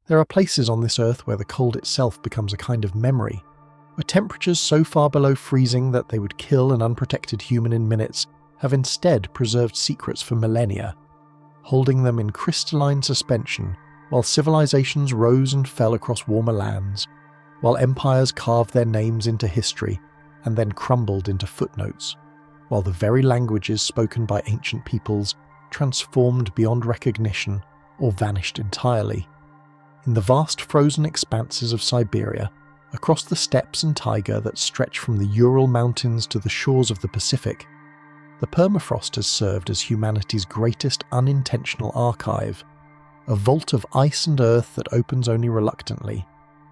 There are places on this Earth where the cold itself becomes a kind of memory, where temperatures so far below freezing that they would kill an unprotected human in minutes have instead preserved secrets for millennia, holding them in crystalline suspension while civilizations rose and fell across warmer lands, while empires carved their names into history and then crumbled into footnotes, while the very languages spoken by ancient peoples transformed beyond recognition or vanished entirely. In the vast frozen expanses of Siberia, across the steppes and taiga that stretch from the Ural Mountains to the shores of the Pacific, the permafrost has served as humanity's greatest unintentional archive, a vault of ice and earth that opens only reluctantly,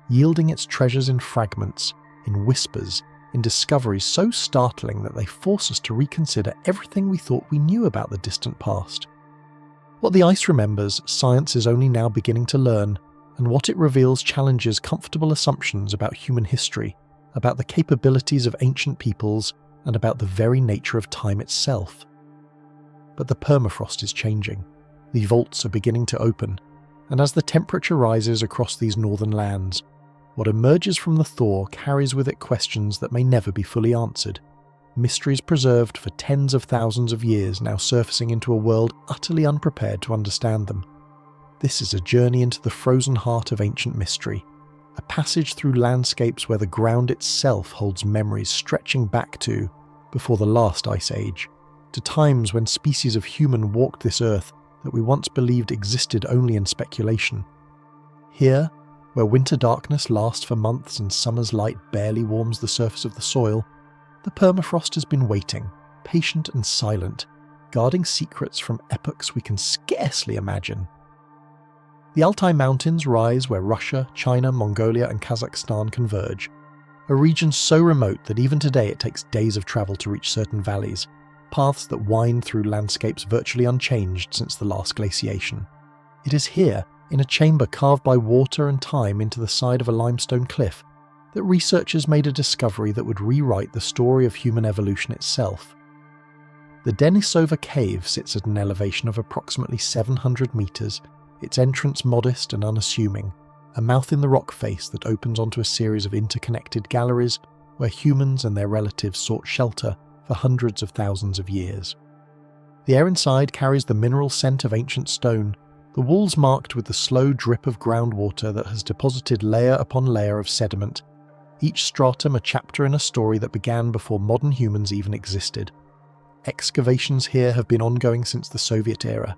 yielding its treasures in fragments, in whispers, in discoveries so startling that they force us to reconsider everything we thought we knew about the distant past. What the ice remembers, science is only now beginning to learn, and what it reveals challenges comfortable assumptions about human history, about the capabilities of ancient peoples, and about the very nature of time itself. But the permafrost is changing. The vaults are beginning to open, and as the temperature rises across these northern lands, what emerges from the thaw carries with it questions that may never be fully answered, mysteries preserved for tens of thousands of years now surfacing into a world utterly unprepared to understand them. This is a journey into the frozen heart of ancient mystery, a passage through landscapes where the ground itself holds memories stretching back to, before the last ice age, to times when species of human walked this earth that we once believed existed only in speculation. Here, where winter darkness lasts for months and summer's light barely warms the surface of the soil, the permafrost has been waiting, patient and silent, guarding secrets from epochs we can scarcely imagine. The Altai Mountains rise where Russia, China, Mongolia and Kazakhstan converge, a region so remote that even today it takes days of travel to reach certain valleys, paths that wind through landscapes virtually unchanged since the last glaciation. It is here, in a chamber carved by water and time into the side of a limestone cliff, that researchers made a discovery that would rewrite the story of human evolution itself. The Denisova cave sits at an elevation of approximately 700 meters, its entrance modest and unassuming, a mouth in the rock face that opens onto a series of interconnected galleries where humans and their relatives sought shelter for hundreds of thousands of years. The air inside carries the mineral scent of ancient stone, the walls marked with the slow drip of groundwater that has deposited layer upon layer of sediment, each stratum a chapter in a story that began before modern humans even existed. Excavations here have been ongoing since the Soviet era,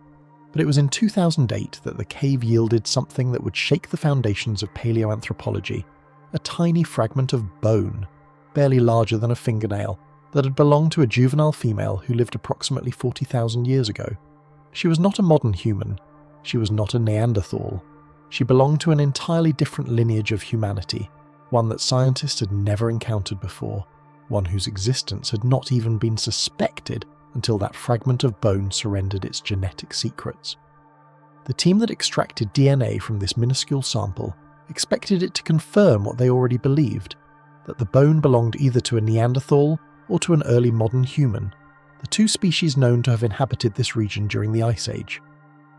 but it was in 2008 that the cave yielded something that would shake the foundations of paleoanthropology, a tiny fragment of bone, barely larger than a fingernail, that had belonged to a juvenile female who lived approximately 40,000 years ago. She was not a modern human. She was not a Neanderthal. She belonged to an entirely different lineage of humanity, one that scientists had never encountered before, one whose existence had not even been suspected until that fragment of bone surrendered its genetic secrets. The team that extracted DNA from this minuscule sample expected it to confirm what they already believed, that the bone belonged either to a Neanderthal or to an early modern human, the two species known to have inhabited this region during the Ice Age.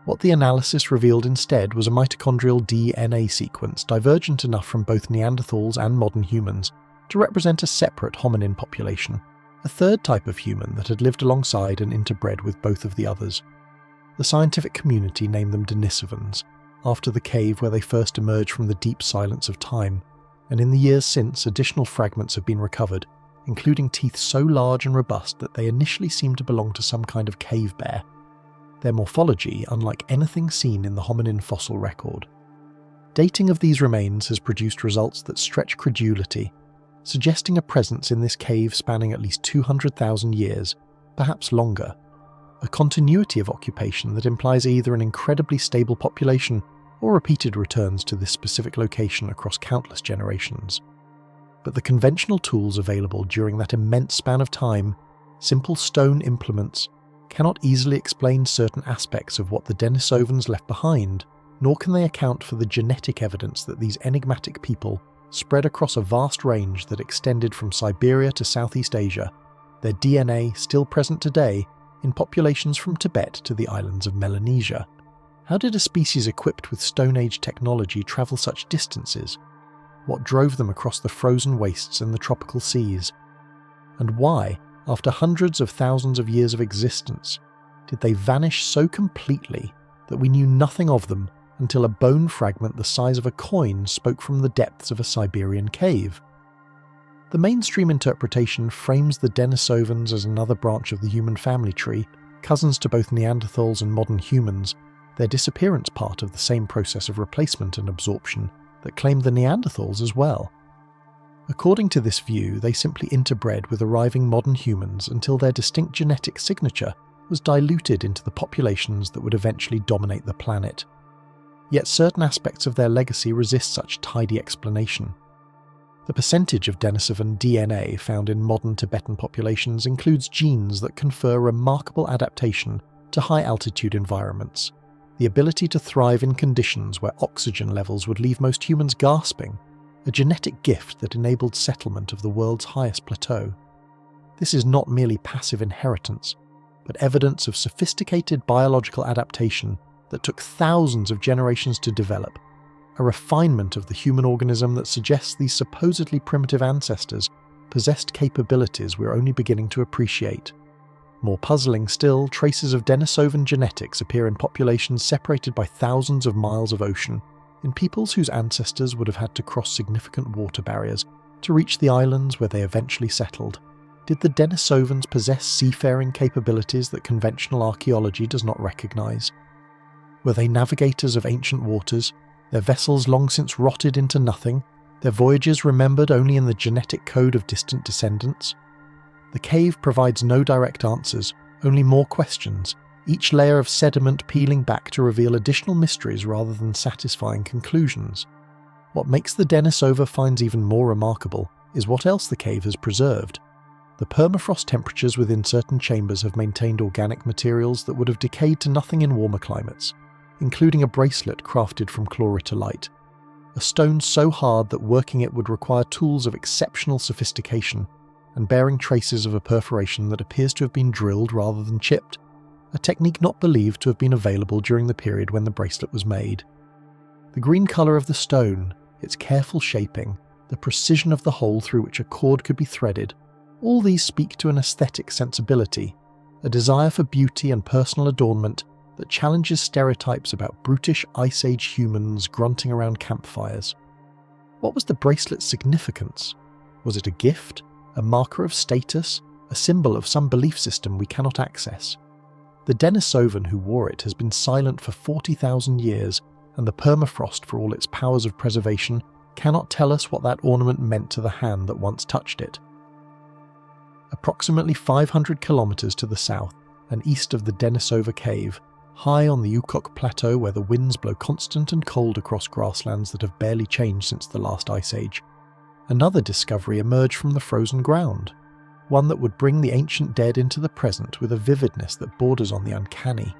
What the analysis revealed instead was a mitochondrial DNA sequence divergent enough from both Neanderthals and modern humans to represent a separate hominin population, a third type of human that had lived alongside and interbred with both of the others. The scientific community named them Denisovans, after the cave where they first emerged from the deep silence of time, and in the years since additional fragments have been recovered, including teeth so large and robust that they initially seemed to belong to some kind of cave bear. Their morphology unlike anything seen in the hominin fossil record. Dating of these remains has produced results that stretch credulity, suggesting a presence in this cave spanning at least 200,000 years, perhaps longer, a continuity of occupation that implies either an incredibly stable population or repeated returns to this specific location across countless generations. But the conventional tools available during that immense span of time, simple stone implements, cannot easily explain certain aspects of what the Denisovans left behind, nor can they account for the genetic evidence that these enigmatic people spread across a vast range that extended from Siberia to Southeast Asia, their DNA still present today in populations from Tibet to the islands of Melanesia. How did a species equipped with Stone Age technology travel such distances? What drove them across the frozen wastes and the tropical seas? And why, after hundreds of thousands of years of existence, did they vanish so completely that we knew nothing of them until a bone fragment the size of a coin spoke from the depths of a Siberian cave? The mainstream interpretation frames the Denisovans as another branch of the human family tree, cousins to both Neanderthals and modern humans, their disappearance part of the same process of replacement and absorption that claimed the Neanderthals as well. According to this view, they simply interbred with arriving modern humans until their distinct genetic signature was diluted into the populations that would eventually dominate the planet. Yet certain aspects of their legacy resist such tidy explanation. The percentage of Denisovan DNA found in modern Tibetan populations includes genes that confer remarkable adaptation to high-altitude environments, the ability to thrive in conditions where oxygen levels would leave most humans gasping, a genetic gift that enabled settlement of the world's highest plateau. This is not merely passive inheritance, but evidence of sophisticated biological adaptation that took thousands of generations to develop, a refinement of the human organism that suggests these supposedly primitive ancestors possessed capabilities we're only beginning to appreciate. More puzzling still, traces of Denisovan genetics appear in populations separated by thousands of miles of ocean, in peoples whose ancestors would have had to cross significant water barriers to reach the islands where they eventually settled. Did the Denisovans possess seafaring capabilities that conventional archaeology does not recognize? Were they navigators of ancient waters, their vessels long since rotted into nothing, their voyages remembered only in the genetic code of distant descendants? The cave provides no direct answers, only more questions, each layer of sediment peeling back to reveal additional mysteries rather than satisfying conclusions. What makes the Denisova finds even more remarkable is what else the cave has preserved. The permafrost temperatures within certain chambers have maintained organic materials that would have decayed to nothing in warmer climates, including a bracelet crafted from chloritolite, a stone so hard that working it would require tools of exceptional sophistication, and bearing traces of a perforation that appears to have been drilled rather than chipped, a technique not believed to have been available during the period when the bracelet was made. The green colour of the stone, its careful shaping, the precision of the hole through which a cord could be threaded, all these speak to an aesthetic sensibility, a desire for beauty and personal adornment that challenges stereotypes about brutish Ice Age humans grunting around campfires. What was the bracelet's significance? Was it a gift? A marker of status, a symbol of some belief system we cannot access? The Denisovan who wore it has been silent for 40,000 years, and the permafrost, for all its powers of preservation, cannot tell us what that ornament meant to the hand that once touched it. Approximately 500 kilometers to the south and east of the Denisova cave, high on the Ukok plateau where the winds blow constant and cold across grasslands that have barely changed since the last ice age, another discovery emerged from the frozen ground, one that would bring the ancient dead into the present with a vividness that borders on the uncanny.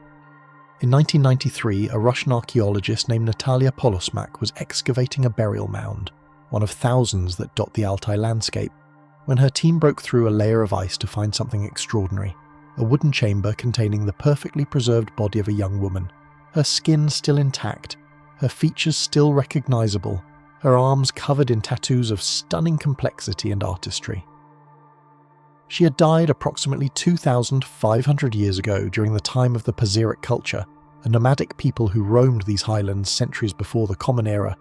In 1993, a Russian archaeologist named Natalia Polosmak was excavating a burial mound, one of thousands that dot the Altai landscape, when her team broke through a layer of ice to find something extraordinary, a wooden chamber containing the perfectly preserved body of a young woman, her skin still intact, her features still recognizable, her arms covered in tattoos of stunning complexity and artistry. She had died approximately 2,500 years ago during the time of the Permafrost culture, a nomadic people who roamed these highlands centuries before the Common Era,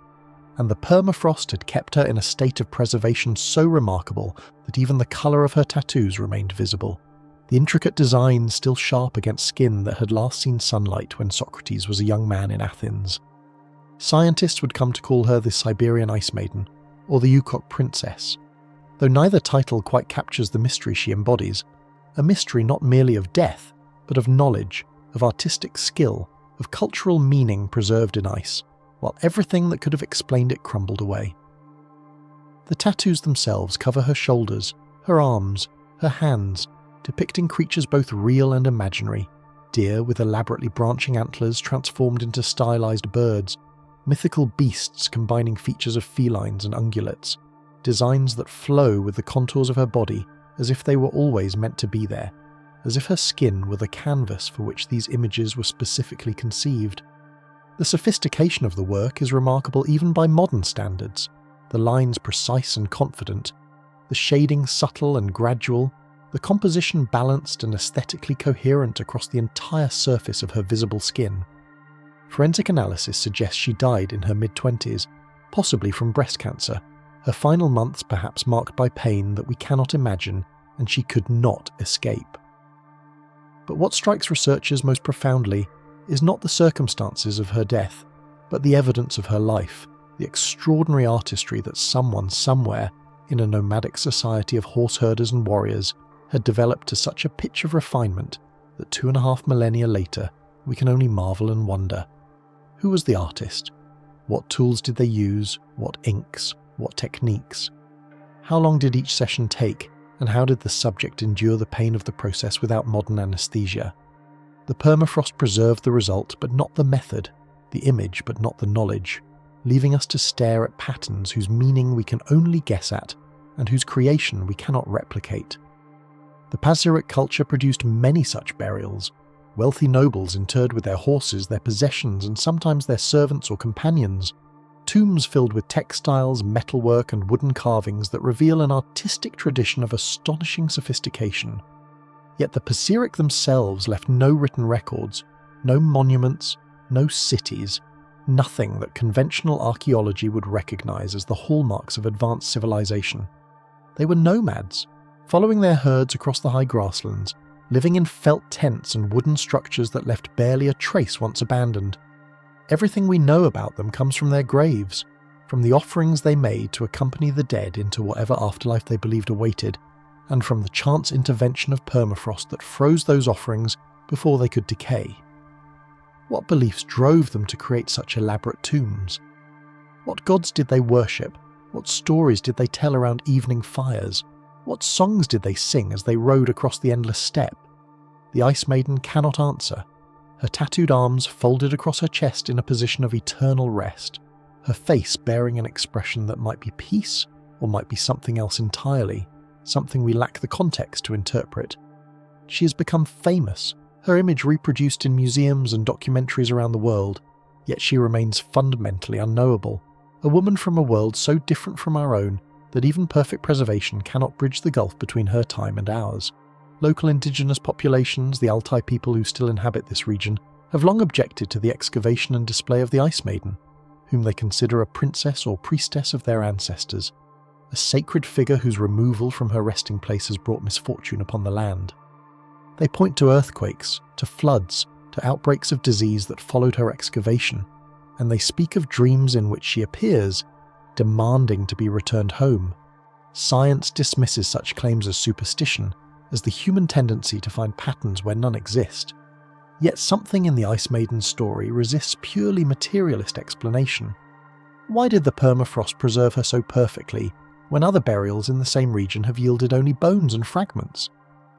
and the permafrost had kept her in a state of preservation so remarkable that even the colour of her tattoos remained visible, the intricate design still sharp against skin that had last seen sunlight when Socrates was a young man in Athens. Scientists would come to call her the Siberian Ice Maiden, or the Ukok Princess, though neither title quite captures the mystery she embodies, a mystery not merely of death, but of knowledge, of artistic skill, of cultural meaning preserved in ice, while everything that could have explained it crumbled away. The tattoos themselves cover her shoulders, her arms, her hands, depicting creatures both real and imaginary, deer with elaborately branching antlers transformed into stylized birds, mythical beasts combining features of felines and ungulates, designs that flow with the contours of her body as if they were always meant to be there, as if her skin were the canvas for which these images were specifically conceived. The sophistication of the work is remarkable even by modern standards, the lines precise and confident, the shading subtle and gradual, the composition balanced and aesthetically coherent across the entire surface of her visible skin. Forensic analysis suggests she died in her mid-20s, possibly from breast cancer, her final months perhaps marked by pain that we cannot imagine and she could not escape. But what strikes researchers most profoundly is not the circumstances of her death, but the evidence of her life, the extraordinary artistry that someone somewhere in a nomadic society of horse herders and warriors had developed to such a pitch of refinement that 2.5 millennia later we can only marvel and wonder. Who was the artist? What tools did they use? What inks? What techniques? How long did each session take, and how did the subject endure the pain of the process without modern anesthesia? The permafrost preserved the result but not the method, the image but not the knowledge, leaving us to stare at patterns whose meaning we can only guess at and whose creation we cannot replicate. The Pazyryk culture produced many such burials, wealthy nobles interred with their horses, their possessions, and sometimes their servants or companions, tombs filled with textiles, metalwork, and wooden carvings that reveal an artistic tradition of astonishing sophistication. Yet the Pazyryk themselves left no written records, no monuments, no cities, nothing that conventional archaeology would recognize as the hallmarks of advanced civilization. They were nomads, following their herds across the high grasslands, living in felt tents and wooden structures that left barely a trace once abandoned. Everything we know about them comes from their graves, from the offerings they made to accompany the dead into whatever afterlife they believed awaited, and from the chance intervention of permafrost that froze those offerings before they could decay. What beliefs drove them to create such elaborate tombs? What gods did they worship? What stories did they tell around evening fires? What songs did they sing as they rode across the endless steppe? The Ice Maiden cannot answer, her tattooed arms folded across her chest in a position of eternal rest, her face bearing an expression that might be peace or might be something else entirely, something we lack the context to interpret. She has become famous, her image reproduced in museums and documentaries around the world, yet she remains fundamentally unknowable, a woman from a world so different from our own that even perfect preservation cannot bridge the gulf between her time and ours. Local indigenous populations, the Altai people who still inhabit this region, have long objected to the excavation and display of the Ice Maiden, whom they consider a princess or priestess of their ancestors, a sacred figure whose removal from her resting place has brought misfortune upon the land. They point to earthquakes, to floods, to outbreaks of disease that followed her excavation, and they speak of dreams in which she appears, demanding to be returned home. Science dismisses such claims as superstition, as the human tendency to find patterns where none exist. Yet something in the Ice Maiden's story resists purely materialist explanation. Why did the permafrost preserve her so perfectly, when other burials in the same region have yielded only bones and fragments?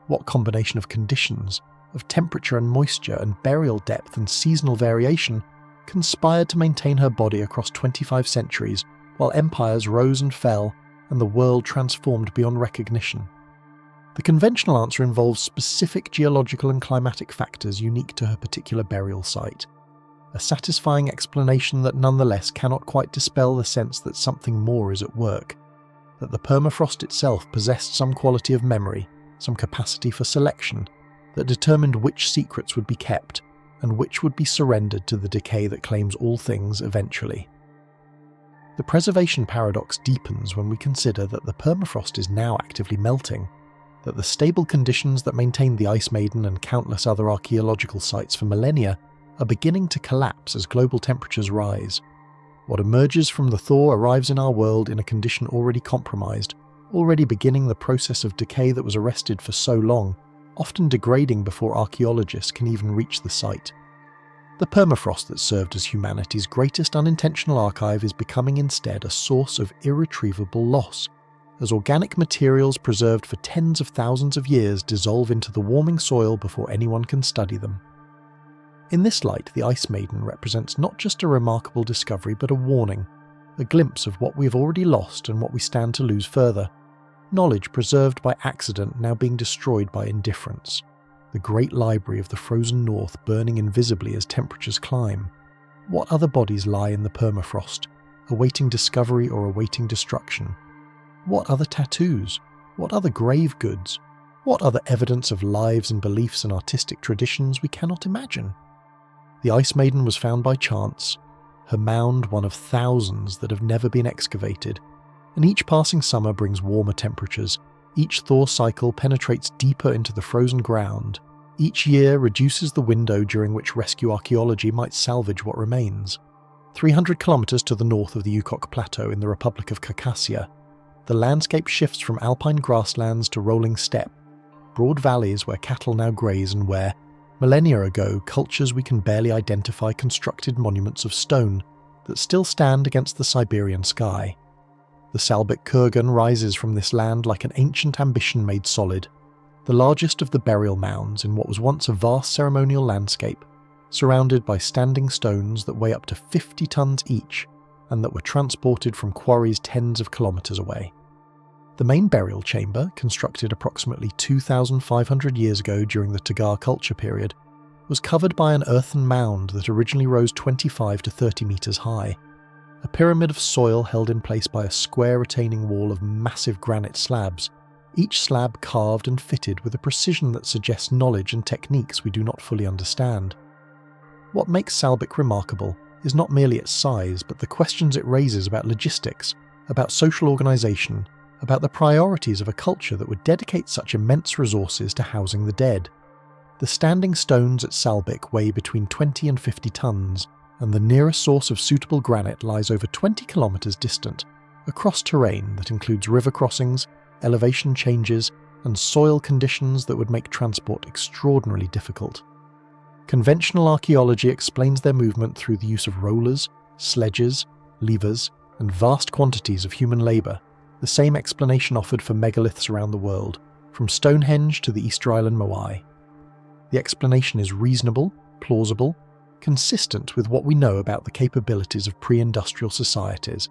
What combination of conditions, of temperature and moisture and burial depth and seasonal variation, conspired to maintain her body across 25 centuries while empires rose and fell and the world transformed beyond recognition? The conventional answer involves specific geological and climatic factors unique to her particular burial site, a satisfying explanation that nonetheless cannot quite dispel the sense that something more is at work, that the permafrost itself possessed some quality of memory, some capacity for selection, that determined which secrets would be kept and which would be surrendered to the decay that claims all things eventually. The preservation paradox deepens when we consider that the permafrost is now actively melting, that the stable conditions that maintained the Ice Maiden and countless other archaeological sites for millennia are beginning to collapse as global temperatures rise. What emerges from the thaw arrives in our world in a condition already compromised, already beginning the process of decay that was arrested for so long, often degrading before archaeologists can even reach the site. The permafrost that served as humanity's greatest unintentional archive is becoming instead a source of irretrievable loss, as organic materials preserved for tens of thousands of years dissolve into the warming soil before anyone can study them. In this light, the Ice Maiden represents not just a remarkable discovery but a warning, a glimpse of what we have already lost and what we stand to lose further, knowledge preserved by accident now being destroyed by indifference, the great library of the frozen north burning invisibly as temperatures climb. What other bodies lie in the permafrost, awaiting discovery or awaiting destruction? What other tattoos? What other grave goods? What other evidence of lives and beliefs and artistic traditions we cannot imagine? The Ice Maiden was found by chance, her mound one of thousands that have never been excavated, and each passing summer brings warmer temperatures. Each thaw cycle penetrates deeper into the frozen ground. Each year reduces the window during which rescue archaeology might salvage what remains. 300 kilometers to the north of the Ukok Plateau in the Republic of Khakassia, the landscape shifts from alpine grasslands to rolling steppe, broad valleys where cattle now graze and where, millennia ago, cultures we can barely identify constructed monuments of stone that still stand against the Siberian sky. The Salbyk kurgan rises from this land like an ancient ambition made solid, the largest of the burial mounds in what was once a vast ceremonial landscape, surrounded by standing stones that weigh up to 50 tons each and that were transported from quarries tens of kilometers away. The main burial chamber, constructed approximately 2,500 years ago during the Tagar culture period, was covered by an earthen mound that originally rose 25 to 30 meters high, a pyramid of soil held in place by a square retaining wall of massive granite slabs, each slab carved and fitted with a precision that suggests knowledge and techniques we do not fully understand. What makes Salbyk remarkable is not merely its size, but the questions it raises about logistics, about social organisation, about the priorities of a culture that would dedicate such immense resources to housing the dead. The standing stones at Salbyk weigh between 20 and 50 tons, and the nearest source of suitable granite lies over 20 kilometres distant, across terrain that includes river crossings, elevation changes, and soil conditions that would make transport extraordinarily difficult. Conventional archaeology explains their movement through the use of rollers, sledges, levers, and vast quantities of human labour, the same explanation offered for megaliths around the world, from Stonehenge to the Easter Island Moai. The explanation is reasonable, plausible, consistent with what we know about the capabilities of pre-industrial societies,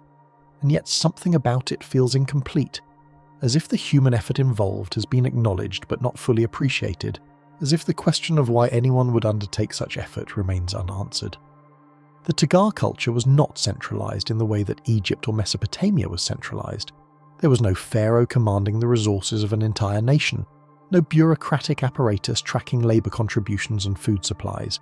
and yet something about it feels incomplete, as if the human effort involved has been acknowledged but not fully appreciated, as if the question of why anyone would undertake such effort remains unanswered. The Tagar culture was not centralised in the way that Egypt or Mesopotamia was centralised. There was no pharaoh commanding the resources of an entire nation, no bureaucratic apparatus tracking labour contributions and food supplies.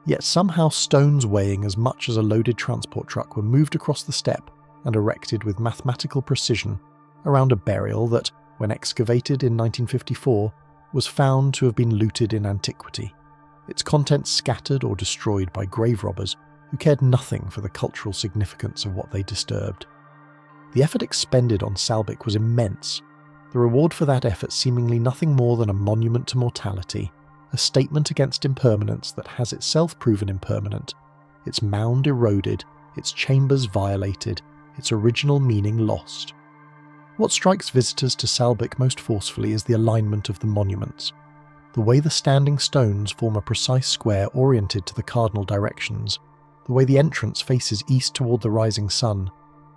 Yet somehow stones weighing as much as a loaded transport truck were moved across the steppe and erected with mathematical precision around a burial that, when excavated in 1954, was found to have been looted in antiquity, its contents scattered or destroyed by grave robbers who cared nothing for the cultural significance of what they disturbed. The effort expended on Salbyk was immense, the reward for that effort seemingly nothing more than a monument to mortality, a statement against impermanence that has itself proven impermanent, its mound eroded, its chambers violated, its original meaning lost. What strikes visitors to Salbyk most forcefully is the alignment of the monuments, the way the standing stones form a precise square oriented to the cardinal directions, the way the entrance faces east toward the rising sun,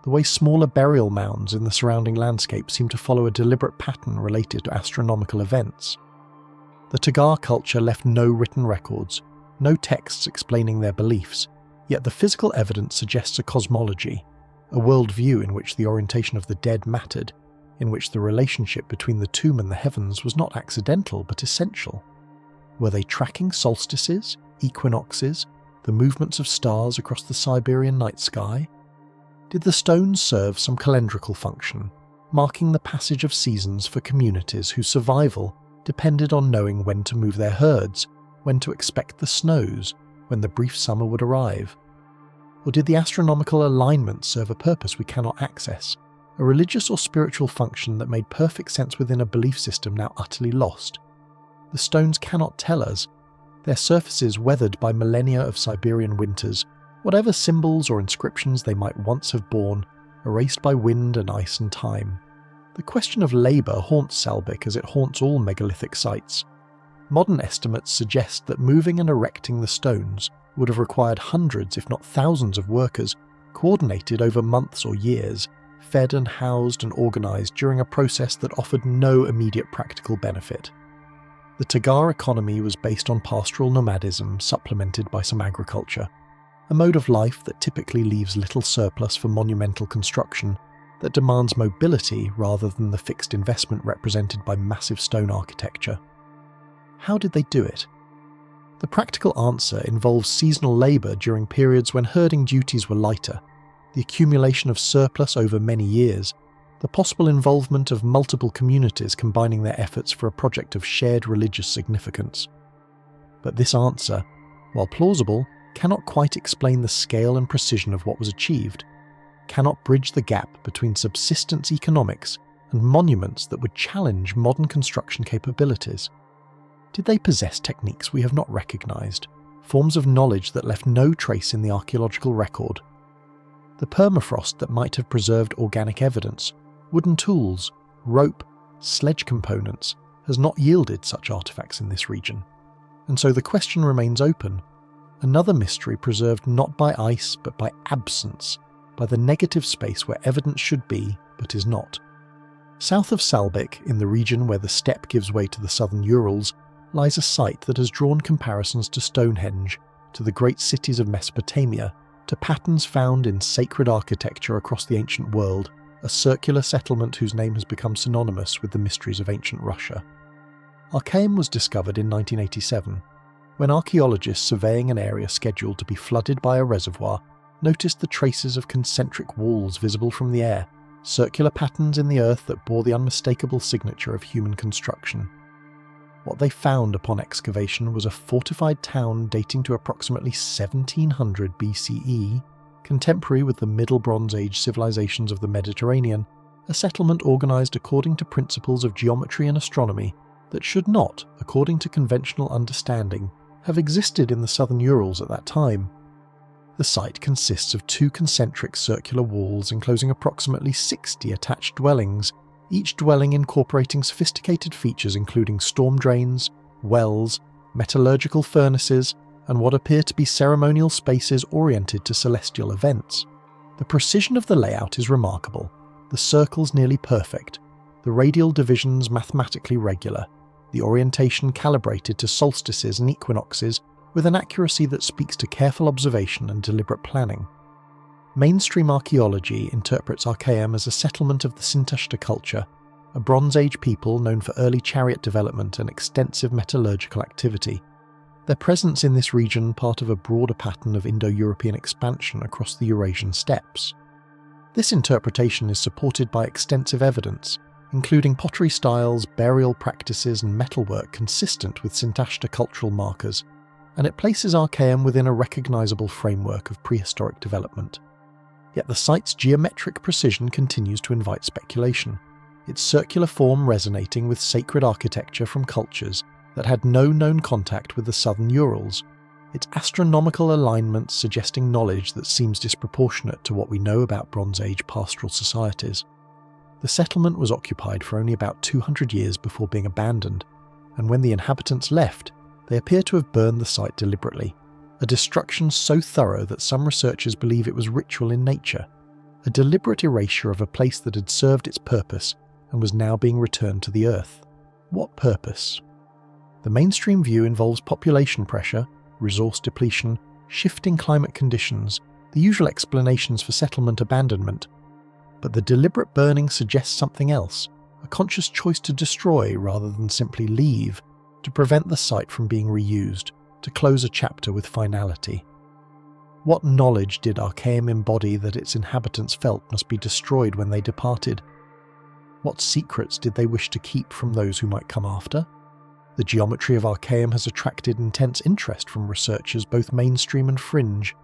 the way smaller burial mounds in the surrounding landscape seem to follow a deliberate pattern related to astronomical events. The Tagar culture left no written records, no texts explaining their beliefs, yet the physical evidence suggests a cosmology, a worldview in which the orientation of the dead mattered, in which the relationship between the tomb and the heavens was not accidental but essential. Were they tracking solstices, equinoxes, the movements of stars across the Siberian night sky? Did the stones serve some calendrical function, marking the passage of seasons for communities whose survival depended on knowing when to move their herds, when to expect the snows, when the brief summer would arrive? Or did the astronomical alignment serve a purpose we cannot access, a religious or spiritual function that made perfect sense within a belief system now utterly lost? The stones cannot tell us, their surfaces weathered by millennia of Siberian winters, whatever symbols or inscriptions they might once have borne, erased by wind and ice and time. The question of labour haunts Salbyk as it haunts all megalithic sites. Modern estimates suggest that moving and erecting the stones would have required hundreds if not thousands of workers, coordinated over months or years, fed and housed and organised during a process that offered no immediate practical benefit. The Tagar economy was based on pastoral nomadism supplemented by some agriculture. a mode of life that typically leaves little surplus for monumental construction, that demands mobility rather than the fixed investment represented by massive stone architecture. How did they do it? The practical answer involves seasonal labour during periods when herding duties were lighter, the accumulation of surplus over many years, the possible involvement of multiple communities combining their efforts for a project of shared religious significance. But this answer, while plausible, cannot quite explain the scale and precision of what was achieved, cannot bridge the gap between subsistence economics and monuments that would challenge modern construction capabilities. Did they possess techniques we have not recognised, forms of knowledge that left no trace in the archaeological record? The permafrost that might have preserved organic evidence, wooden tools, rope, sledge components, has not yielded such artefacts in this region. And so the question remains open. Another mystery preserved not by ice but by absence, by the negative space where evidence should be but is not. South of Salbyk, in the region where the steppe gives way to the southern Urals, lies a site that has drawn comparisons to Stonehenge, to the great cities of Mesopotamia, to patterns found in sacred architecture across the ancient world, a circular settlement whose name has become synonymous with the mysteries of ancient Russia. Arkaim was discovered in 1987, when archaeologists surveying an area scheduled to be flooded by a reservoir noticed the traces of concentric walls visible from the air, circular patterns in the earth that bore the unmistakable signature of human construction. What they found upon excavation was a fortified town dating to approximately 1700 BCE, contemporary with the Middle Bronze Age civilizations of the Mediterranean, a settlement organised according to principles of geometry and astronomy that should not, according to conventional understanding, have existed in the southern Urals at that time. The site consists of two concentric circular walls enclosing approximately 60 attached dwellings, each dwelling incorporating sophisticated features including storm drains, wells, metallurgical furnaces, and what appear to be ceremonial spaces oriented to celestial events. The precision of the layout is remarkable, the circles nearly perfect, the radial divisions mathematically regular, the orientation calibrated to solstices and equinoxes with an accuracy that speaks to careful observation and deliberate planning. Mainstream archaeology interprets Arkaim as a settlement of the Sintashta culture, a Bronze Age people known for early chariot development and extensive metallurgical activity. Their presence in this region part of a broader pattern of Indo-European expansion across the Eurasian steppes. This interpretation is supported by extensive evidence, including pottery styles, burial practices and metalwork consistent with Sintashta cultural markers, and it places Arkaim within a recognisable framework of prehistoric development. Yet the site's geometric precision continues to invite speculation, its circular form resonating with sacred architecture from cultures that had no known contact with the southern Urals, its astronomical alignments suggesting knowledge that seems disproportionate to what we know about Bronze Age pastoral societies. The settlement was occupied for only about 200 years before being abandoned, and when the inhabitants left, they appear to have burned the site deliberately, a destruction so thorough that some researchers believe it was ritual in nature, a deliberate erasure of a place that had served its purpose and was now being returned to the earth. What purpose? The mainstream view involves population pressure, resource depletion, shifting climate conditions, the usual explanations for settlement abandonment. But the deliberate burning suggests something else, a conscious choice to destroy rather than simply leave, to prevent the site from being reused, to close a chapter with finality. What knowledge did Arkaim embody that its inhabitants felt must be destroyed when they departed? What secrets did they wish to keep from those who might come after? The geometry of Arkaim has attracted intense interest from researchers both mainstream and fringe,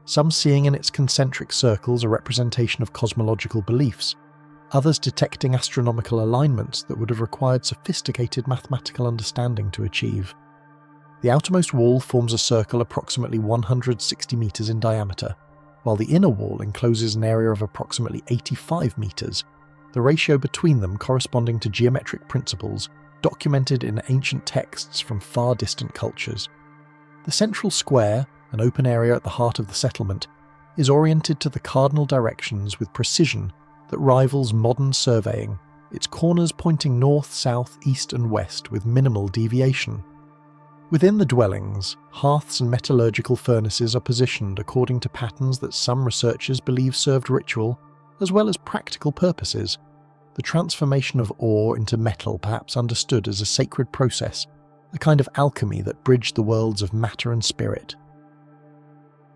some seeing in its concentric circles a representation of cosmological beliefs, others detecting astronomical alignments that would have required sophisticated mathematical understanding to achieve. The outermost wall forms a circle approximately 160 metres in diameter, while the inner wall encloses an area of approximately 85 metres, the ratio between them corresponding to geometric principles documented in ancient texts from far distant cultures. The central square, an open area at the heart of the settlement, is oriented to the cardinal directions with precision that rivals modern surveying, its corners pointing north, south, east and west with minimal deviation. Within the dwellings, hearths and metallurgical furnaces are positioned according to patterns that some researchers believe served ritual as well as practical purposes, the transformation of ore into metal perhaps understood as a sacred process, a kind of alchemy that bridged the worlds of matter and spirit.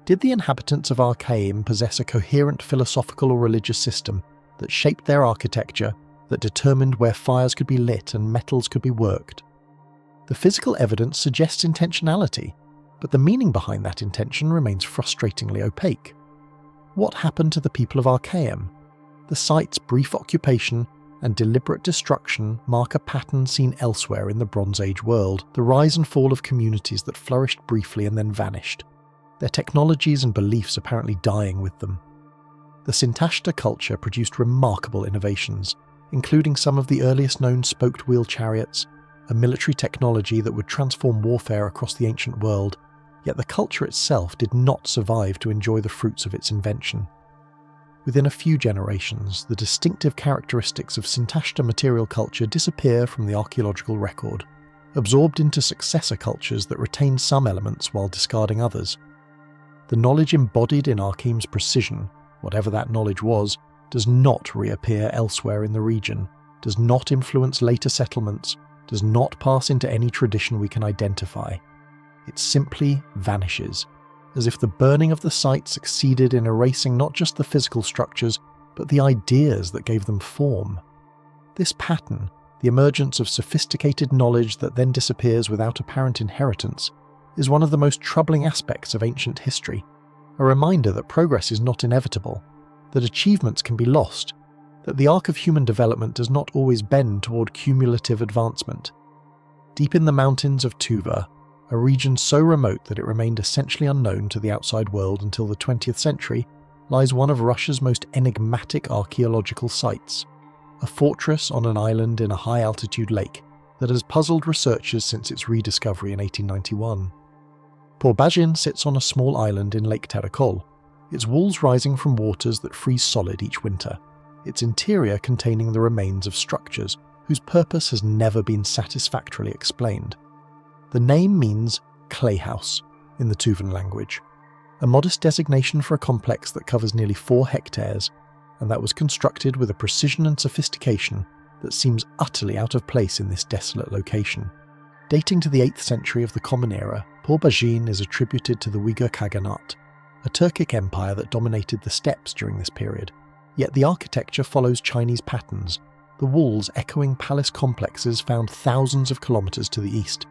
Did the inhabitants of Arkaim possess a coherent philosophical or religious system that shaped their architecture, that determined where fires could be lit and metals could be worked? The physical evidence suggests intentionality, but the meaning behind that intention remains frustratingly opaque. What happened to the people of Arkaim? The site's brief occupation and deliberate destruction mark a pattern seen elsewhere in the Bronze Age world, the rise and fall of communities that flourished briefly and then vanished, their technologies and beliefs apparently dying with them. The Sintashta culture produced remarkable innovations, including some of the earliest known spoked wheel chariots, a military technology that would transform warfare across the ancient world, yet the culture itself did not survive to enjoy the fruits of its invention. Within a few generations, the distinctive characteristics of Sintashta material culture disappear from the archaeological record, absorbed into successor cultures that retain some elements while discarding others. The knowledge embodied in Arkaim's precision, whatever that knowledge was, does not reappear elsewhere in the region, does not influence later settlements, does not pass into any tradition we can identify. It simply vanishes, as if the burning of the site succeeded in erasing not just the physical structures, but the ideas that gave them form. This pattern, the emergence of sophisticated knowledge that then disappears without apparent inheritance, is one of the most troubling aspects of ancient history, a reminder that progress is not inevitable, that achievements can be lost, that the arc of human development does not always bend toward cumulative advancement. Deep in the mountains of Tuva, a region so remote that it remained essentially unknown to the outside world until the 20th century, lies one of Russia's most enigmatic archaeological sites, a fortress on an island in a high-altitude lake that has puzzled researchers since its rediscovery in 1891. Porbazhin sits on a small island in Lake Terekol, its walls rising from waters that freeze solid each winter, its interior containing the remains of structures whose purpose has never been satisfactorily explained. The name means clay house in the Tuvan language, a modest designation for a complex that covers nearly 4 hectares, and that was constructed with a precision and sophistication that seems utterly out of place in this desolate location. Dating to the 8th century of the Common Era, Porbazhin is attributed to the Uyghur Khaganate, a Turkic empire that dominated the steppes during this period. Yet the architecture follows Chinese patterns, the walls echoing palace complexes found thousands of kilometers to the east,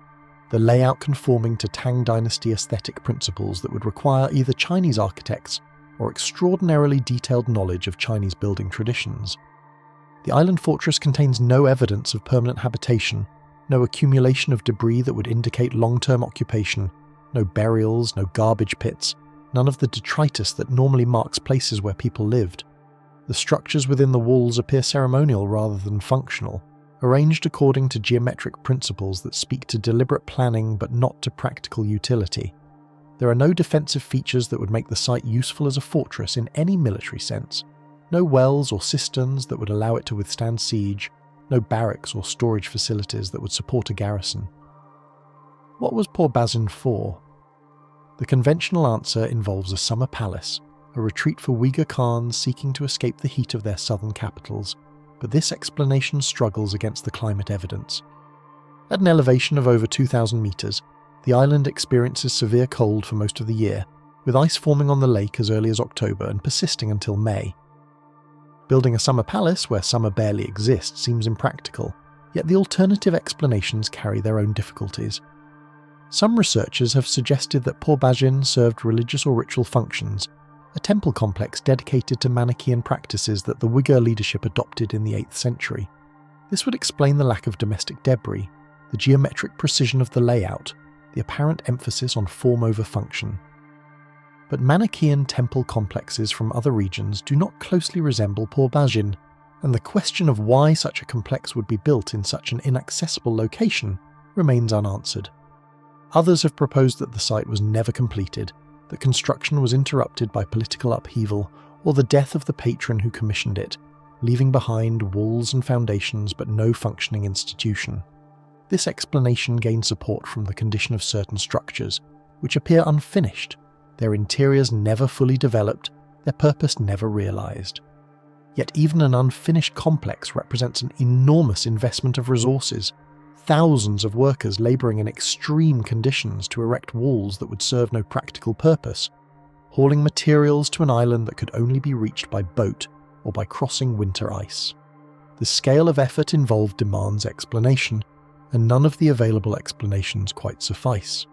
the layout conforming to Tang dynasty aesthetic principles that would require either Chinese architects or extraordinarily detailed knowledge of Chinese building traditions. The island fortress contains no evidence of permanent habitation, no accumulation of debris that would indicate long-term occupation, no burials, no garbage pits, none of the detritus that normally marks places where people lived. The structures within the walls appear ceremonial rather than functional, arranged according to geometric principles that speak to deliberate planning but not to practical utility. There are no defensive features that would make the site useful as a fortress in any military sense, no wells or cisterns that would allow it to withstand siege, no barracks or storage facilities that would support a garrison. What was Porbazhin for? The conventional answer involves a summer palace, a retreat for Uyghur Khans seeking to escape the heat of their southern capitals, but this explanation struggles against the climate evidence. At an elevation of over 2,000 meters, the island experiences severe cold for most of the year, with ice forming on the lake as early as October and persisting until May. Building a summer palace where summer barely exists seems impractical, yet the alternative explanations carry their own difficulties. Some researchers have suggested that Porbazhin served religious or ritual functions, a temple complex dedicated to Manichaean practices that the Uyghur leadership adopted in the 8th century. This would explain the lack of domestic debris, the geometric precision of the layout, the apparent emphasis on form over function. But Manichaean temple complexes from other regions do not closely resemble Porbazhin, and the question of why such a complex would be built in such an inaccessible location remains unanswered. Others have proposed that the site was never completed, that construction was interrupted by political upheaval or the death of the patron who commissioned it, leaving behind walls and foundations but no functioning institution. This explanation gained support from the condition of certain structures, which appear unfinished, their interiors never fully developed, their purpose never realized. Yet even an unfinished complex represents an enormous investment of resources, thousands of workers laboring in extreme conditions to erect walls that would serve no practical purpose, hauling materials to an island that could only be reached by boat or by crossing winter ice. The scale of effort involved demands explanation, and none of the available explanations quite suffice.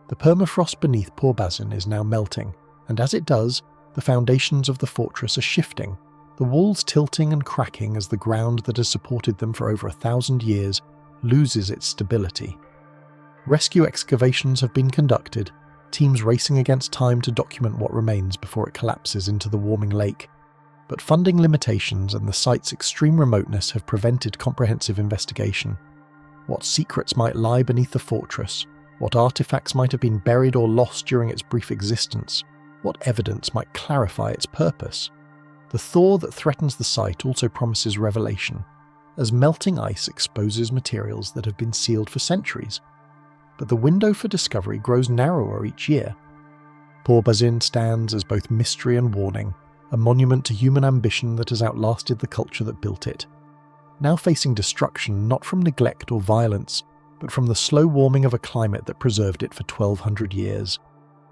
The permafrost beneath Pobazin is now melting, and as it does, the foundations of the fortress are shifting, the walls tilting and cracking as the ground that has supported them for over 1,000 years loses its stability. Rescue excavations have been conducted, teams racing against time to document what remains before it collapses into the warming lake. But funding limitations and the site's extreme remoteness have prevented comprehensive investigation. What secrets might lie beneath the fortress? What artifacts might have been buried or lost during its brief existence? What evidence might clarify its purpose? The thaw that threatens the site also promises revelation, as melting ice exposes materials that have been sealed for centuries. But the window for discovery grows narrower each year. Pobazin stands as both mystery and warning, a monument to human ambition that has outlasted the culture that built it. Now facing destruction not from neglect or violence, but from the slow warming of a climate that preserved it for 1,200 years.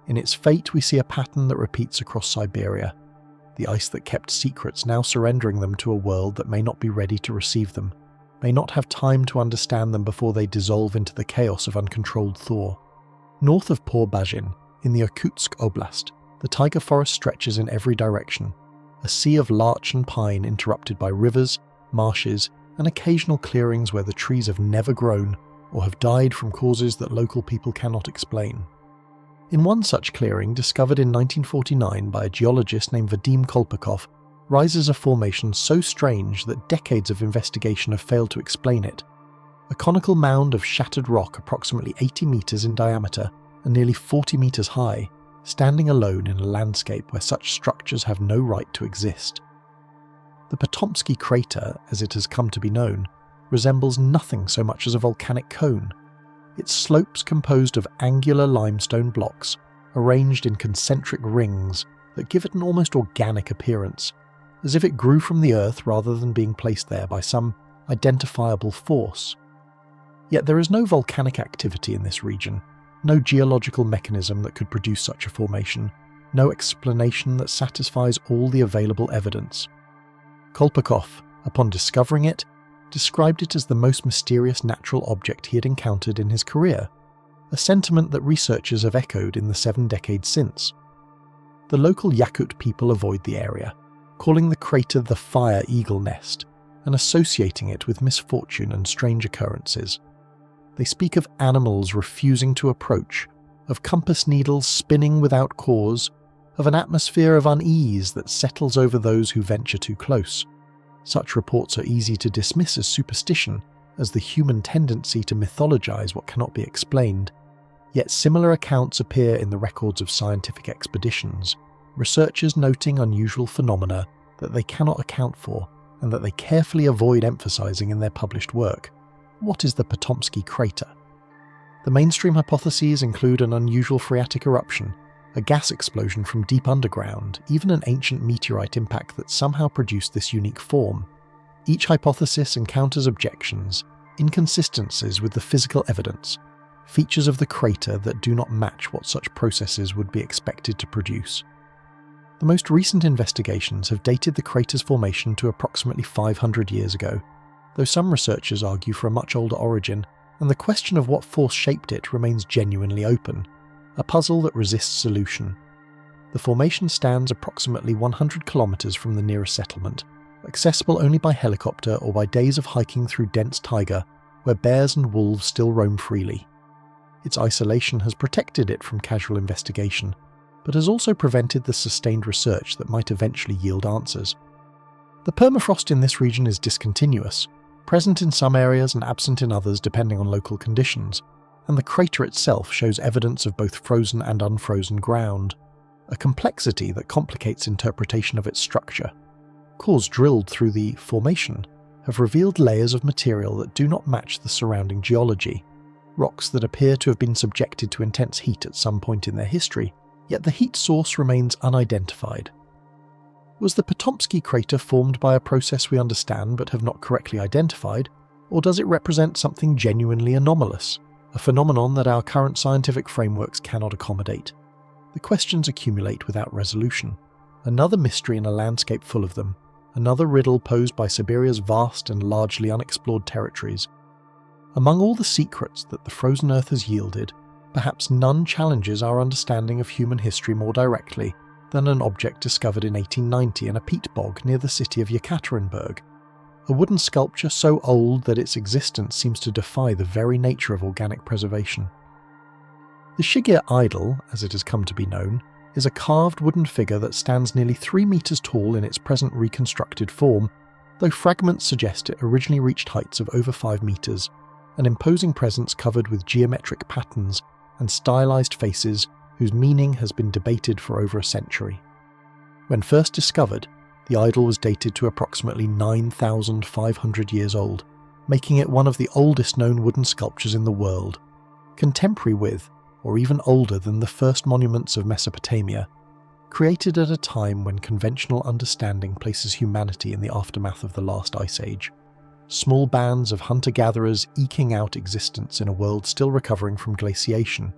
In its fate we see a pattern that repeats across Siberia, the ice that kept secrets now surrendering them to a world that may not be ready to receive them, may not have time to understand them before they dissolve into the chaos of uncontrolled thaw. North of Pobazin, in the Irkutsk Oblast, the taiga forest stretches in every direction, a sea of larch and pine interrupted by rivers, marshes, and occasional clearings where the trees have never grown or have died from causes that local people cannot explain. In one such clearing, discovered in 1949 by a geologist named Vadim Kolpakov, rises a formation so strange that decades of investigation have failed to explain it. A conical mound of shattered rock approximately 80 meters in diameter and nearly 40 meters high, standing alone in a landscape where such structures have no right to exist. The Patomskiy crater, as it has come to be known, resembles nothing so much as a volcanic cone. Its slopes composed of angular limestone blocks, arranged in concentric rings that give it an almost organic appearance, as if it grew from the earth rather than being placed there by some identifiable force. Yet there is no volcanic activity in this region, no geological mechanism that could produce such a formation, no explanation that satisfies all the available evidence. Kolpakov, upon discovering it, described it as the most mysterious natural object he had encountered in his career, a sentiment that researchers have echoed in the 7 decades since. The local Yakut people avoid the area, calling the crater the Fire Eagle Nest, and associating it with misfortune and strange occurrences. They speak of animals refusing to approach, of compass needles spinning without cause, of an atmosphere of unease that settles over those who venture too close. Such reports are easy to dismiss as superstition, as the human tendency to mythologize what cannot be explained. Yet similar accounts appear in the records of scientific expeditions, researchers noting unusual phenomena that they cannot account for and that they carefully avoid emphasizing in their published work. What is the Patomskiy crater? The mainstream hypotheses include an unusual phreatic eruption, a gas explosion from deep underground, even an ancient meteorite impact that somehow produced this unique form. Each hypothesis encounters objections, inconsistencies with the physical evidence, features of the crater that do not match what such processes would be expected to produce. The most recent investigations have dated the crater's formation to approximately 500 years ago, though some researchers argue for a much older origin, and the question of what force shaped it remains genuinely open, a puzzle that resists solution. The formation stands approximately 100 kilometers from the nearest settlement, accessible only by helicopter or by days of hiking through dense taiga, where bears and wolves still roam freely. Its isolation has protected it from casual investigation, but has also prevented the sustained research that might eventually yield answers. The permafrost in this region is discontinuous, present in some areas and absent in others depending on local conditions, and the crater itself shows evidence of both frozen and unfrozen ground, a complexity that complicates interpretation of its structure. Cores drilled through the formation have revealed layers of material that do not match the surrounding geology, rocks that appear to have been subjected to intense heat at some point in their history, yet the heat source remains unidentified. Was the Patomskiy crater formed by a process we understand but have not correctly identified, or does it represent something genuinely anomalous, a phenomenon that our current scientific frameworks cannot accommodate? The questions accumulate without resolution. Another mystery in a landscape full of them, another riddle posed by Siberia's vast and largely unexplored territories. Among all the secrets that the frozen earth has yielded, perhaps none challenges our understanding of human history more directly than an object discovered in 1890 in a peat bog near the city of Yekaterinburg, a wooden sculpture so old that its existence seems to defy the very nature of organic preservation. The Shigir Idol, as it has come to be known, is a carved wooden figure that stands nearly 3 meters tall in its present reconstructed form, though fragments suggest it originally reached heights of over 5 meters, an imposing presence covered with geometric patterns and stylized faces whose meaning has been debated for over a century. When first discovered, the idol was dated to approximately 9,500 years old, making it one of the oldest known wooden sculptures in the world, contemporary with, or even older than the first monuments of Mesopotamia, created at a time when conventional understanding places humanity in the aftermath of the last ice age. Small bands of hunter-gatherers eking out existence in a world still recovering from glaciation.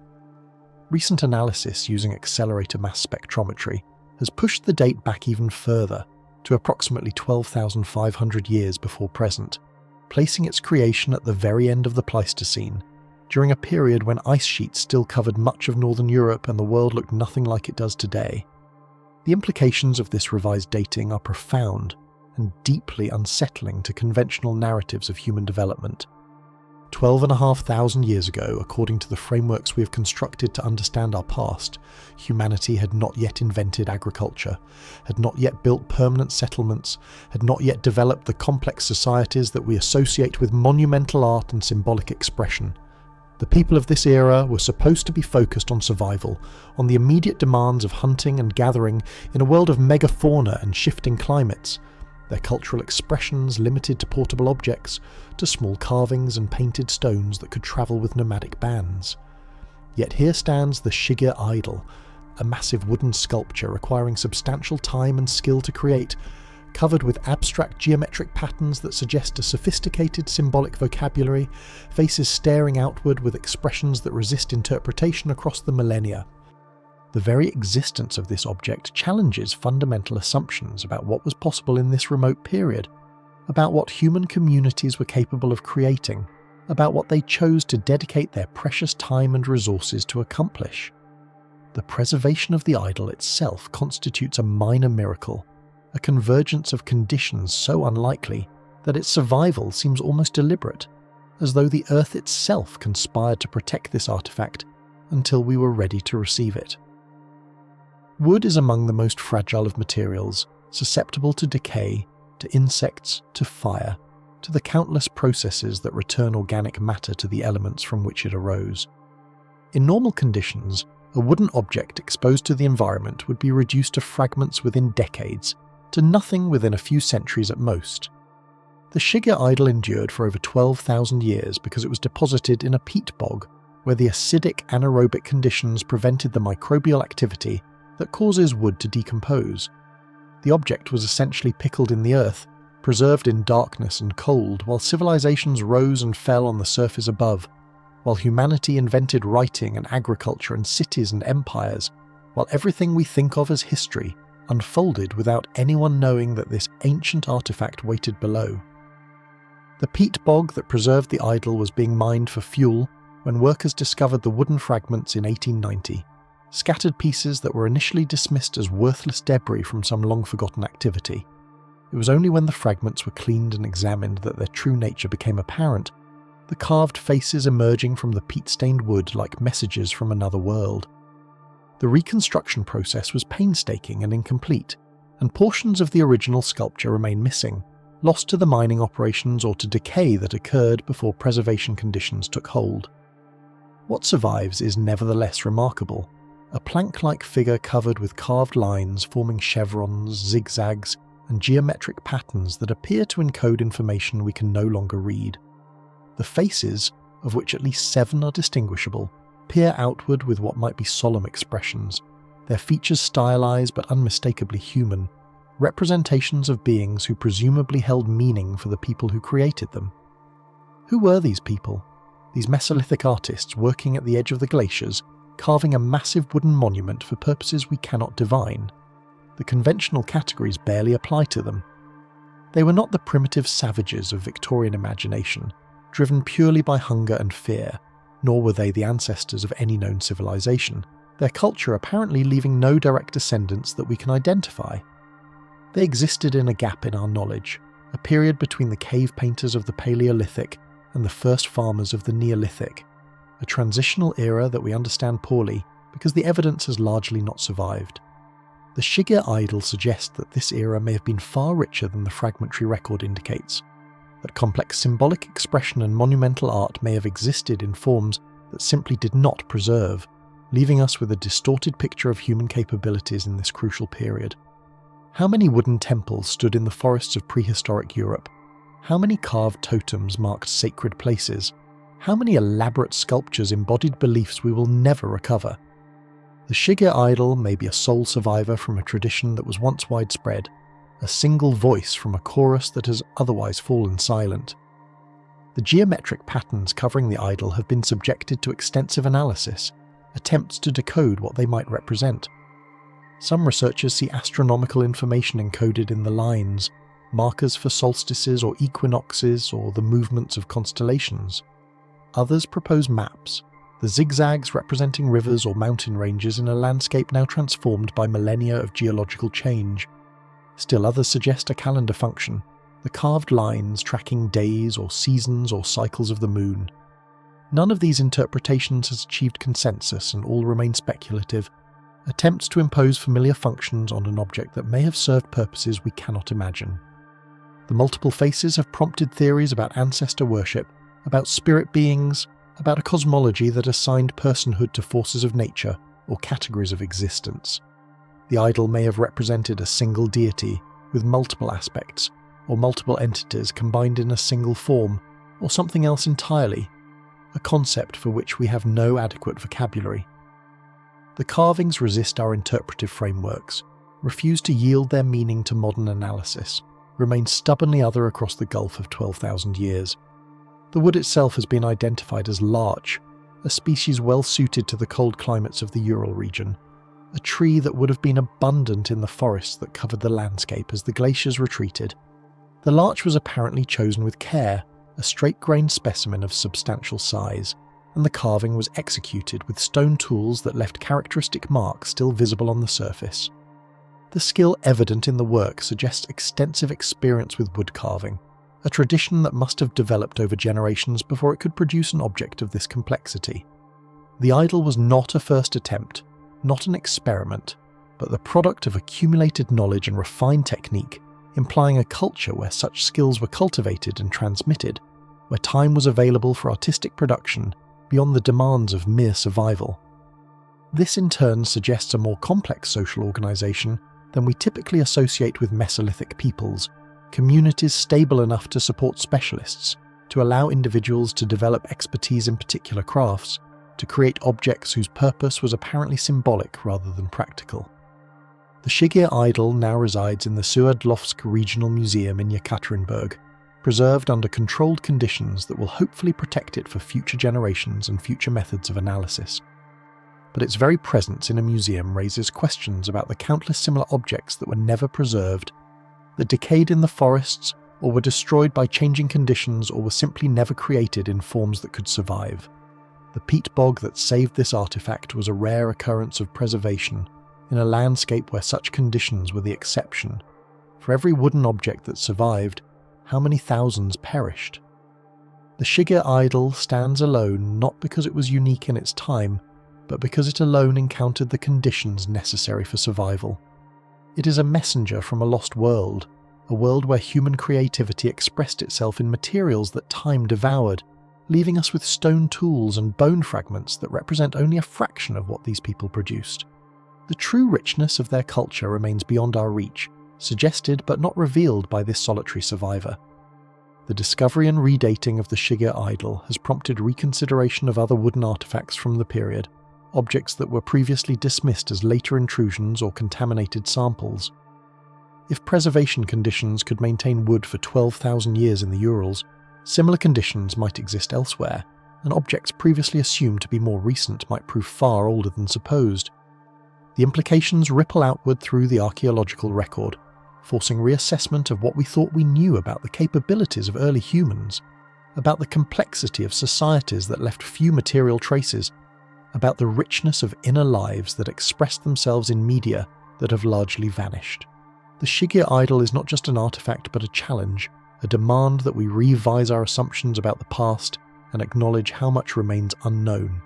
Recent analysis using accelerator mass spectrometry has pushed the date back even further, to approximately 12,500 years before present, placing its creation at the very end of the Pleistocene, during a period when ice sheets still covered much of northern Europe and the world looked nothing like it does today. The implications of this revised dating are profound and deeply unsettling to conventional narratives of human development. 12,500 years ago, according to the frameworks we have constructed to understand our past, humanity had not yet invented agriculture, had not yet built permanent settlements, had not yet developed the complex societies that we associate with monumental art and symbolic expression. The people of this era were supposed to be focused on survival, on the immediate demands of hunting and gathering in a world of megafauna and shifting climates, their cultural expressions limited to portable objects, to small carvings and painted stones that could travel with nomadic bands. Yet here stands the Shigir Idol, a massive wooden sculpture requiring substantial time and skill to create, covered with abstract geometric patterns that suggest a sophisticated symbolic vocabulary, faces staring outward with expressions that resist interpretation across the millennia. The very existence of this object challenges fundamental assumptions about what was possible in this remote period, about what human communities were capable of creating, about what they chose to dedicate their precious time and resources to accomplish. The preservation of the idol itself constitutes a minor miracle, a convergence of conditions so unlikely that its survival seems almost deliberate, as though the earth itself conspired to protect this artifact until we were ready to receive it. Wood is among the most fragile of materials, susceptible to decay, to insects, to fire, to the countless processes that return organic matter to the elements from which it arose. In normal conditions, a wooden object exposed to the environment would be reduced to fragments within decades, to nothing within a few centuries at most. The Shigir Idol endured for over 12,000 years because it was deposited in a peat bog, where the acidic anaerobic conditions prevented the microbial activity that causes wood to decompose. The object was essentially pickled in the earth, preserved in darkness and cold, while civilizations rose and fell on the surface above, while humanity invented writing and agriculture and cities and empires, while everything we think of as history unfolded without anyone knowing that this ancient artifact waited below. The peat bog that preserved the idol was being mined for fuel when workers discovered the wooden fragments in 1890. Scattered pieces that were initially dismissed as worthless debris from some long-forgotten activity. It was only when the fragments were cleaned and examined that their true nature became apparent, the carved faces emerging from the peat-stained wood like messages from another world. The reconstruction process was painstaking and incomplete, and portions of the original sculpture remain missing, lost to the mining operations or to decay that occurred before preservation conditions took hold. What survives is nevertheless remarkable. A plank-like figure covered with carved lines forming chevrons, zigzags, and geometric patterns that appear to encode information we can no longer read. The faces, of which at least 7 are distinguishable, peer outward with what might be solemn expressions, their features stylized but unmistakably human, representations of beings who presumably held meaning for the people who created them. Who were these people? These Mesolithic artists working at the edge of the glaciers, carving a massive wooden monument for purposes we cannot divine. The conventional categories barely apply to them. They were not the primitive savages of Victorian imagination, driven purely by hunger and fear, nor were they the ancestors of any known civilization, their culture apparently leaving no direct descendants that we can identify. They existed in a gap in our knowledge, a period between the cave painters of the Paleolithic and the first farmers of the Neolithic, a transitional era that we understand poorly because the evidence has largely not survived. The Shigir Idol suggests that this era may have been far richer than the fragmentary record indicates, that complex symbolic expression and monumental art may have existed in forms that simply did not preserve, leaving us with a distorted picture of human capabilities in this crucial period. How many wooden temples stood in the forests of prehistoric Europe? How many carved totems marked sacred places? How many elaborate sculptures embodied beliefs we will never recover? The Shigir Idol may be a sole survivor from a tradition that was once widespread, a single voice from a chorus that has otherwise fallen silent. The geometric patterns covering the idol have been subjected to extensive analysis, attempts to decode what they might represent. Some researchers see astronomical information encoded in the lines, markers for solstices or equinoxes or the movements of constellations. Others propose maps, the zigzags representing rivers or mountain ranges in a landscape now transformed by millennia of geological change. Still others suggest a calendar function, the carved lines tracking days or seasons or cycles of the moon. None of these interpretations has achieved consensus and all remain speculative, attempts to impose familiar functions on an object that may have served purposes we cannot imagine. The multiple faces have prompted theories about ancestor worship, about spirit beings, about a cosmology that assigned personhood to forces of nature or categories of existence. The idol may have represented a single deity with multiple aspects, or multiple entities combined in a single form, or something else entirely, a concept for which we have no adequate vocabulary. The carvings resist our interpretive frameworks, refuse to yield their meaning to modern analysis, remain stubbornly other across the gulf of 12,000 years. The wood itself has been identified as larch, a species well suited to the cold climates of the Ural region, a tree that would have been abundant in the forests that covered the landscape as the glaciers retreated. The larch was apparently chosen with care, a straight-grained specimen of substantial size, and the carving was executed with stone tools that left characteristic marks still visible on the surface. The skill evident in the work suggests extensive experience with wood carving, a tradition that must have developed over generations before it could produce an object of this complexity. The idol was not a first attempt, not an experiment, but the product of accumulated knowledge and refined technique, implying a culture where such skills were cultivated and transmitted, where time was available for artistic production beyond the demands of mere survival. This in turn suggests a more complex social organisation than we typically associate with Mesolithic peoples, communities stable enough to support specialists, to allow individuals to develop expertise in particular crafts, to create objects whose purpose was apparently symbolic rather than practical. The Shigir Idol now resides in the Suadlovsk Regional Museum in Yekaterinburg, preserved under controlled conditions that will hopefully protect it for future generations and future methods of analysis. But its very presence in a museum raises questions about the countless similar objects that were never preserved, that decayed in the forests or were destroyed by changing conditions or were simply never created in forms that could survive. The peat bog that saved this artifact was a rare occurrence of preservation in a landscape where such conditions were the exception. For every wooden object that survived, how many thousands perished? The Shigir Idol stands alone not because it was unique in its time, but because it alone encountered the conditions necessary for survival. It is a messenger from a lost world, a world where human creativity expressed itself in materials that time devoured, leaving us with stone tools and bone fragments that represent only a fraction of what these people produced. The true richness of their culture remains beyond our reach, suggested but not revealed by this solitary survivor. The discovery and redating of the Shigir Idol has prompted reconsideration of other wooden artifacts from the period, objects that were previously dismissed as later intrusions or contaminated samples. If preservation conditions could maintain wood for 12,000 years in the Urals, similar conditions might exist elsewhere, and objects previously assumed to be more recent might prove far older than supposed. The implications ripple outward through the archaeological record, forcing reassessment of what we thought we knew about the capabilities of early humans, about the complexity of societies that left few material traces, about the richness of inner lives that expressed themselves in media that have largely vanished. The Shigir Idol is not just an artifact but a challenge, a demand that we revise our assumptions about the past and acknowledge how much remains unknown.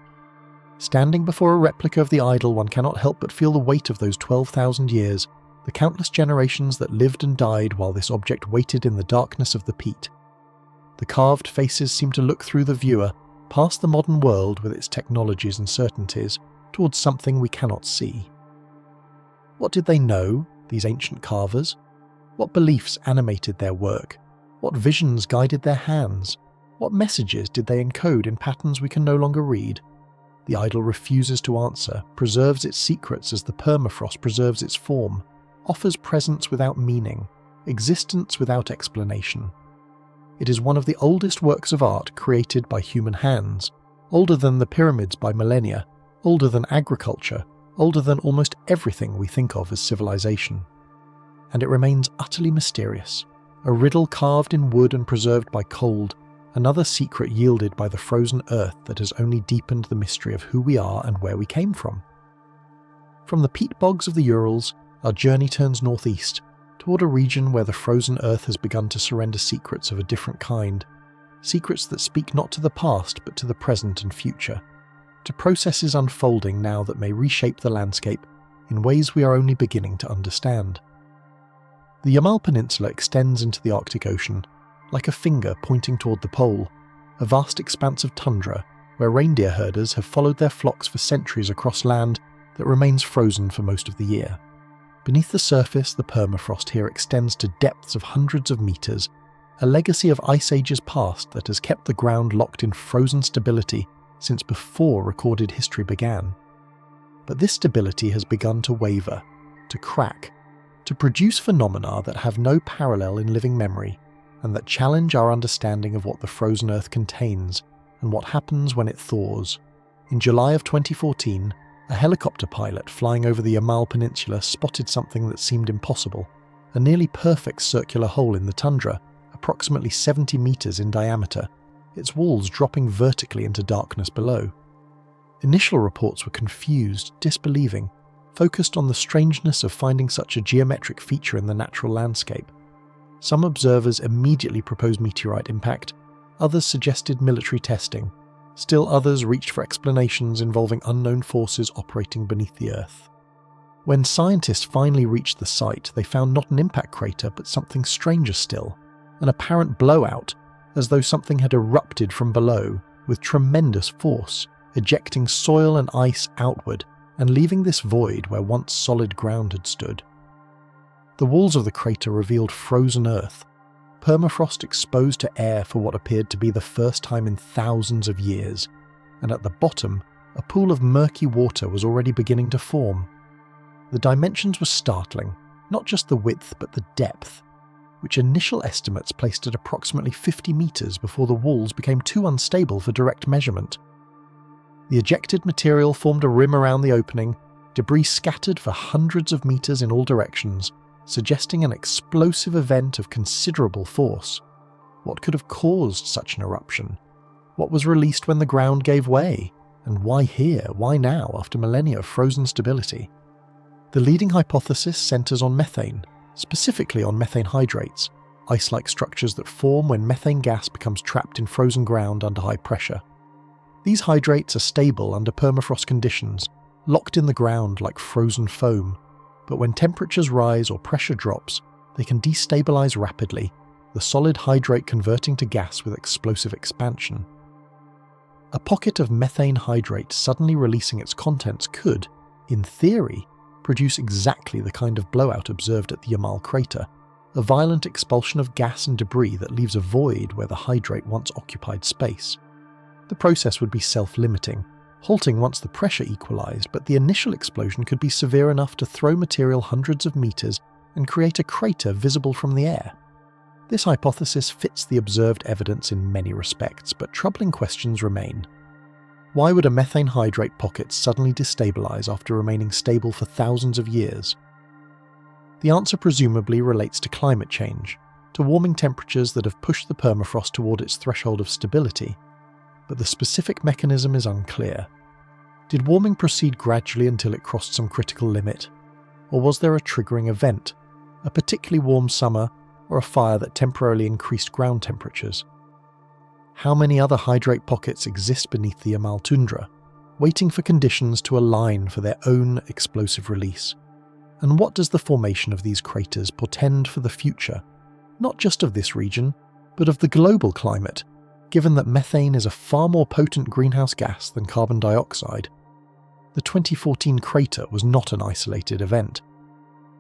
Standing before a replica of the idol, one cannot help but feel the weight of those 12,000 years, the countless generations that lived and died while this object waited in the darkness of the peat. The carved faces seem to look through the viewer, past the modern world with its technologies and certainties, towards something we cannot see. What did they know, these ancient carvers? What beliefs animated their work? What visions guided their hands? What messages did they encode in patterns we can no longer read? The idol refuses to answer, preserves its secrets as the permafrost preserves its form, offers presence without meaning, existence without explanation. It is one of the oldest works of art created by human hands, older than the pyramids by millennia, older than agriculture, older than almost everything we think of as civilization. And it remains utterly mysterious, a riddle carved in wood and preserved by cold, another secret yielded by the frozen earth that has only deepened the mystery of who we are and where we came from. From the peat bogs of the Urals, our journey turns northeast, toward a region where the frozen earth has begun to surrender secrets of a different kind, secrets that speak not to the past but to the present and future, to processes unfolding now that may reshape the landscape in ways we are only beginning to understand. The Yamal Peninsula extends into the Arctic Ocean, like a finger pointing toward the pole, a vast expanse of tundra where reindeer herders have followed their flocks for centuries across land that remains frozen for most of the year. Beneath the surface, the permafrost here extends to depths of hundreds of meters, a legacy of ice ages past that has kept the ground locked in frozen stability since before recorded history began. But this stability has begun to waver, to crack, to produce phenomena that have no parallel in living memory, and that challenge our understanding of what the frozen earth contains and what happens when it thaws. In July of 2014, a helicopter pilot flying over the Yamal Peninsula spotted something that seemed impossible, a nearly perfect circular hole in the tundra, approximately 70 meters in diameter, its walls dropping vertically into darkness below. Initial reports were confused, disbelieving, focused on the strangeness of finding such a geometric feature in the natural landscape. Some observers immediately proposed meteorite impact, others suggested military testing, still others reached for explanations involving unknown forces operating beneath the Earth. When scientists finally reached the site, they found not an impact crater but something stranger still, an apparent blowout, as though something had erupted from below with tremendous force, ejecting soil and ice outward and leaving this void where once solid ground had stood. The walls of the crater revealed frozen earth, permafrost exposed to air for what appeared to be the first time in thousands of years, and at the bottom, a pool of murky water was already beginning to form. The dimensions were startling, not just the width but the depth, which initial estimates placed at approximately 50 meters before the walls became too unstable for direct measurement. The ejected material formed a rim around the opening, debris scattered for hundreds of meters in all directions, suggesting an explosive event of considerable force. What could have caused such an eruption? What was released when the ground gave way? And why here? Why now, after millennia of frozen stability? The leading hypothesis centers on methane, specifically on methane hydrates, ice-like structures that form when methane gas becomes trapped in frozen ground under high pressure. These hydrates are stable under permafrost conditions, locked in the ground like frozen foam, but when temperatures rise or pressure drops, they can destabilize rapidly, the solid hydrate converting to gas with explosive expansion. A pocket of methane hydrate suddenly releasing its contents could, in theory, produce exactly the kind of blowout observed at the Yamal crater, a violent expulsion of gas and debris that leaves a void where the hydrate once occupied space. The process would be self-limiting, halting once the pressure equalized, but the initial explosion could be severe enough to throw material hundreds of meters and create a crater visible from the air. This hypothesis fits the observed evidence in many respects, but troubling questions remain. Why would a methane hydrate pocket suddenly destabilize after remaining stable for thousands of years? The answer presumably relates to climate change, to warming temperatures that have pushed the permafrost toward its threshold of stability, but the specific mechanism is unclear. Did warming proceed gradually until it crossed some critical limit? Or was there a triggering event, a particularly warm summer, or a fire that temporarily increased ground temperatures? How many other hydrate pockets exist beneath the Yamal tundra, waiting for conditions to align for their own explosive release? And what does the formation of these craters portend for the future, not just of this region, but of the global climate, given that methane is a far more potent greenhouse gas than carbon dioxide? The 2014 crater was not an isolated event.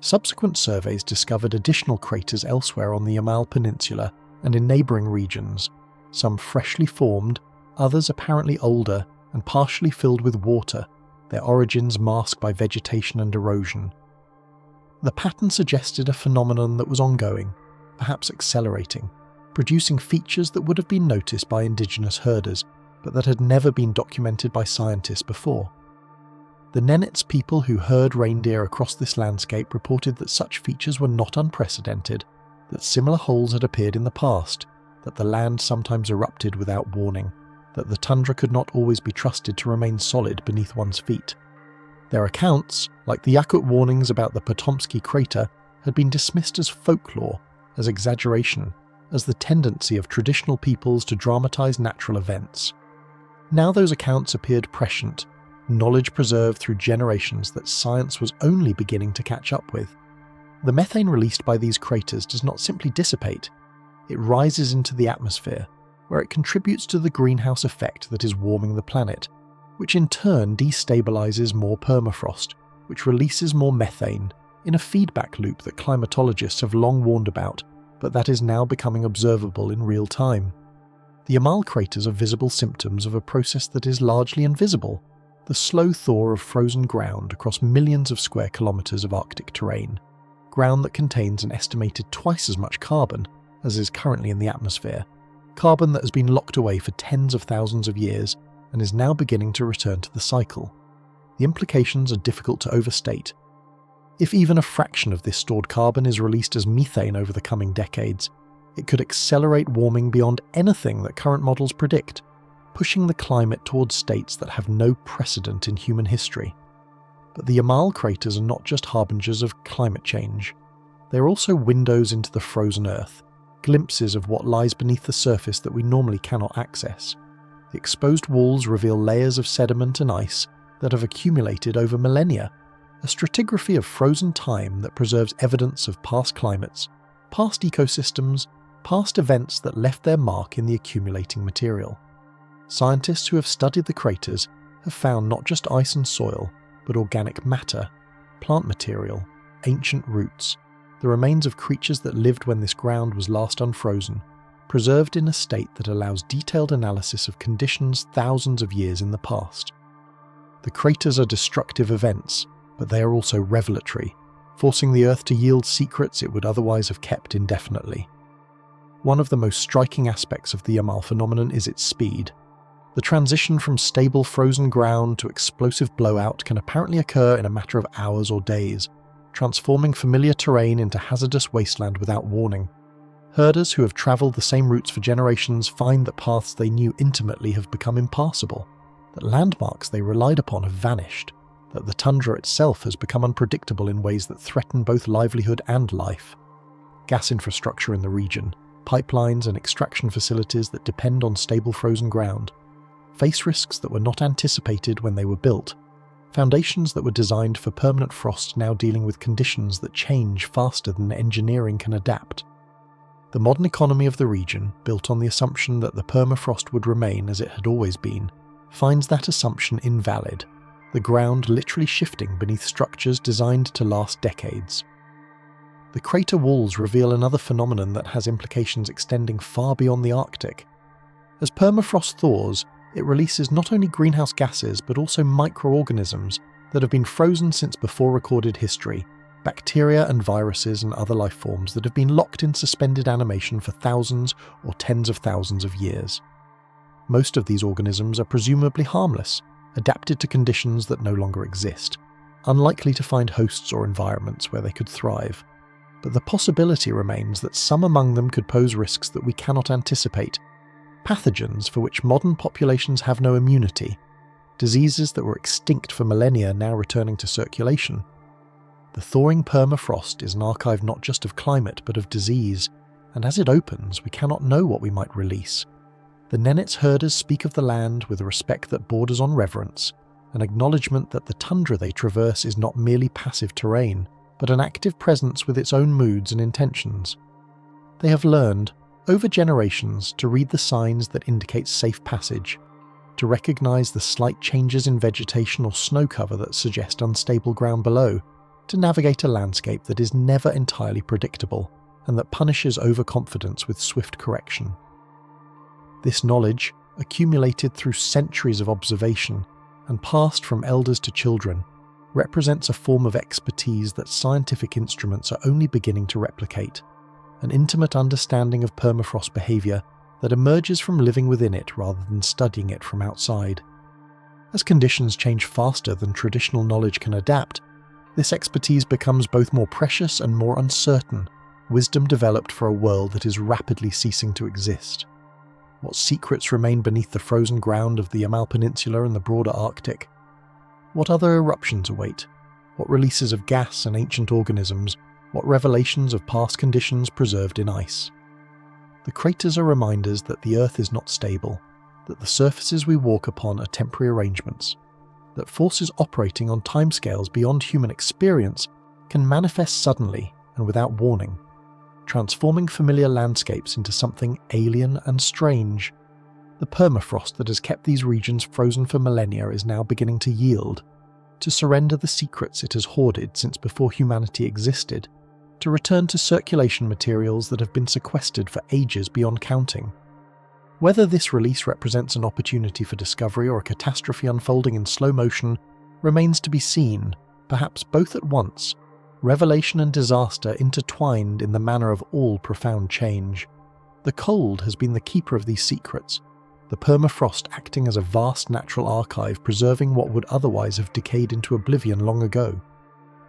Subsequent surveys discovered additional craters elsewhere on the Yamal Peninsula and in neighbouring regions, some freshly formed, others apparently older and partially filled with water, their origins masked by vegetation and erosion. The pattern suggested a phenomenon that was ongoing, perhaps accelerating, producing features that would have been noticed by indigenous herders, but that had never been documented by scientists before. The Nenets people who herd reindeer across this landscape reported that such features were not unprecedented, that similar holes had appeared in the past, that the land sometimes erupted without warning, that the tundra could not always be trusted to remain solid beneath one's feet. Their accounts, like the Yakut warnings about the Patomskiy crater, had been dismissed as folklore, as exaggeration, as the tendency of traditional peoples to dramatize natural events. Now those accounts appeared prescient, knowledge preserved through generations that science was only beginning to catch up with. The methane released by these craters does not simply dissipate, it rises into the atmosphere, where it contributes to the greenhouse effect that is warming the planet, which in turn destabilizes more permafrost, which releases more methane, in a feedback loop that climatologists have long warned about, but that is now becoming observable in real time. The Yamal craters are visible symptoms of a process that is largely invisible, the slow thaw of frozen ground across millions of square kilometers of Arctic terrain, ground that contains an estimated twice as much carbon as is currently in the atmosphere, carbon that has been locked away for tens of thousands of years and is now beginning to return to the cycle. The implications are difficult to overstate. If even a fraction of this stored carbon is released as methane over the coming decades, it could accelerate warming beyond anything that current models predict, pushing the climate towards states that have no precedent in human history. But the Yamal craters are not just harbingers of climate change. They are also windows into the frozen Earth, glimpses of what lies beneath the surface that we normally cannot access. The exposed walls reveal layers of sediment and ice that have accumulated over millennia, a stratigraphy of frozen time that preserves evidence of past climates, past ecosystems, past events that left their mark in the accumulating material. Scientists who have studied the craters have found not just ice and soil, but organic matter, plant material, ancient roots, the remains of creatures that lived when this ground was last unfrozen, preserved in a state that allows detailed analysis of conditions thousands of years in the past. The craters are destructive events, but they are also revelatory, forcing the Earth to yield secrets it would otherwise have kept indefinitely. One of the most striking aspects of the Yamal phenomenon is its speed. The transition from stable frozen ground to explosive blowout can apparently occur in a matter of hours or days, transforming familiar terrain into hazardous wasteland without warning. Herders who have travelled the same routes for generations find that paths they knew intimately have become impassable, that landmarks they relied upon have vanished, that the tundra itself has become unpredictable in ways that threaten both livelihood and life. Gas infrastructure in the region, pipelines and extraction facilities that depend on stable frozen ground, face risks that were not anticipated when they were built, foundations that were designed for permanent frost now dealing with conditions that change faster than engineering can adapt. The modern economy of the region, built on the assumption that the permafrost would remain as it had always been, finds that assumption invalid, the ground literally shifting beneath structures designed to last decades. The crater walls reveal another phenomenon that has implications extending far beyond the Arctic. As permafrost thaws, it releases not only greenhouse gases but also microorganisms that have been frozen since before recorded history, bacteria and viruses and other life forms that have been locked in suspended animation for thousands or tens of thousands of years. Most of these organisms are presumably harmless, adapted to conditions that no longer exist, unlikely to find hosts or environments where they could thrive. But the possibility remains that some among them could pose risks that we cannot anticipate, pathogens for which modern populations have no immunity, diseases that were extinct for millennia now returning to circulation. The thawing permafrost is an archive not just of climate but of disease, and as it opens we cannot know what we might release. The Nenets herders speak of the land with a respect that borders on reverence, an acknowledgement that the tundra they traverse is not merely passive terrain, but an active presence with its own moods and intentions. They have learned, over generations, to read the signs that indicate safe passage, to recognise the slight changes in vegetation or snow cover that suggest unstable ground below, to navigate a landscape that is never entirely predictable, and that punishes overconfidence with swift correction. This knowledge, accumulated through centuries of observation and passed from elders to children, represents a form of expertise that scientific instruments are only beginning to replicate, an intimate understanding of permafrost behaviour that emerges from living within it rather than studying it from outside. As conditions change faster than traditional knowledge can adapt, this expertise becomes both more precious and more uncertain, wisdom developed for a world that is rapidly ceasing to exist. What secrets remain beneath the frozen ground of the Yamal Peninsula and the broader Arctic? What other eruptions await? What releases of gas and ancient organisms? What revelations of past conditions preserved in ice? The craters are reminders that the Earth is not stable, that the surfaces we walk upon are temporary arrangements, that forces operating on timescales beyond human experience can manifest suddenly and without warning, transforming familiar landscapes into something alien and strange. The permafrost that has kept these regions frozen for millennia is now beginning to yield, to surrender the secrets it has hoarded since before humanity existed, to return to circulation materials that have been sequestered for ages beyond counting. Whether this release represents an opportunity for discovery or a catastrophe unfolding in slow motion remains to be seen, perhaps both at once, revelation and disaster intertwined in the manner of all profound change. The cold has been the keeper of these secrets, the permafrost acting as a vast natural archive preserving what would otherwise have decayed into oblivion long ago.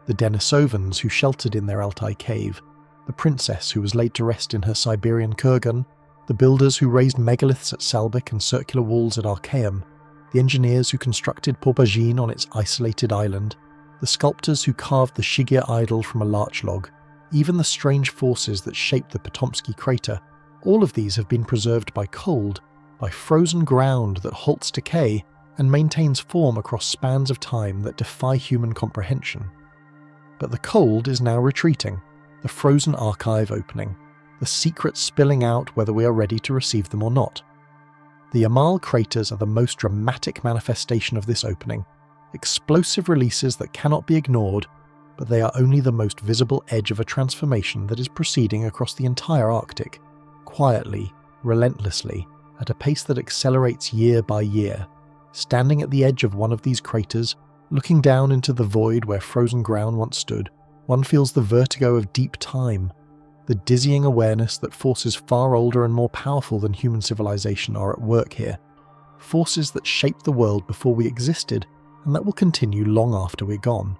The Denisovans who sheltered in their Altai cave, the princess who was laid to rest in her Siberian kurgan, the builders who raised megaliths at Salbyk and circular walls at Arkaim, the engineers who constructed Pobajin on its isolated island, the sculptors who carved the Shigir Idol from a larch log, even the strange forces that shaped the Patomskiy crater, all of these have been preserved by cold, by frozen ground that halts decay and maintains form across spans of time that defy human comprehension. But the cold is now retreating, the frozen archive opening, the secrets spilling out whether we are ready to receive them or not. The Yamal craters are the most dramatic manifestation of this opening, explosive releases that cannot be ignored, but they are only the most visible edge of a transformation that is proceeding across the entire Arctic, quietly, relentlessly, at a pace that accelerates year by year. Standing at the edge of one of these craters, looking down into the void where frozen ground once stood, one feels the vertigo of deep time, the dizzying awareness that forces far older and more powerful than human civilization are at work here, forces that shaped the world before we existed and that will continue long after we're gone.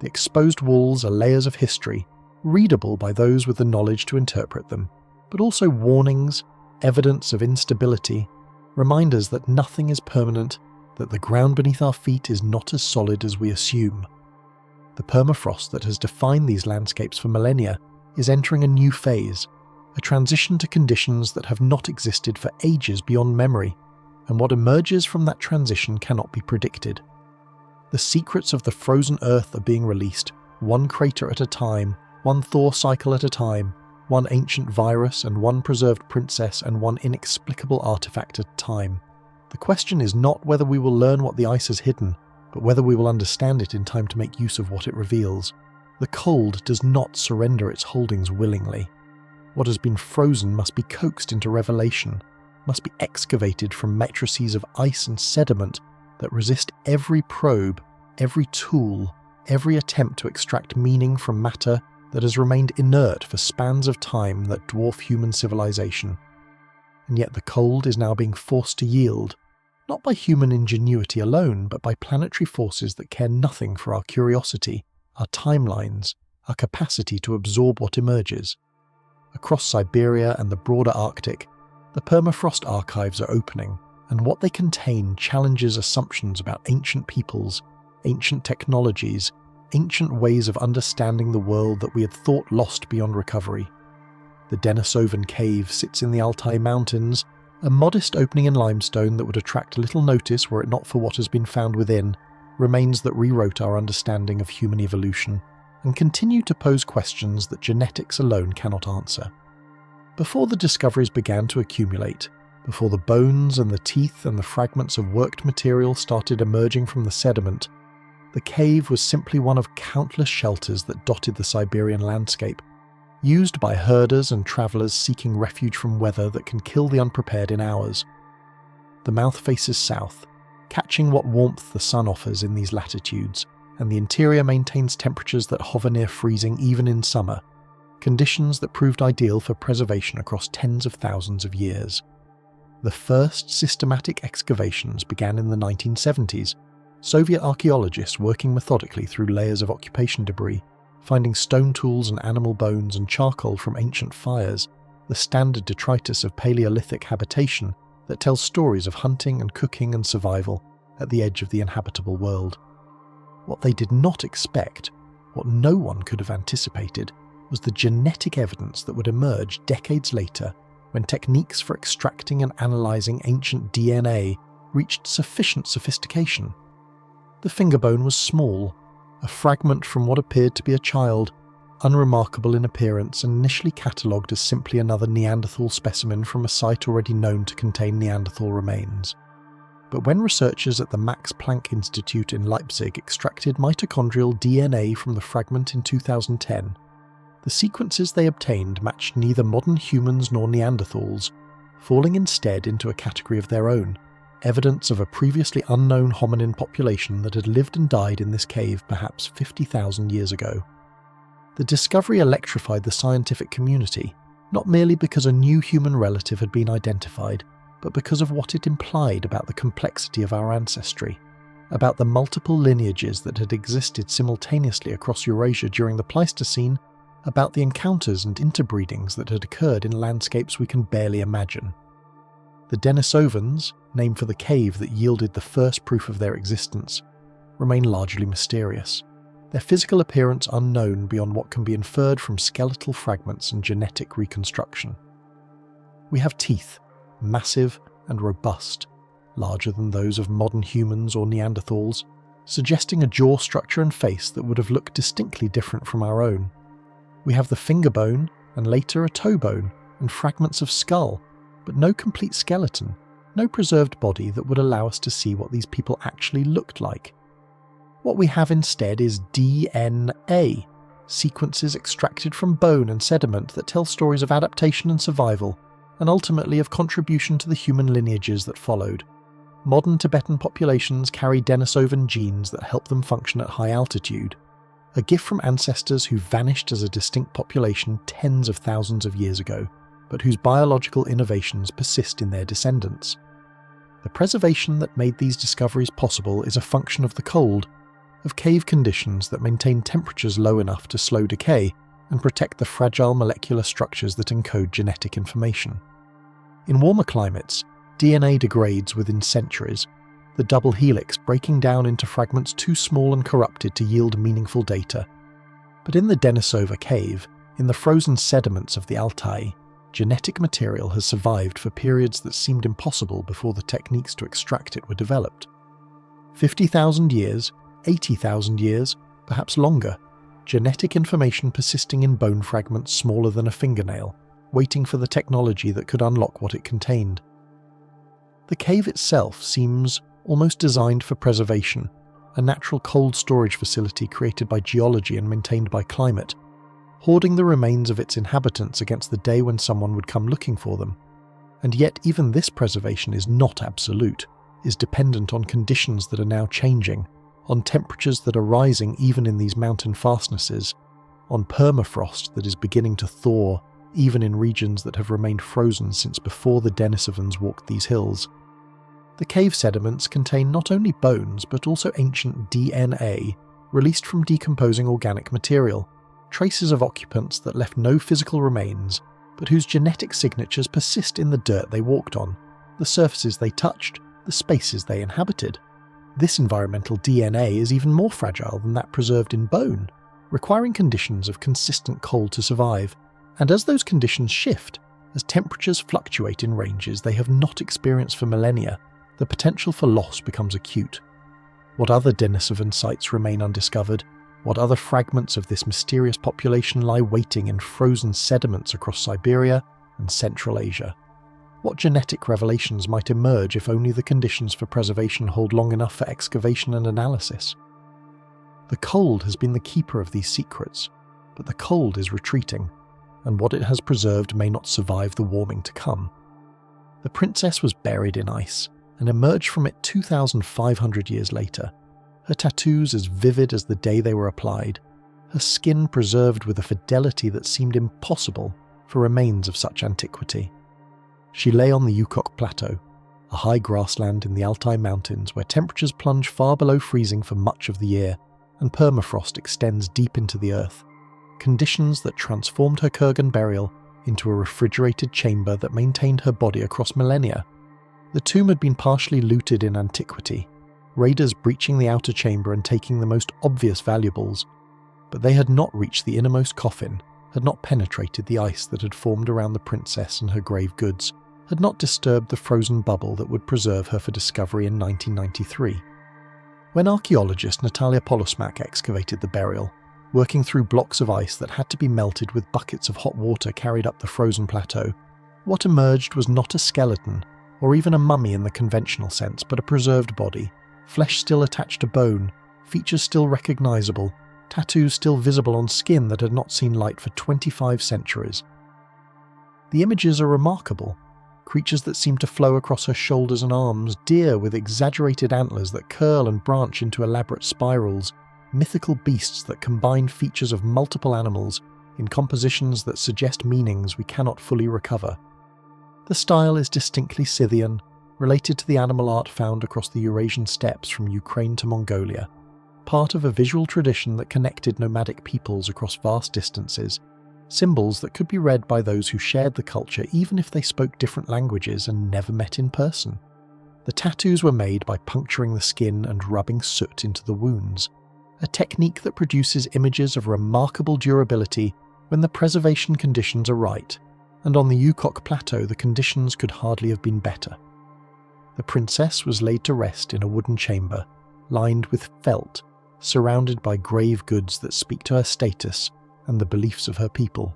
The exposed walls are layers of history, readable by those with the knowledge to interpret them, but also warnings, evidence of instability, reminders that nothing is permanent, that the ground beneath our feet is not as solid as we assume. The permafrost that has defined these landscapes for millennia is entering a new phase, a transition to conditions that have not existed for ages beyond memory, and what emerges from that transition cannot be predicted. The secrets of the frozen Earth are being released, one crater at a time, one thaw cycle at a time, one ancient virus and one preserved princess and one inexplicable artifact at a time. The question is not whether we will learn what the ice has hidden, but whether we will understand it in time to make use of what it reveals, the cold does not surrender its holdings willingly. What has been frozen must be coaxed into revelation, must be excavated from matrices of ice and sediment that resist every probe, every tool, every attempt to extract meaning from matter that has remained inert for spans of time that dwarf human civilization. And yet the cold is now being forced to yield, not by human ingenuity alone, but by planetary forces that care nothing for our curiosity, our timelines, our capacity to absorb what emerges. Across Siberia and the broader Arctic, the permafrost archives are opening, and what they contain challenges assumptions about ancient peoples, ancient technologies, ancient ways of understanding the world that we had thought lost beyond recovery. The Denisovan Cave sits in the Altai Mountains, a modest opening in limestone that would attract little notice were it not for what has been found within, remains that rewrote our understanding of human evolution and continue to pose questions that genetics alone cannot answer. Before the discoveries began to accumulate, before the bones and the teeth and the fragments of worked material started emerging from the sediment, the cave was simply one of countless shelters that dotted the Siberian landscape, used by herders and travellers seeking refuge from weather that can kill the unprepared in hours. The mouth faces south, catching what warmth the sun offers in these latitudes, and the interior maintains temperatures that hover near freezing even in summer, conditions that proved ideal for preservation across tens of thousands of years. The first systematic excavations began in the 1970s, Soviet archaeologists working methodically through layers of occupation debris, finding stone tools and animal bones and charcoal from ancient fires, the standard detritus of Paleolithic habitation that tells stories of hunting and cooking and survival at the edge of the inhabitable world. What they did not expect, what no one could have anticipated, was the genetic evidence that would emerge decades later when techniques for extracting and analysing ancient DNA reached sufficient sophistication. The finger bone was small, a fragment from what appeared to be a child, unremarkable in appearance and initially catalogued as simply another Neanderthal specimen from a site already known to contain Neanderthal remains. But when researchers at the Max Planck Institute in Leipzig extracted mitochondrial DNA from the fragment in 2010, the sequences they obtained matched neither modern humans nor Neanderthals, falling instead into a category of their own, evidence of a previously unknown hominin population that had lived and died in this cave perhaps 50,000 years ago. The discovery electrified the scientific community, not merely because a new human relative had been identified, but because of what it implied about the complexity of our ancestry, about the multiple lineages that had existed simultaneously across Eurasia during the Pleistocene, about the encounters and interbreedings that had occurred in landscapes we can barely imagine. The Denisovans, named for the cave that yielded the first proof of their existence, remain largely mysterious, their physical appearance unknown beyond what can be inferred from skeletal fragments and genetic reconstruction. We have teeth, massive and robust, larger than those of modern humans or Neanderthals, suggesting a jaw structure and face that would have looked distinctly different from our own. We have the finger bone, and later a toe bone, and fragments of skull, but no complete skeleton, no preserved body that would allow us to see what these people actually looked like. What we have instead is DNA, sequences extracted from bone and sediment that tell stories of adaptation and survival, and ultimately of contribution to the human lineages that followed. Modern Tibetan populations carry Denisovan genes that help them function at high altitude, a gift from ancestors who vanished as a distinct population tens of thousands of years ago, but whose biological innovations persist in their descendants. The preservation that made these discoveries possible is a function of the cold, of cave conditions that maintain temperatures low enough to slow decay and protect the fragile molecular structures that encode genetic information. In warmer climates, DNA degrades within centuries, the double helix breaking down into fragments too small and corrupted to yield meaningful data. But in the Denisova cave, in the frozen sediments of the Altai, genetic material has survived for periods that seemed impossible before the techniques to extract it were developed. 50,000 years, 80,000 years, perhaps longer, genetic information persisting in bone fragments smaller than a fingernail, waiting for the technology that could unlock what it contained. The cave itself seems almost designed for preservation, a natural cold storage facility created by geology and maintained by climate, hoarding the remains of its inhabitants against the day when someone would come looking for them. And yet even this preservation is not absolute, is dependent on conditions that are now changing, on temperatures that are rising even in these mountain fastnesses, on permafrost that is beginning to thaw even in regions that have remained frozen since before the Denisovans walked these hills. The cave sediments contain not only bones but also ancient DNA released from decomposing organic material, traces of occupants that left no physical remains but whose genetic signatures persist in the dirt they walked on, the surfaces they touched, the spaces they inhabited. This environmental DNA is even more fragile than that preserved in bone, requiring conditions of consistent cold to survive, and as those conditions shift, as temperatures fluctuate in ranges they have not experienced for millennia, the potential for loss becomes acute. What other Denisovan sites remain undiscovered? What other fragments of this mysterious population lie waiting in frozen sediments across Siberia and Central Asia? What genetic revelations might emerge if only the conditions for preservation hold long enough for excavation and analysis? The cold has been the keeper of these secrets, but the cold is retreating, and what it has preserved may not survive the warming to come. The princess was buried in ice, and emerged from it 2,500 years later, her tattoos as vivid as the day they were applied, her skin preserved with a fidelity that seemed impossible for remains of such antiquity. She lay on the Ukok Plateau, a high grassland in the Altai Mountains where temperatures plunge far below freezing for much of the year, and permafrost extends deep into the earth, conditions that transformed her Kurgan burial into a refrigerated chamber that maintained her body across millennia. The tomb had been partially looted in antiquity, raiders breaching the outer chamber and taking the most obvious valuables, but they had not reached the innermost coffin, had not penetrated the ice that had formed around the princess and her grave goods, had not disturbed the frozen bubble that would preserve her for discovery in 1993. When archaeologist Natalia Polosmak excavated the burial, working through blocks of ice that had to be melted with buckets of hot water carried up the frozen plateau, what emerged was not a skeleton, or even a mummy in the conventional sense, but a preserved body, flesh still attached to bone, features still recognizable, tattoos still visible on skin that had not seen light for 25 centuries. The images are remarkable. Creatures that seem to flow across her shoulders and arms, deer with exaggerated antlers that curl and branch into elaborate spirals, mythical beasts that combine features of multiple animals in compositions that suggest meanings we cannot fully recover. The style is distinctly Scythian, related to the animal art found across the Eurasian steppes from Ukraine to Mongolia, part of a visual tradition that connected nomadic peoples across vast distances, symbols that could be read by those who shared the culture even if they spoke different languages and never met in person. The tattoos were made by puncturing the skin and rubbing soot into the wounds, a technique that produces images of remarkable durability when the preservation conditions are right, and on the Ukok Plateau the conditions could hardly have been better. The princess was laid to rest in a wooden chamber, lined with felt, surrounded by grave goods that speak to her status and the beliefs of her people.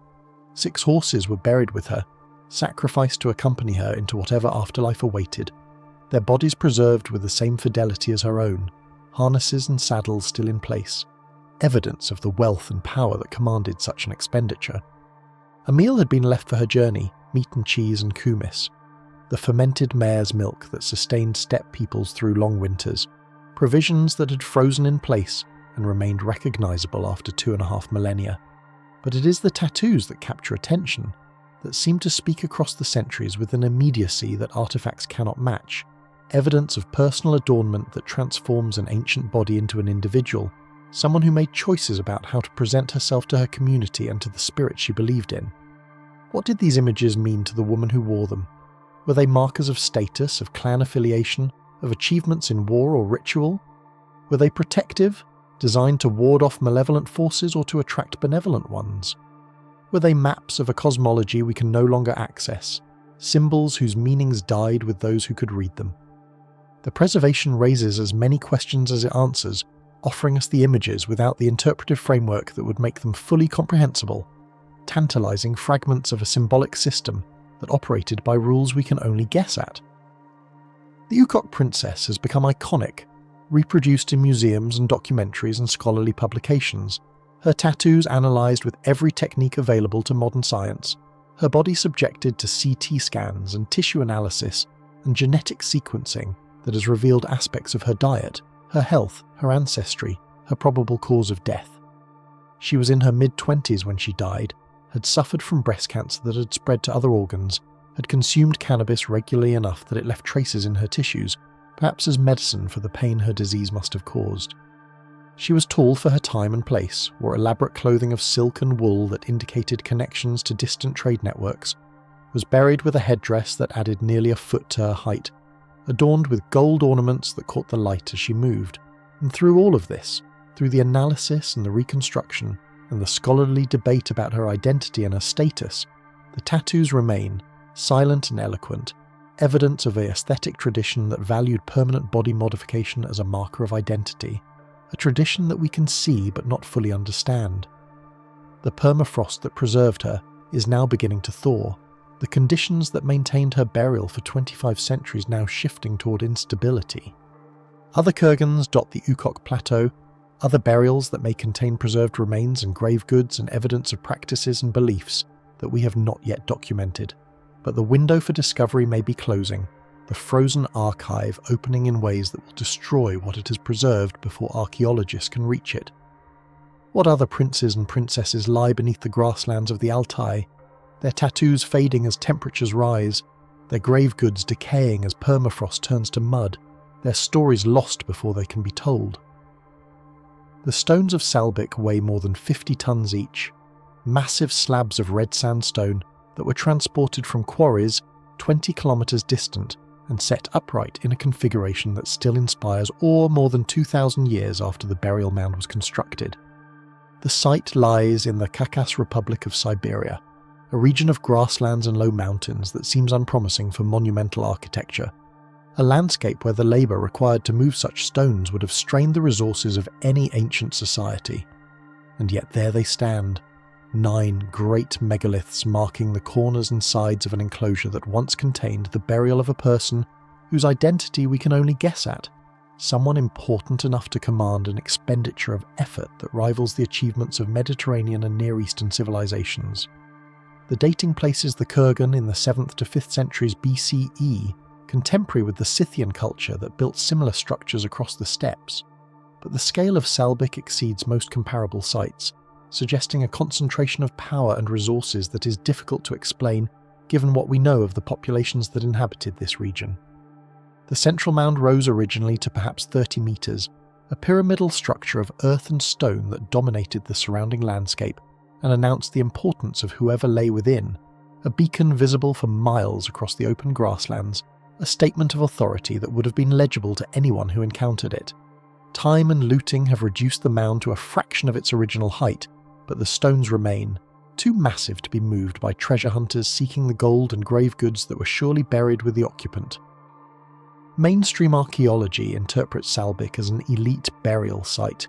6 horses were buried with her, sacrificed to accompany her into whatever afterlife awaited, their bodies preserved with the same fidelity as her own, harnesses and saddles still in place, evidence of the wealth and power that commanded such an expenditure. A meal had been left for her journey, meat and cheese and kumis, the fermented mare's milk that sustained steppe peoples through long winters, provisions that had frozen in place and remained recognizable after 2.5 millennia. But it is the tattoos that capture attention, that seem to speak across the centuries with an immediacy that artifacts cannot match, evidence of personal adornment that transforms an ancient body into an individual, someone who made choices about how to present herself to her community and to the spirit she believed in. What did these images mean to the woman who wore them? Were they markers of status, of clan affiliation, of achievements in war or ritual? Were they protective, designed to ward off malevolent forces or to attract benevolent ones? Were they maps of a cosmology we can no longer access, symbols whose meanings died with those who could read them? The preservation raises as many questions as it answers, offering us the images without the interpretive framework that would make them fully comprehensible, tantalizing fragments of a symbolic system that operated by rules we can only guess at. The Ukok Princess has become iconic, reproduced in museums and documentaries and scholarly publications, her tattoos analysed with every technique available to modern science, her body subjected to CT scans and tissue analysis and genetic sequencing that has revealed aspects of her diet, her health, her ancestry, her probable cause of death. She was in her mid-20s when she died, had suffered from breast cancer that had spread to other organs, had consumed cannabis regularly enough that it left traces in her tissues, perhaps as medicine for the pain her disease must have caused. She was tall for her time and place, wore elaborate clothing of silk and wool that indicated connections to distant trade networks, was buried with a headdress that added nearly a foot to her height, adorned with gold ornaments that caught the light as she moved. And through all of this, through the analysis and the reconstruction, and the scholarly debate about her identity and her status, the tattoos remain, silent and eloquent, evidence of an aesthetic tradition that valued permanent body modification as a marker of identity, a tradition that we can see but not fully understand. The permafrost that preserved her is now beginning to thaw, the conditions that maintained her burial for 25 centuries now shifting toward instability. Other kurgans dot the Ukok plateau, other burials that may contain preserved remains and grave goods and evidence of practices and beliefs that we have not yet documented. But the window for discovery may be closing, the frozen archive opening in ways that will destroy what it has preserved before archaeologists can reach it. What other princes and princesses lie beneath the grasslands of the Altai, their tattoos fading as temperatures rise, their grave goods decaying as permafrost turns to mud, their stories lost before they can be told? The stones of Salbyk weigh more than 50 tons each, massive slabs of red sandstone that were transported from quarries 20 kilometers distant and set upright in a configuration that still inspires awe more than 2,000 years after the burial mound was constructed. The site lies in the Khakas Republic of Siberia, a region of grasslands and low mountains that seems unpromising for monumental architecture, a landscape where the labour required to move such stones would have strained the resources of any ancient society. And yet there they stand, 9 great megaliths marking the corners and sides of an enclosure that once contained the burial of a person whose identity we can only guess at, someone important enough to command an expenditure of effort that rivals the achievements of Mediterranean and Near Eastern civilizations. The dating places the kurgan in the 7th to 5th centuries BCE, contemporary with the Scythian culture that built similar structures across the steppes, but the scale of Salbyk exceeds most comparable sites, suggesting a concentration of power and resources that is difficult to explain given what we know of the populations that inhabited this region. The central mound rose originally to perhaps 30 metres, a pyramidal structure of earth and stone that dominated the surrounding landscape and announced the importance of whoever lay within, a beacon visible for miles across the open grasslands, a statement of authority that would have been legible to anyone who encountered it. Time and looting have reduced the mound to a fraction of its original height, but the stones remain, too massive to be moved by treasure hunters seeking the gold and grave goods that were surely buried with the occupant. Mainstream archaeology interprets Salbyk as an elite burial site,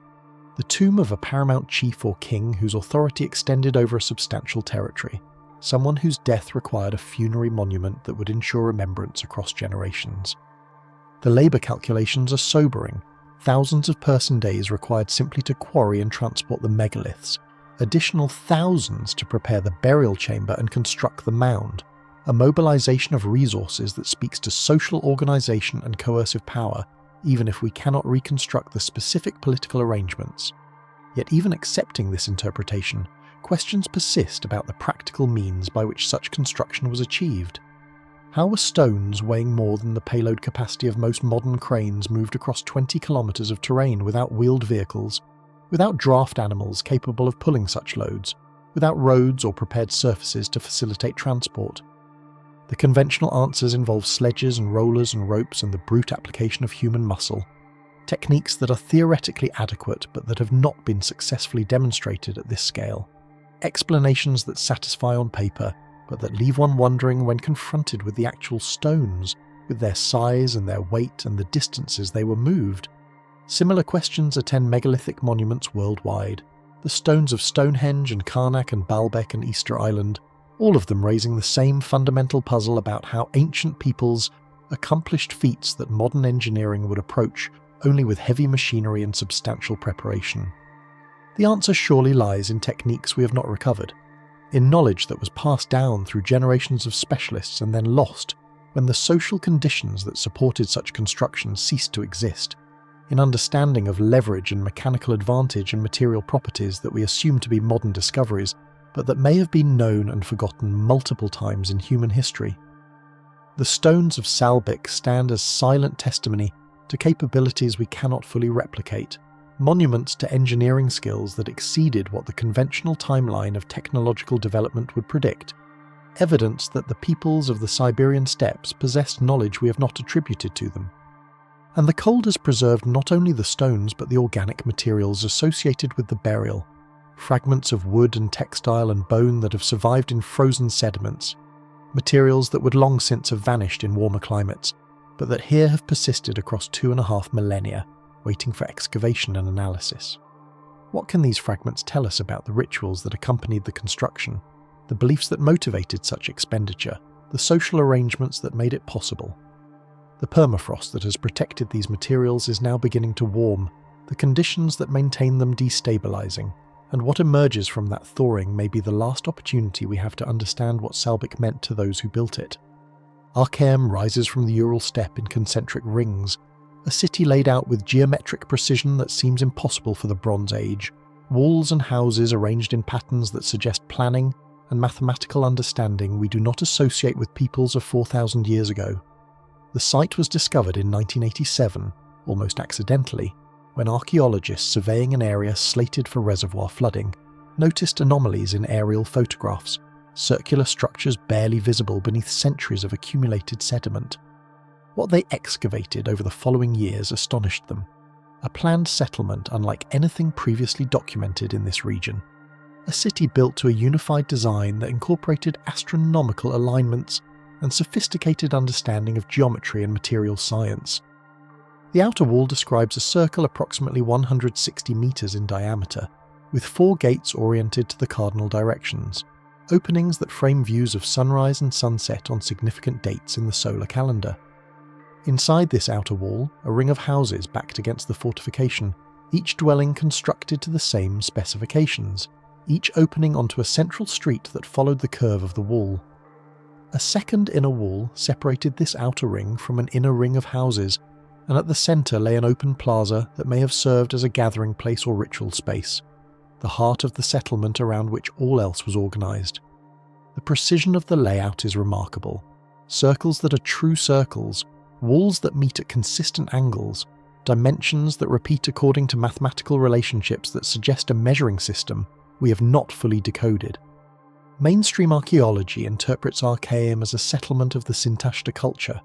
the tomb of a paramount chief or king whose authority extended over a substantial territory, someone whose death required a funerary monument that would ensure remembrance across generations. The labour calculations are sobering. Thousands of person days required simply to quarry and transport the megaliths, additional thousands to prepare the burial chamber and construct the mound, a mobilization of resources that speaks to social organization and coercive power, even if we cannot reconstruct the specific political arrangements. Yet even accepting this interpretation, questions persist about the practical means by which such construction was achieved. How were stones weighing more than the payload capacity of most modern cranes moved across 20 kilometers of terrain without wheeled vehicles, without draft animals capable of pulling such loads, without roads or prepared surfaces to facilitate transport? The conventional answers involve sledges and rollers and ropes and the brute application of human muscle, techniques that are theoretically adequate but that have not been successfully demonstrated at this scale. Explanations that satisfy on paper, but that leave one wondering when confronted with the actual stones, with their size and their weight and the distances they were moved. Similar questions attend megalithic monuments worldwide, the stones of Stonehenge and Karnak and Baalbek and Easter Island, all of them raising the same fundamental puzzle about how ancient peoples accomplished feats that modern engineering would approach only with heavy machinery and substantial preparation? The answer surely lies in techniques we have not recovered, in knowledge that was passed down through generations of specialists and then lost when the social conditions that supported such construction ceased to exist, in understanding of leverage and mechanical advantage and material properties that we assume to be modern discoveries, but that may have been known and forgotten multiple times in human history. The stones of Salbyk stand as silent testimony to capabilities we cannot fully replicate, monuments to engineering skills that exceeded what the conventional timeline of technological development would predict, evidence that the peoples of the Siberian steppes possessed knowledge we have not attributed to them. And the cold has preserved not only the stones but the organic materials associated with the burial, fragments of wood and textile and bone that have survived in frozen sediments, materials that would long since have vanished in warmer climates, but that here have persisted across 2.5 millennia, waiting for excavation and analysis. What can these fragments tell us about the rituals that accompanied the construction, the beliefs that motivated such expenditure, the social arrangements that made it possible? The permafrost that has protected these materials is now beginning to warm, the conditions that maintain them destabilizing, and what emerges from that thawing may be the last opportunity we have to understand what Salbyk meant to those who built it. Arkaim rises from the Ural steppe in concentric rings, a city laid out with geometric precision that seems impossible for the Bronze Age, walls and houses arranged in patterns that suggest planning and mathematical understanding we do not associate with peoples of 4,000 years ago. The site was discovered in 1987, almost accidentally, when archaeologists surveying an area slated for reservoir flooding noticed anomalies in aerial photographs, circular structures barely visible beneath centuries of accumulated sediment. What they excavated over the following years astonished them. A planned settlement unlike anything previously documented in this region. A city built to a unified design that incorporated astronomical alignments and sophisticated understanding of geometry and material science. The outer wall describes a circle approximately 160 meters in diameter, with 4 gates oriented to the cardinal directions, openings that frame views of sunrise and sunset on significant dates in the solar calendar. Inside this outer wall, a ring of houses backed against the fortification, each dwelling constructed to the same specifications, each opening onto a central street that followed the curve of the wall. A second inner wall separated this outer ring from an inner ring of houses, and at the centre lay an open plaza that may have served as a gathering place or ritual space, the heart of the settlement around which all else was organised. The precision of the layout is remarkable. Circles that are true circles, walls that meet at consistent angles, dimensions that repeat according to mathematical relationships that suggest a measuring system we have not fully decoded. Mainstream archaeology interprets Arkaim as a settlement of the Sintashta culture,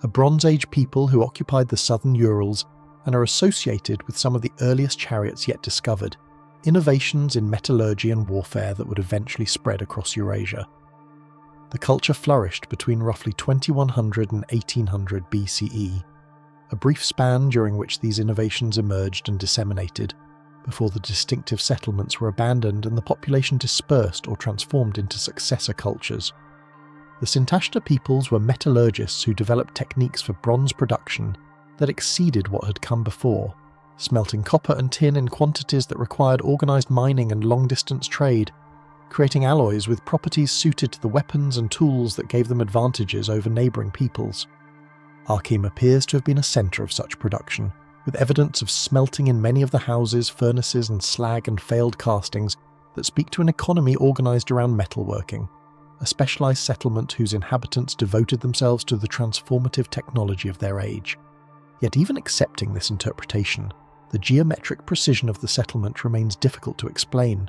a Bronze Age people who occupied the southern Urals and are associated with some of the earliest chariots yet discovered, innovations in metallurgy and warfare that would eventually spread across Eurasia. The culture flourished between roughly 2100 and 1800 BCE, a brief span during which these innovations emerged and disseminated, before the distinctive settlements were abandoned and the population dispersed or transformed into successor cultures. The Sintashta peoples were metallurgists who developed techniques for bronze production that exceeded what had come before, smelting copper and tin in quantities that required organised mining and long-distance trade, creating alloys with properties suited to the weapons and tools that gave them advantages over neighbouring peoples. Arkaim appears to have been a centre of such production, with evidence of smelting in many of the houses, furnaces and slag and failed castings that speak to an economy organised around metalworking, a specialised settlement whose inhabitants devoted themselves to the transformative technology of their age. Yet even accepting this interpretation, the geometric precision of the settlement remains difficult to explain.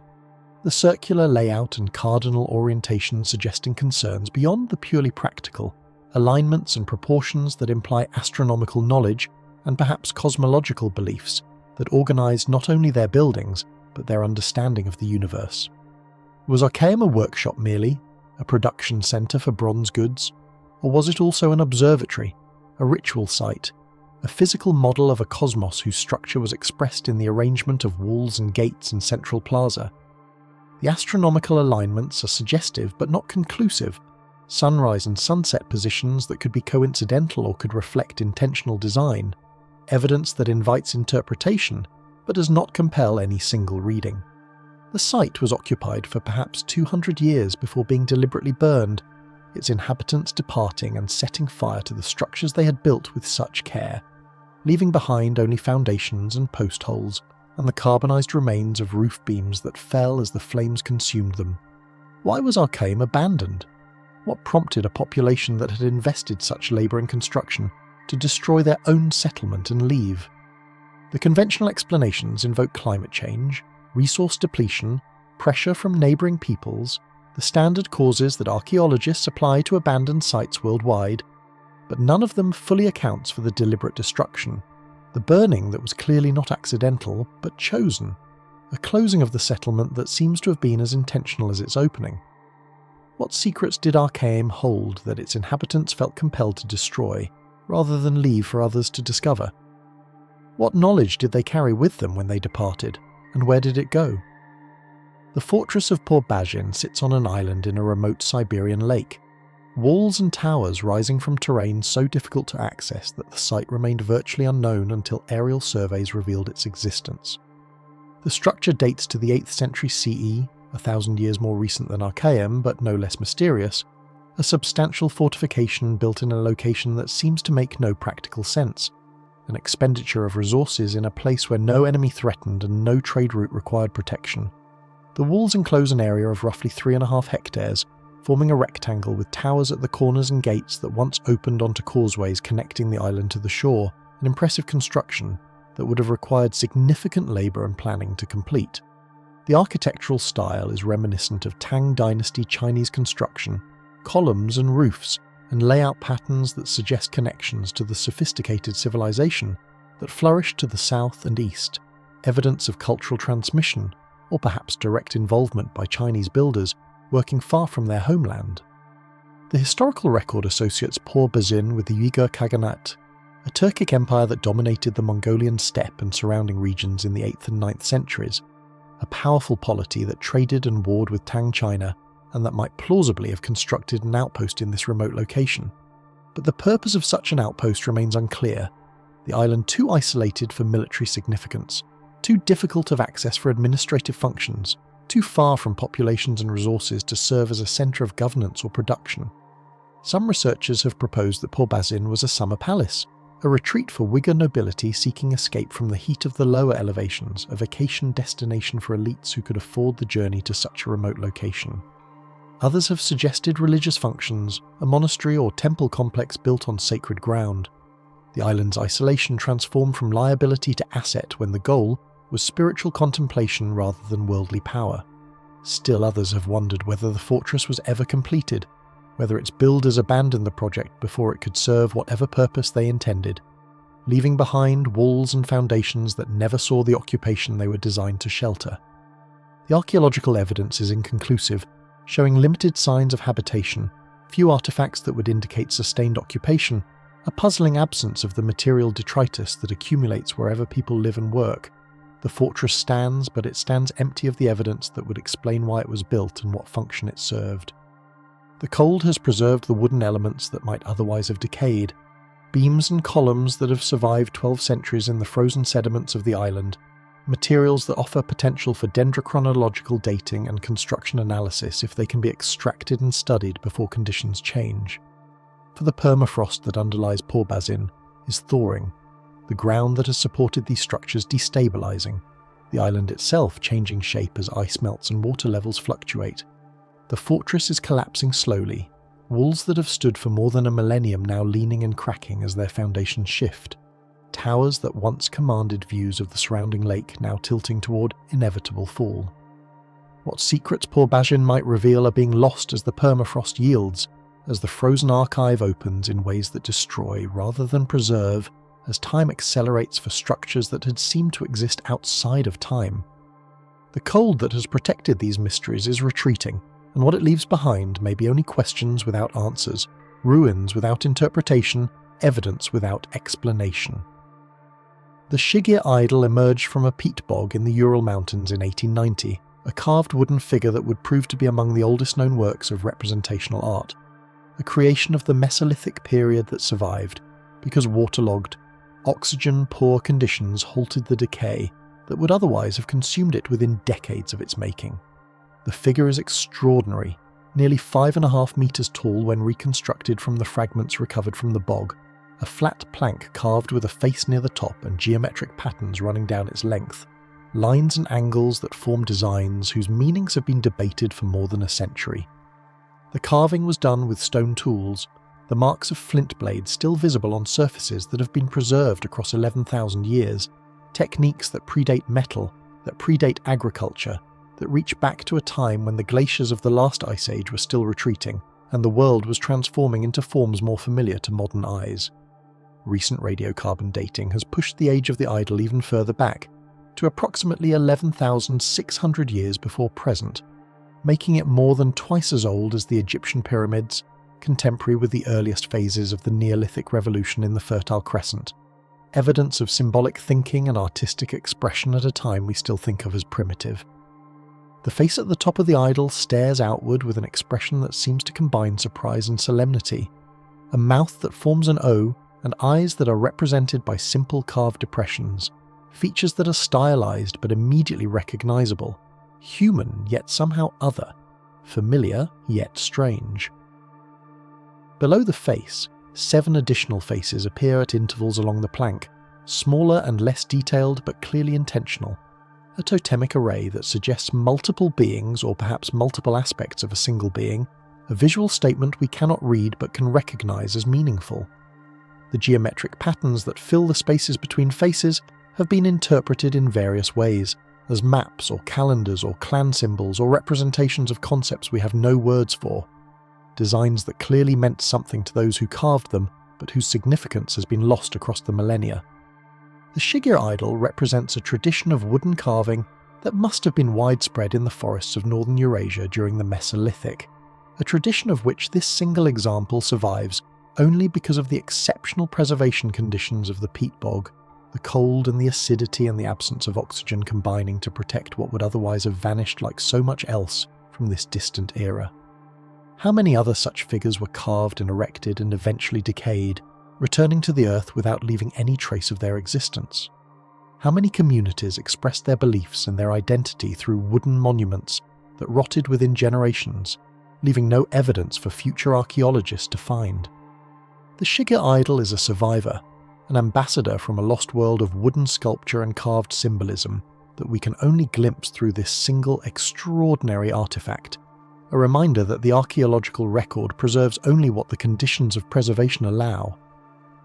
The circular layout and cardinal orientation suggesting concerns beyond the purely practical, alignments and proportions that imply astronomical knowledge and perhaps cosmological beliefs that organised not only their buildings, but their understanding of the universe. Was Arkaim a workshop merely, a production centre for bronze goods, or was it also an observatory, a ritual site, a physical model of a cosmos whose structure was expressed in the arrangement of walls and gates and central plaza? The astronomical alignments are suggestive but not conclusive, sunrise and sunset positions that could be coincidental or could reflect intentional design, evidence that invites interpretation but does not compel any single reading. The site was occupied for perhaps 200 years before being deliberately burned, its inhabitants departing and setting fire to the structures they had built with such care, leaving behind only foundations and post holes and the carbonized remains of roof beams that fell as the flames consumed them. Why was Arkaim abandoned? What prompted a population that had invested such labour in construction to destroy their own settlement and leave? The conventional explanations invoke climate change, resource depletion, pressure from neighbouring peoples, the standard causes that archaeologists apply to abandoned sites worldwide, but none of them fully accounts for the deliberate destruction, the burning that was clearly not accidental but chosen, a closing of the settlement that seems to have been as intentional as its opening. What secrets did Arkaim hold that its inhabitants felt compelled to destroy, rather than leave for others to discover? What knowledge did they carry with them when they departed, and where did it go? The fortress of Pobazhin sits on an island in a remote Siberian lake, walls and towers rising from terrain so difficult to access that the site remained virtually unknown until aerial surveys revealed its existence. The structure dates to the 8th century CE, 1,000 years more recent than Arkaim, but no less mysterious, a substantial fortification built in a location that seems to make no practical sense, an expenditure of resources in a place where no enemy threatened and no trade route required protection. The walls enclose an area of roughly 3.5 hectares, forming a rectangle with towers at the corners and gates that once opened onto causeways connecting the island to the shore, an impressive construction that would have required significant labour and planning to complete. The architectural style is reminiscent of Tang Dynasty Chinese construction, columns and roofs, and layout patterns that suggest connections to the sophisticated civilization that flourished to the south and east, evidence of cultural transmission, or perhaps direct involvement by Chinese builders working far from their homeland. The historical record associates Pobazhin with the Uyghur Khaganate, a Turkic empire that dominated the Mongolian steppe and surrounding regions in the 8th and 9th centuries, a powerful polity that traded and warred with Tang China and that might plausibly have constructed an outpost in this remote location. But the purpose of such an outpost remains unclear, the island too isolated for military significance, too difficult of access for administrative functions, too far from populations and resources to serve as a centre of governance or production. Some researchers have proposed that Pobazhin was a summer palace, a retreat for Uyghur nobility seeking escape from the heat of the lower elevations, a vacation destination for elites who could afford the journey to such a remote location. Others have suggested religious functions, a monastery or temple complex built on sacred ground. The island's isolation transformed from liability to asset when the goal was spiritual contemplation rather than worldly power. Still others have wondered whether the fortress was ever completed, whether its builders abandoned the project before it could serve whatever purpose they intended, leaving behind walls and foundations that never saw the occupation they were designed to shelter. The archaeological evidence is inconclusive, showing limited signs of habitation, few artifacts that would indicate sustained occupation, a puzzling absence of the material detritus that accumulates wherever people live and work. The fortress stands, but it stands empty of the evidence that would explain why it was built and what function it served. The cold has preserved the wooden elements that might otherwise have decayed, beams and columns that have survived 12 centuries in the frozen sediments of the island, materials that offer potential for dendrochronological dating and construction analysis if they can be extracted and studied before conditions change. For the permafrost that underlies Pobazhin is thawing, the ground that has supported these structures destabilizing, the island itself changing shape as ice melts and water levels fluctuate. The fortress is collapsing slowly, walls that have stood for more than a millennium now leaning and cracking as their foundations shift, towers that once commanded views of the surrounding lake now tilting toward inevitable fall. What secrets Pobazhin might reveal are being lost as the permafrost yields, as the frozen archive opens in ways that destroy rather than preserve, as time accelerates for structures that had seemed to exist outside of time. The cold that has protected these mysteries is retreating, and what it leaves behind may be only questions without answers, ruins without interpretation, evidence without explanation. The Shigir Idol emerged from a peat bog in the Ural Mountains in 1890, a carved wooden figure that would prove to be among the oldest known works of representational art, a creation of the Mesolithic period that survived, because waterlogged, Oxygen-poor conditions halted the decay that would otherwise have consumed it within decades of its making. The figure is extraordinary, nearly 5.5 meters tall when reconstructed from the fragments recovered from the bog, a flat plank carved with a face near the top and geometric patterns running down its length, lines and angles that form designs whose meanings have been debated for more than a century. The carving was done with stone tools, the marks of flint blades still visible on surfaces that have been preserved across 11,000 years, techniques that predate metal, that predate agriculture, that reach back to a time when the glaciers of the last ice age were still retreating and the world was transforming into forms more familiar to modern eyes. Recent radiocarbon dating has pushed the age of the idol even further back, to approximately 11,600 years before present, making it more than twice as old as the Egyptian pyramids, contemporary with the earliest phases of the Neolithic revolution in the Fertile Crescent, evidence of symbolic thinking and artistic expression at a time we still think of as primitive. The face at the top of the idol stares outward with an expression that seems to combine surprise and solemnity, a mouth that forms an O and eyes that are represented by simple carved depressions, features that are stylized but immediately recognizable, human yet somehow other, familiar yet strange. Below the face, 7 additional faces appear at intervals along the plank, smaller and less detailed but clearly intentional, a totemic array that suggests multiple beings or perhaps multiple aspects of a single being, a visual statement we cannot read but can recognize as meaningful. The geometric patterns that fill the spaces between faces have been interpreted in various ways, as maps or calendars or clan symbols or representations of concepts we have no words for, designs that clearly meant something to those who carved them but whose significance has been lost across the millennia. The Shigir Idol represents a tradition of wooden carving that must have been widespread in the forests of northern Eurasia during the Mesolithic, a tradition of which this single example survives only because of the exceptional preservation conditions of the peat bog, the cold and the acidity and the absence of oxygen combining to protect what would otherwise have vanished like so much else from this distant era. How many other such figures were carved and erected and eventually decayed, returning to the earth without leaving any trace of their existence? How many communities expressed their beliefs and their identity through wooden monuments that rotted within generations, leaving no evidence for future archaeologists to find? The Shigir Idol is a survivor, an ambassador from a lost world of wooden sculpture and carved symbolism that we can only glimpse through this single extraordinary artifact, a reminder that the archaeological record preserves only what the conditions of preservation allow.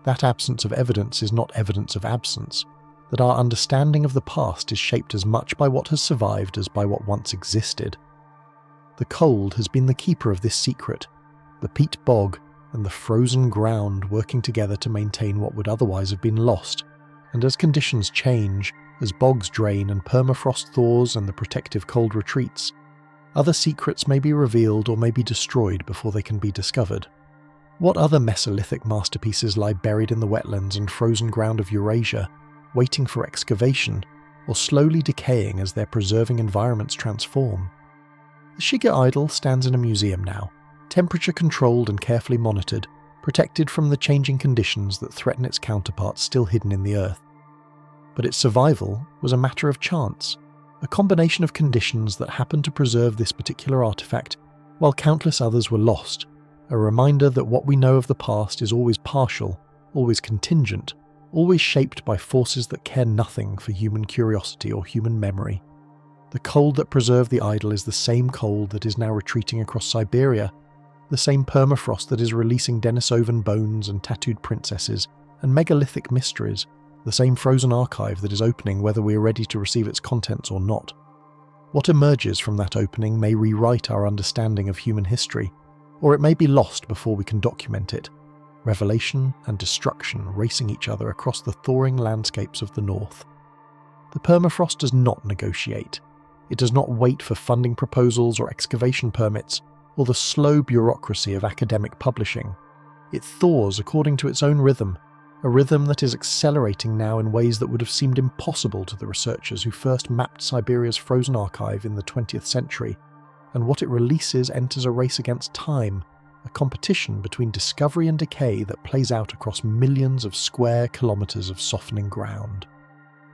That absence of evidence is not evidence of absence, that our understanding of the past is shaped as much by what has survived as by what once existed. The cold has been the keeper of this secret, the peat bog and the frozen ground working together to maintain what would otherwise have been lost, and as conditions change, as bogs drain and permafrost thaws and the protective cold retreats, other secrets may be revealed or may be destroyed before they can be discovered. What other Mesolithic masterpieces lie buried in the wetlands and frozen ground of Eurasia, waiting for excavation, or slowly decaying as their preserving environments transform? The Shigir Idol stands in a museum now, temperature-controlled and carefully monitored, protected from the changing conditions that threaten its counterparts still hidden in the earth. But its survival was a matter of chance, a combination of conditions that happened to preserve this particular artifact, while countless others were lost, a reminder that what we know of the past is always partial, always contingent, always shaped by forces that care nothing for human curiosity or human memory. The cold that preserved the idol is the same cold that is now retreating across Siberia, the same permafrost that is releasing Denisovan bones and tattooed princesses and megalithic mysteries, the same frozen archive that is opening whether we are ready to receive its contents or not. What emerges from that opening may rewrite our understanding of human history, or it may be lost before we can document it, revelation and destruction racing each other across the thawing landscapes of the north. The permafrost does not negotiate. It does not wait for funding proposals or excavation permits, or the slow bureaucracy of academic publishing. It thaws according to its own rhythm, a rhythm that is accelerating now in ways that would have seemed impossible to the researchers who first mapped Siberia's frozen archive in the 20th century, and what it releases enters a race against time, a competition between discovery and decay that plays out across millions of square kilometres of softening ground.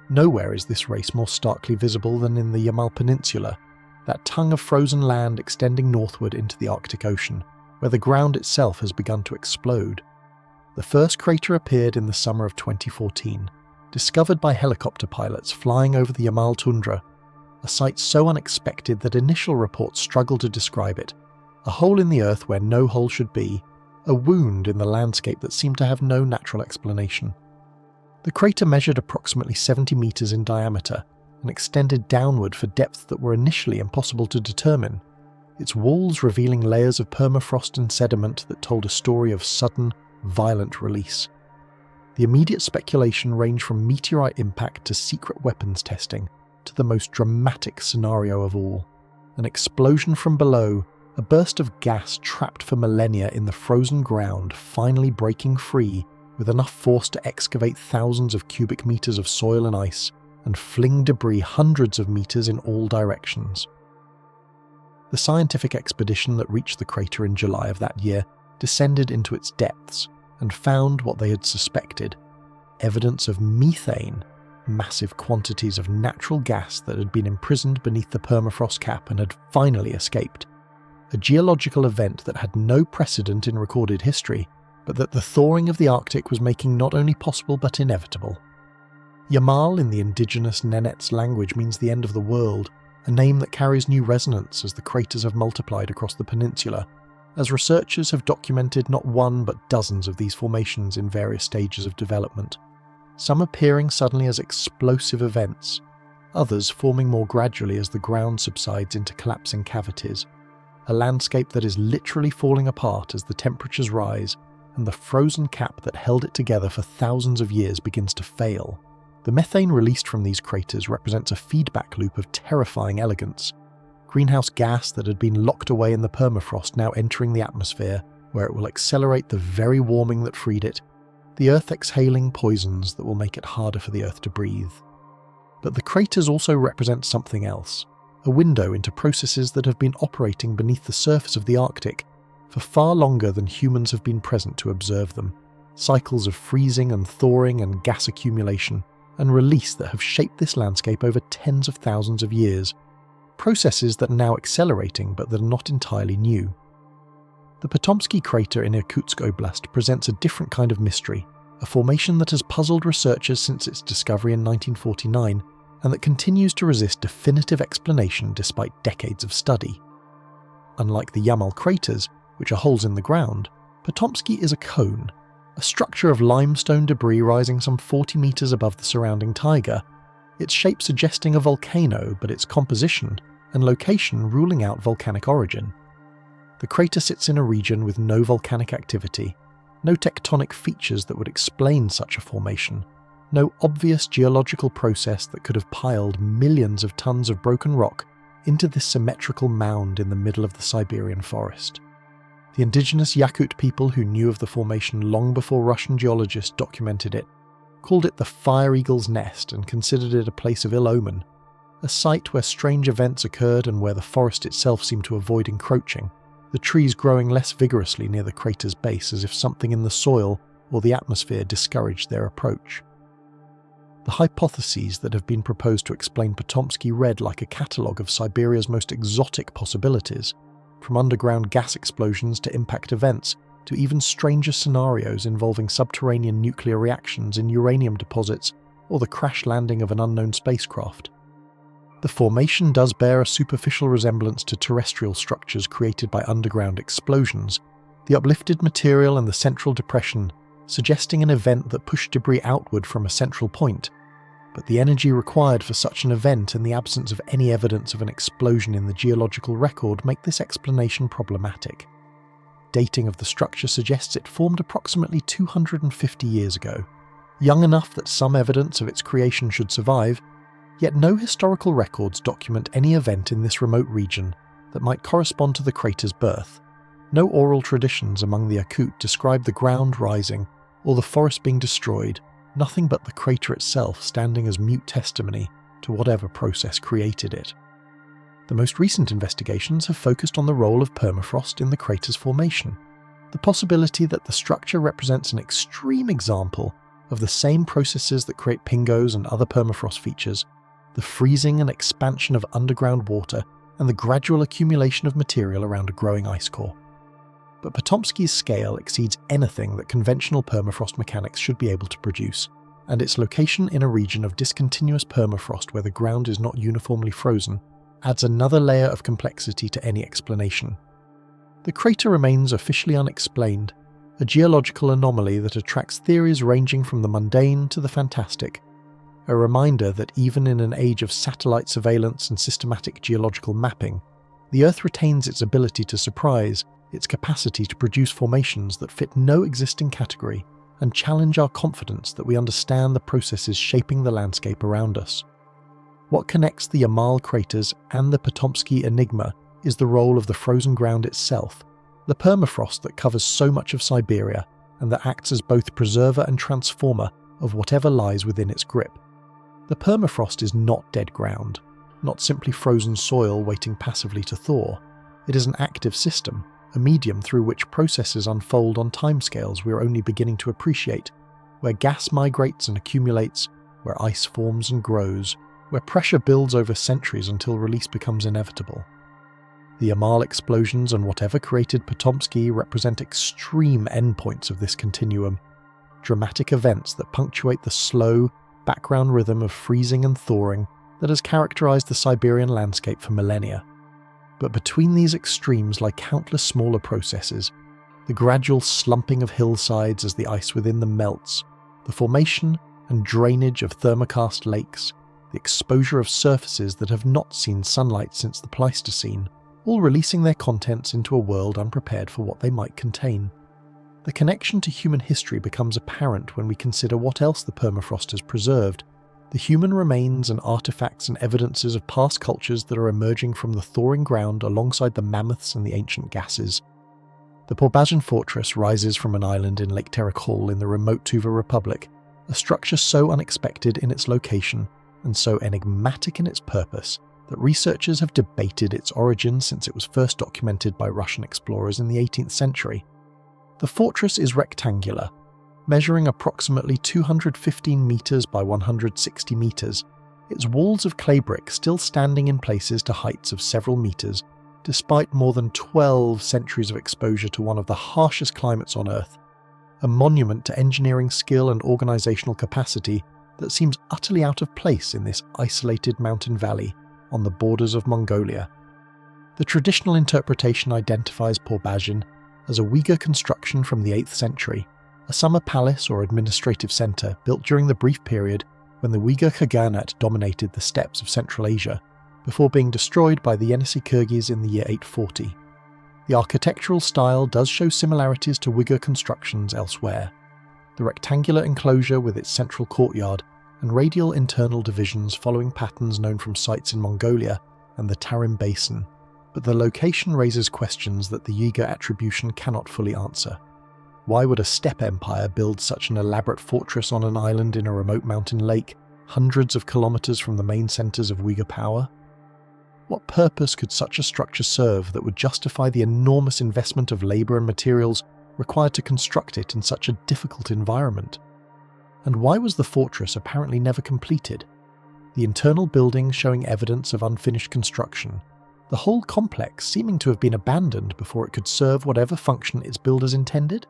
Nowhere is this race more starkly visible than in the Yamal Peninsula, that tongue of frozen land extending northward into the Arctic Ocean, where the ground itself has begun to explode. The first crater appeared in the summer of 2014, discovered by helicopter pilots flying over the Yamal tundra, a sight so unexpected that initial reports struggle to describe it, a hole in the earth where no hole should be, a wound in the landscape that seemed to have no natural explanation. The crater measured approximately 70 metres in diameter and extended downward for depths that were initially impossible to determine, its walls revealing layers of permafrost and sediment that told a story of sudden, violent release. The immediate speculation ranged from meteorite impact to secret weapons testing to the most dramatic scenario of all, an explosion from below, a burst of gas trapped for millennia in the frozen ground finally breaking free with enough force to excavate thousands of cubic meters of soil and ice and fling debris hundreds of meters in all directions. The scientific expedition that reached the crater in July of that year descended into its depths and found what they had suspected: evidence of methane, massive quantities of natural gas that had been imprisoned beneath the permafrost cap and had finally escaped. A geological event that had no precedent in recorded history, but that the thawing of the Arctic was making not only possible but inevitable. Yamal in the indigenous Nenets language means the end of the world, a name that carries new resonance as the craters have multiplied across the peninsula, as researchers have documented not one but dozens of these formations in various stages of development, some appearing suddenly as explosive events, others forming more gradually as the ground subsides into collapsing cavities, a landscape that is literally falling apart as the temperatures rise and the frozen cap that held it together for thousands of years begins to fail. The methane released from these craters represents a feedback loop of terrifying elegance. Greenhouse gas that had been locked away in the permafrost now entering the atmosphere, where it will accelerate the very warming that freed it, the Earth exhaling poisons that will make it harder for the Earth to breathe. But the craters also represent something else, a window into processes that have been operating beneath the surface of the Arctic for far longer than humans have been present to observe them, cycles of freezing and thawing and gas accumulation and release that have shaped this landscape over tens of thousands of years, processes that are now accelerating but that are not entirely new. The Patomskiy crater in Irkutsk Oblast presents a different kind of mystery, a formation that has puzzled researchers since its discovery in 1949 and that continues to resist definitive explanation despite decades of study. Unlike the Yamal craters, which are holes in the ground, Patomskiy is a cone, a structure of limestone debris rising some 40 meters above the surrounding taiga, its shape suggesting a volcano but its composition and location ruling out volcanic origin. The crater sits in a region with no volcanic activity, no tectonic features that would explain such a formation, no obvious geological process that could have piled millions of tons of broken rock into this symmetrical mound in the middle of the Siberian forest. The indigenous Yakut people who knew of the formation long before Russian geologists documented it, called it the Fire Eagle's Nest and considered it a place of ill omen, a site where strange events occurred and where the forest itself seemed to avoid encroaching, the trees growing less vigorously near the crater's base as if something in the soil or the atmosphere discouraged their approach. The hypotheses that have been proposed to explain Patomskiy read like a catalogue of Siberia's most exotic possibilities, from underground gas explosions to impact events, to even stranger scenarios involving subterranean nuclear reactions in uranium deposits or the crash landing of an unknown spacecraft. The formation does bear a superficial resemblance to terrestrial structures created by underground explosions, the uplifted material and the central depression suggesting an event that pushed debris outward from a central point, but the energy required for such an event and the absence of any evidence of an explosion in the geological record make this explanation problematic. Dating of the structure suggests it formed approximately 250 years ago, young enough that some evidence of its creation should survive, yet no historical records document any event in this remote region that might correspond to the crater's birth. No oral traditions among the Yakut describe the ground rising or the forest being destroyed, nothing but the crater itself standing as mute testimony to whatever process created it. The most recent investigations have focused on the role of permafrost in the crater's formation, the possibility that the structure represents an extreme example of the same processes that create pingos and other permafrost features, the freezing and expansion of underground water and the gradual accumulation of material around a growing ice core. But Patomskiy's scale exceeds anything that conventional permafrost mechanics should be able to produce, and its location in a region of discontinuous permafrost where the ground is not uniformly frozen adds another layer of complexity to any explanation. The crater remains officially unexplained, a geological anomaly that attracts theories ranging from the mundane to the fantastic, a reminder that even in an age of satellite surveillance and systematic geological mapping, the Earth retains its ability to surprise, its capacity to produce formations that fit no existing category and challenge our confidence that we understand the processes shaping the landscape around us. What connects the Yamal craters and the Patomskiy enigma is the role of the frozen ground itself, the permafrost that covers so much of Siberia and that acts as both preserver and transformer of whatever lies within its grip. The permafrost is not dead ground, not simply frozen soil waiting passively to thaw. It is an active system, a medium through which processes unfold on timescales we are only beginning to appreciate, where gas migrates and accumulates, where ice forms and grows, where pressure builds over centuries until release becomes inevitable. The Yamal explosions and whatever created Patomskiy represent extreme endpoints of this continuum, dramatic events that punctuate the slow, background rhythm of freezing and thawing that has characterized the Siberian landscape for millennia. But between these extremes lie countless smaller processes, the gradual slumping of hillsides as the ice within them melts, the formation and drainage of thermokarst lakes, the exposure of surfaces that have not seen sunlight since the Pleistocene, all releasing their contents into a world unprepared for what they might contain. The connection to human history becomes apparent when we consider what else the permafrost has preserved, the human remains and artifacts and evidences of past cultures that are emerging from the thawing ground alongside the mammoths and the ancient gases. The Poblazion fortress rises from an island in Lake Terekol in the remote Tuva Republic, a structure so unexpected in its location and so enigmatic in its purpose that researchers have debated its origins since it was first documented by Russian explorers in the 18th century. The fortress is rectangular, measuring approximately 215 meters by 160 meters, its walls of clay brick still standing in places to heights of several meters, despite more than 12 centuries of exposure to one of the harshest climates on Earth, a monument to engineering skill and organizational capacity that seems utterly out of place in this isolated mountain valley on the borders of Mongolia. The traditional interpretation identifies Poblazion as a Uyghur construction from the 8th century, a summer palace or administrative centre built during the brief period when the Uyghur Khaganate dominated the steppes of Central Asia, before being destroyed by the Yenisei Kyrgyz in the year 840. The architectural style does show similarities to Uyghur constructions elsewhere. The rectangular enclosure with its central courtyard and radial internal divisions following patterns known from sites in Mongolia and the Tarim Basin, but the location raises questions that the Uyghur attribution cannot fully answer. Why would a steppe empire build such an elaborate fortress on an island in a remote mountain lake, hundreds of kilometers from the main centers of Uyghur power? What purpose could such a structure serve that would justify the enormous investment of labor and materials required to construct it in such a difficult environment? And why was the fortress apparently never completed? The internal buildings showing evidence of unfinished construction, the whole complex seeming to have been abandoned before it could serve whatever function its builders intended?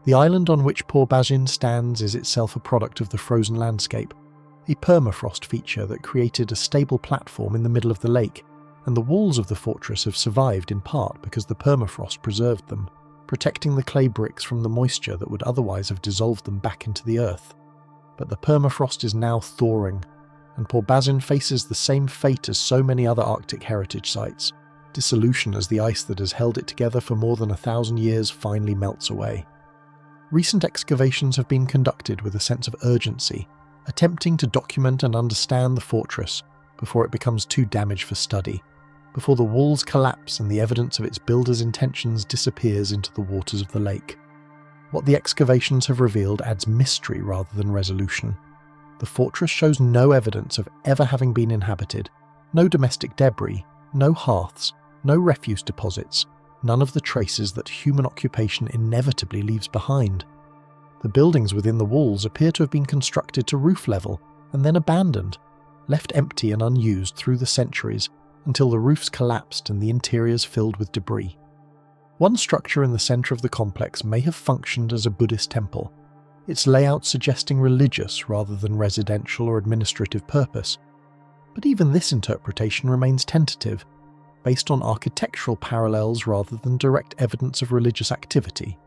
The island on which Poblazion stands is itself a product of the frozen landscape, a permafrost feature that created a stable platform in the middle of the lake, and the walls of the fortress have survived in part because the permafrost preserved them, protecting the clay bricks from the moisture that would otherwise have dissolved them back into the earth. But the permafrost is now thawing, and Poblazion faces the same fate as so many other Arctic heritage sites, dissolution as the ice that has held it together for more than 1,000 years finally melts away. Recent excavations have been conducted with a sense of urgency, attempting to document and understand the fortress before it becomes too damaged for study, before the walls collapse and the evidence of its builders' intentions disappears into the waters of the lake. What the excavations have revealed adds mystery rather than resolution. The fortress shows no evidence of ever having been inhabited, no domestic debris, no hearths, no refuse deposits, none of the traces that human occupation inevitably leaves behind. The buildings within the walls appear to have been constructed to roof level and then abandoned, left empty and unused through the centuries until the roofs collapsed and the interiors filled with debris. One structure in the centre of the complex may have functioned as a Buddhist temple, its layout suggesting religious rather than residential or administrative purpose. But even this interpretation remains tentative, based on architectural parallels rather than direct evidence of religious activity.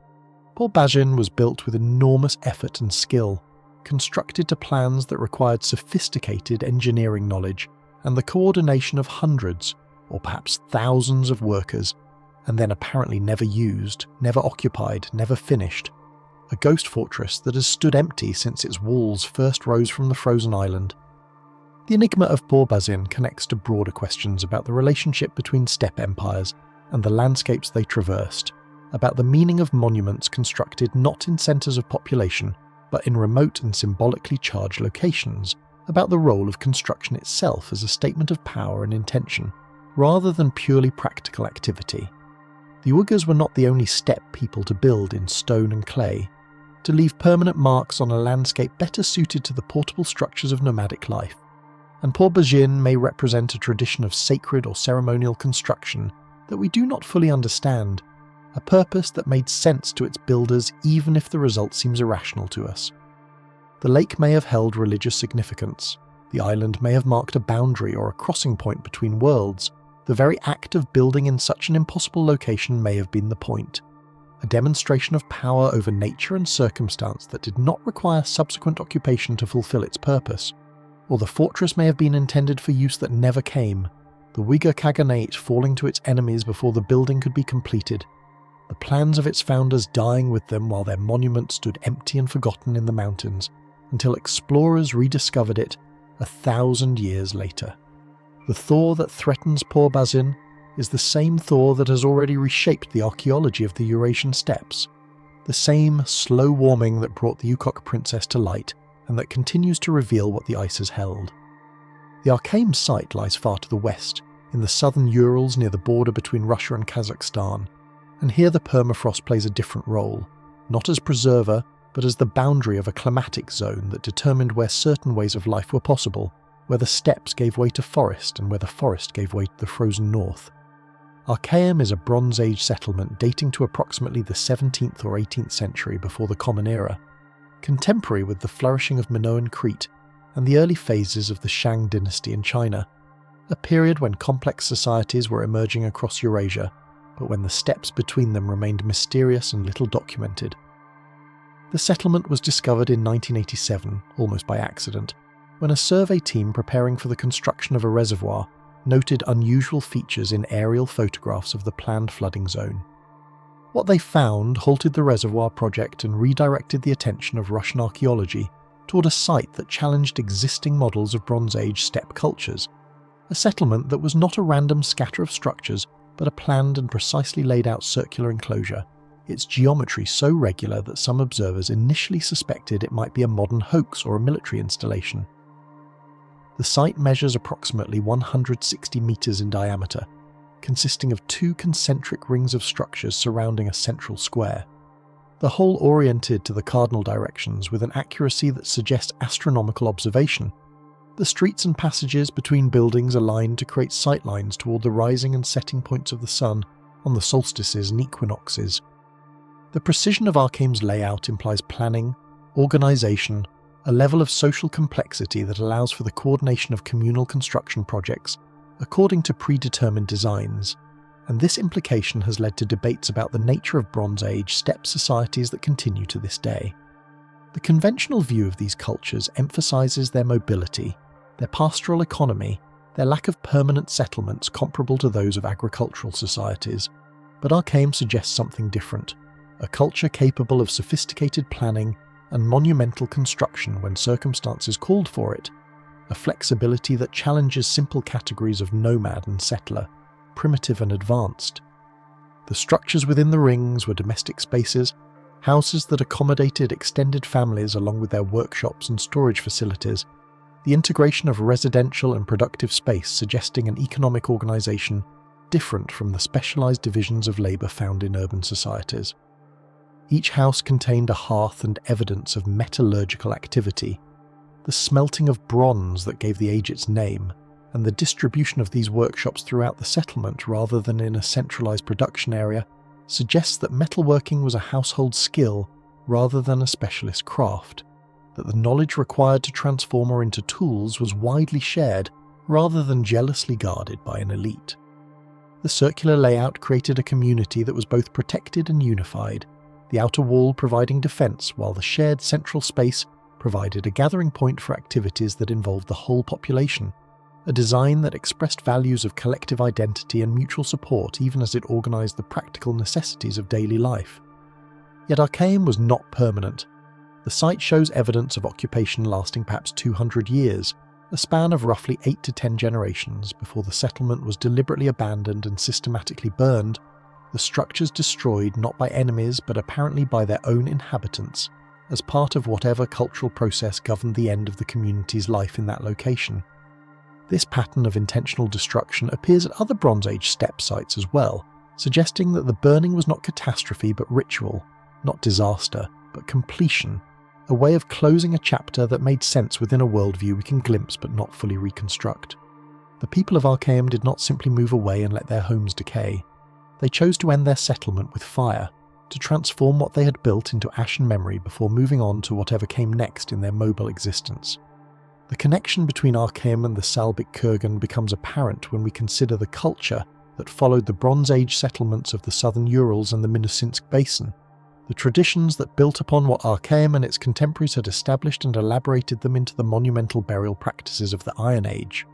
Pobazin was built with enormous effort and skill, constructed to plans that required sophisticated engineering knowledge and the coordination of hundreds, or perhaps thousands of workers, and then apparently never used, never occupied, never finished. A ghost fortress that has stood empty since its walls first rose from the frozen island. The enigma of Pobazin connects to broader questions about the relationship between steppe empires and the landscapes they traversed, about the meaning of monuments constructed not in centres of population, but in remote and symbolically charged locations, about the role of construction itself as a statement of power and intention, rather than purely practical activity. The Uyghurs were not the only steppe people to build in stone and clay, to leave permanent marks on a landscape better suited to the portable structures of nomadic life. And Pobazin may represent a tradition of sacred or ceremonial construction that we do not fully understand, a purpose that made sense to its builders even if the result seems irrational to us. The lake may have held religious significance, the island may have marked a boundary or a crossing point between worlds. The very act of building in such an impossible location may have been the point, a demonstration of power over nature and circumstance that did not require subsequent occupation to fulfill its purpose. Or the fortress may have been intended for use that never came, the Uyghur Khaganate falling to its enemies before the building could be completed, the plans of its founders dying with them while their monument stood empty and forgotten in the mountains, until explorers rediscovered it 1,000 years later. The thaw that threatens Pobazin is the same thaw that has already reshaped the archaeology of the Eurasian steppes, the same slow warming that brought the Ukok Princess to light and that continues to reveal what the ice has held. The Arkaim site lies far to the west, in the southern Urals near the border between Russia and Kazakhstan, and here the permafrost plays a different role, not as preserver, but as the boundary of a climatic zone that determined where certain ways of life were possible, where the steppes gave way to forest and where the forest gave way to the frozen north. Arkaim is a Bronze Age settlement dating to approximately the 17th or 18th century before the Common Era, contemporary with the flourishing of Minoan Crete and the early phases of the Shang dynasty in China, a period when complex societies were emerging across Eurasia, but when the steppes between them remained mysterious and little documented. The settlement was discovered in 1987, almost by accident, when a survey team preparing for the construction of a reservoir noted unusual features in aerial photographs of the planned flooding zone. What they found halted the reservoir project and redirected the attention of Russian archaeology toward a site that challenged existing models of Bronze Age steppe cultures, a settlement that was not a random scatter of structures but a planned and precisely laid out circular enclosure, its geometry so regular that some observers initially suspected it might be a modern hoax or a military installation. The site measures approximately 160 metres in diameter, consisting of 2 concentric rings of structures surrounding a central square, the whole oriented to the cardinal directions with an accuracy that suggests astronomical observation. The streets and passages between buildings aligned to create sightlines toward the rising and setting points of the sun on the solstices and equinoxes. The precision of Arkaim's layout implies planning, organisation, a level of social complexity that allows for the coordination of communal construction projects according to predetermined designs, and this implication has led to debates about the nature of Bronze Age steppe societies that continue to this day. The conventional view of these cultures emphasises their mobility, their pastoral economy, their lack of permanent settlements comparable to those of agricultural societies, but Arkaim suggests something different, a culture capable of sophisticated planning and monumental construction when circumstances called for it, a flexibility that challenges simple categories of nomad and settler, primitive and advanced. The structures within the rings were domestic spaces, houses that accommodated extended families along with their workshops and storage facilities, the integration of residential and productive space suggesting an economic organisation, different from the specialised divisions of labour found in urban societies. Each house contained a hearth and evidence of metallurgical activity, the smelting of bronze that gave the age its name, and the distribution of these workshops throughout the settlement rather than in a centralised production area suggests that metalworking was a household skill rather than a specialist craft, that the knowledge required to transform or into tools was widely shared rather than jealously guarded by an elite. The circular layout created a community that was both protected and unified, the outer wall providing defence while the shared central space provided a gathering point for activities that involved the whole population, a design that expressed values of collective identity and mutual support even as it organised the practical necessities of daily life. Yet Arkaim was not permanent. The site shows evidence of occupation lasting perhaps 200 years, a span of roughly 8 to 10 generations before the settlement was deliberately abandoned and systematically burned, the structures destroyed not by enemies but apparently by their own inhabitants, as part of whatever cultural process governed the end of the community's life in that location. This pattern of intentional destruction appears at other Bronze Age steppe sites as well, suggesting that the burning was not catastrophe but ritual, not disaster, but completion, a way of closing a chapter that made sense within a worldview we can glimpse but not fully reconstruct. The people of Arkaim did not simply move away and let their homes decay. They chose to end their settlement with fire, to transform what they had built into ashen memory before moving on to whatever came next in their mobile existence. The connection between Arkaim and the Salbyk kurgan becomes apparent when we consider the culture that followed the Bronze Age settlements of the southern Urals and the Minusинsk Basin, the traditions that built upon what Arkaim and its contemporaries had established and elaborated them into the monumental burial practices of the Iron Age.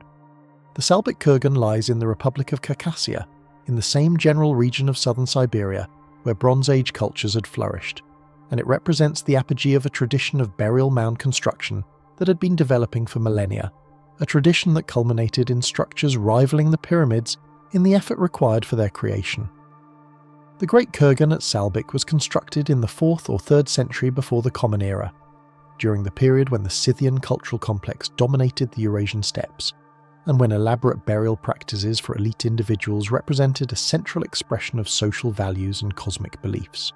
The Salbyk kurgan lies in the Republic of Khakassia, in the same general region of southern Siberia where Bronze Age cultures had flourished, and it represents the apogee of a tradition of burial mound construction that had been developing for millennia, a tradition that culminated in structures rivaling the pyramids in the effort required for their creation. The Great Kurgan at Salbyk was constructed in the 4th or 3rd century before the Common Era, during the period when the Scythian cultural complex dominated the Eurasian steppes, and when elaborate burial practices for elite individuals represented a central expression of social values and cosmic beliefs.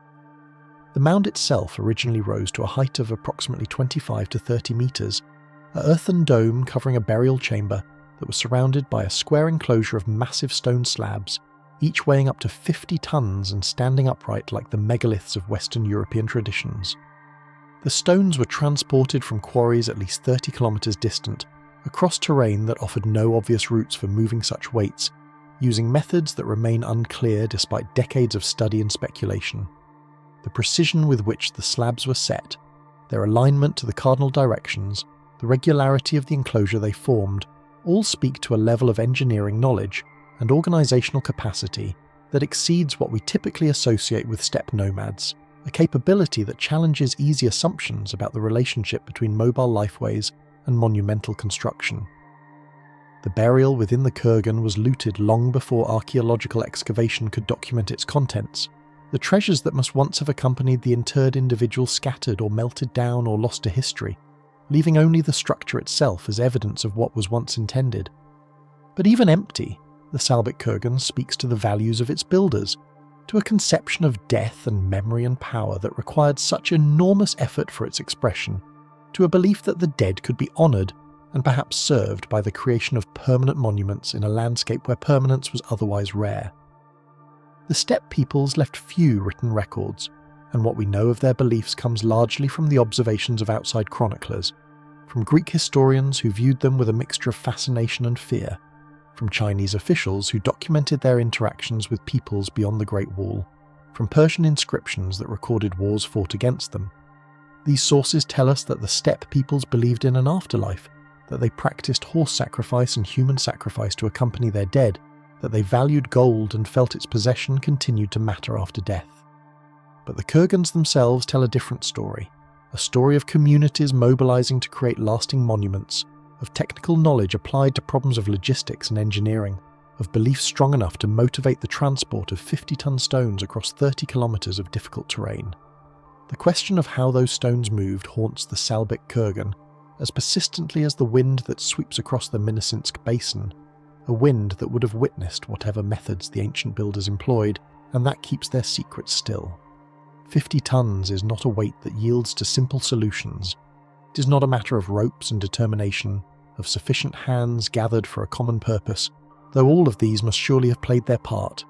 The mound itself originally rose to a height of approximately 25 to 30 metres, an earthen dome covering a burial chamber that was surrounded by a square enclosure of massive stone slabs, each weighing up to 50 tons and standing upright like the megaliths of Western European traditions. The stones were transported from quarries at least 30 kilometres distant, across terrain that offered no obvious routes for moving such weights, using methods that remain unclear despite decades of study and speculation. The precision with which the slabs were set, their alignment to the cardinal directions, the regularity of the enclosure they formed, all speak to a level of engineering knowledge and organisational capacity that exceeds what we typically associate with steppe nomads, a capability that challenges easy assumptions about the relationship between mobile lifeways and monumental construction. The burial within the kurgan was looted long before archaeological excavation could document its contents. The treasures that must once have accompanied the interred individual scattered or melted down or lost to history, leaving only the structure itself as evidence of what was once intended. But even empty, the Salbyk kurgan speaks to the values of its builders, to a conception of death and memory and power that required such enormous effort for its expression, to a belief that the dead could be honoured and perhaps served by the creation of permanent monuments in a landscape where permanence was otherwise rare. The steppe peoples left few written records, and what we know of their beliefs comes largely from the observations of outside chroniclers, from Greek historians who viewed them with a mixture of fascination and fear, from Chinese officials who documented their interactions with peoples beyond the Great Wall, from Persian inscriptions that recorded wars fought against them. These sources tell us that the steppe peoples believed in an afterlife, that they practiced horse sacrifice and human sacrifice to accompany their dead, that they valued gold and felt its possession continued to matter after death. But the kurgans themselves tell a different story, a story of communities mobilizing to create lasting monuments, of technical knowledge applied to problems of logistics and engineering, of beliefs strong enough to motivate the transport of 50-ton stones across 30 kilometers of difficult terrain. The question of how those stones moved haunts the Salbyk kurgan as persistently as the wind that sweeps across the Minusинsk Basin, a wind that would have witnessed whatever methods the ancient builders employed, and that keeps their secrets still. 50 tons is not a weight that yields to simple solutions. It is not a matter of ropes and determination, of sufficient hands gathered for a common purpose, though all of these must surely have played their part.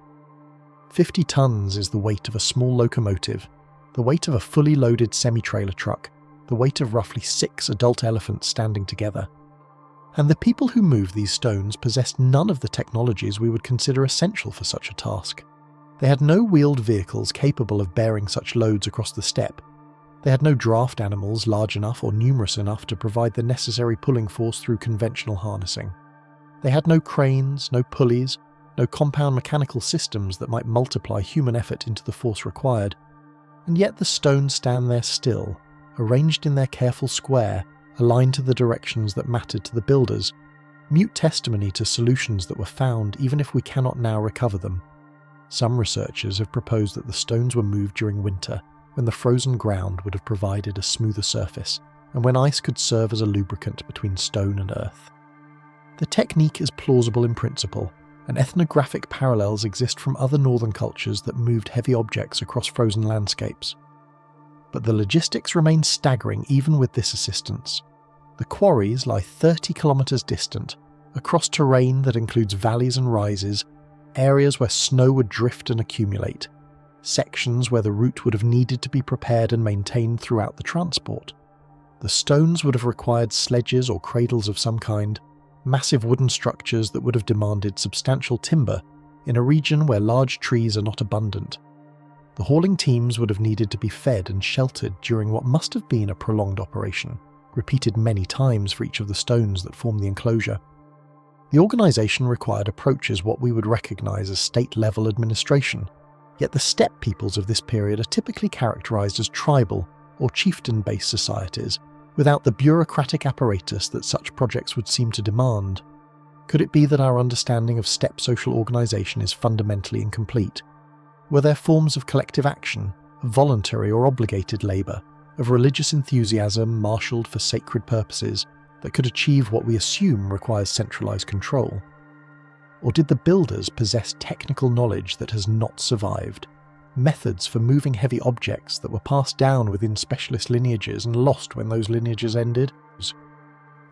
50 tons is the weight of a small locomotive, the weight of a fully loaded semi-trailer truck, the weight of roughly 6 adult elephants standing together. And the people who moved these stones possessed none of the technologies we would consider essential for such a task. They had no wheeled vehicles capable of bearing such loads across the steppe. They had no draft animals large enough or numerous enough to provide the necessary pulling force through conventional harnessing. They had no cranes, no pulleys, no compound mechanical systems that might multiply human effort into the force required. And yet the stones stand there still, arranged in their careful square, aligned to the directions that mattered to the builders, mute testimony to solutions that were found even if we cannot now recover them. Some researchers have proposed that the stones were moved during winter, when the frozen ground would have provided a smoother surface, and when ice could serve as a lubricant between stone and earth. The technique is plausible in principle, and ethnographic parallels exist from other northern cultures that moved heavy objects across frozen landscapes. But the logistics remain staggering even with this assistance. The quarries lie 30 kilometres distant, across terrain that includes valleys and rises, areas where snow would drift and accumulate, sections where the route would have needed to be prepared and maintained throughout the transport. The stones would have required sledges or cradles of some kind, massive wooden structures that would have demanded substantial timber in a region where large trees are not abundant. The hauling teams would have needed to be fed and sheltered during what must have been a prolonged operation, repeated many times for each of the stones that form the enclosure. The organisation required approaches what we would recognise as state-level administration, yet the steppe peoples of this period are typically characterised as tribal or chieftain-based societies, without the bureaucratic apparatus that such projects would seem to demand. Could it be that our understanding of steppe social organisation is fundamentally incomplete? Were there forms of collective action, of voluntary or obligated labour, of religious enthusiasm marshalled for sacred purposes, that could achieve what we assume requires centralised control? Or did the builders possess technical knowledge that has not survived? Methods for moving heavy objects that were passed down within specialist lineages and lost when those lineages ended?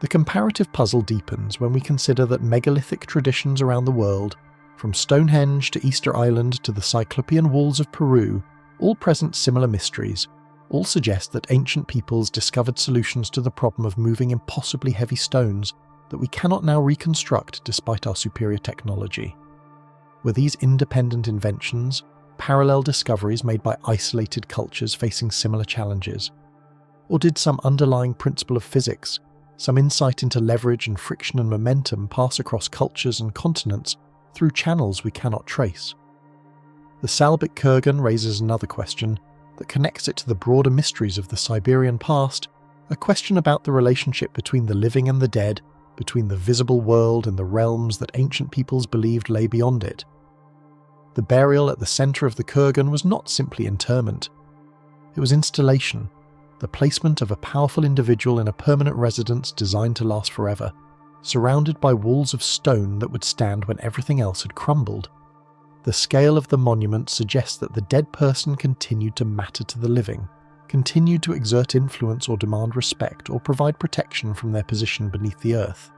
The comparative puzzle deepens when we consider that megalithic traditions around the world, from Stonehenge to Easter Island to the Cyclopean walls of Peru, all present similar mysteries, all suggest that ancient peoples discovered solutions to the problem of moving impossibly heavy stones that we cannot now reconstruct despite our superior technology. Were these independent inventions parallel discoveries made by isolated cultures facing similar challenges? Or did some underlying principle of physics, some insight into leverage and friction and momentum pass across cultures and continents through channels we cannot trace? The Salbyk kurgan raises another question that connects it to the broader mysteries of the Siberian past, a question about the relationship between the living and the dead, between the visible world and the realms that ancient peoples believed lay beyond it. The burial at the centre of the kurgan was not simply interment. It was installation, the placement of a powerful individual in a permanent residence designed to last forever, surrounded by walls of stone that would stand when everything else had crumbled. The scale of the monument suggests that the dead person continued to matter to the living, continued to exert influence or demand respect or provide protection from their position beneath the earth.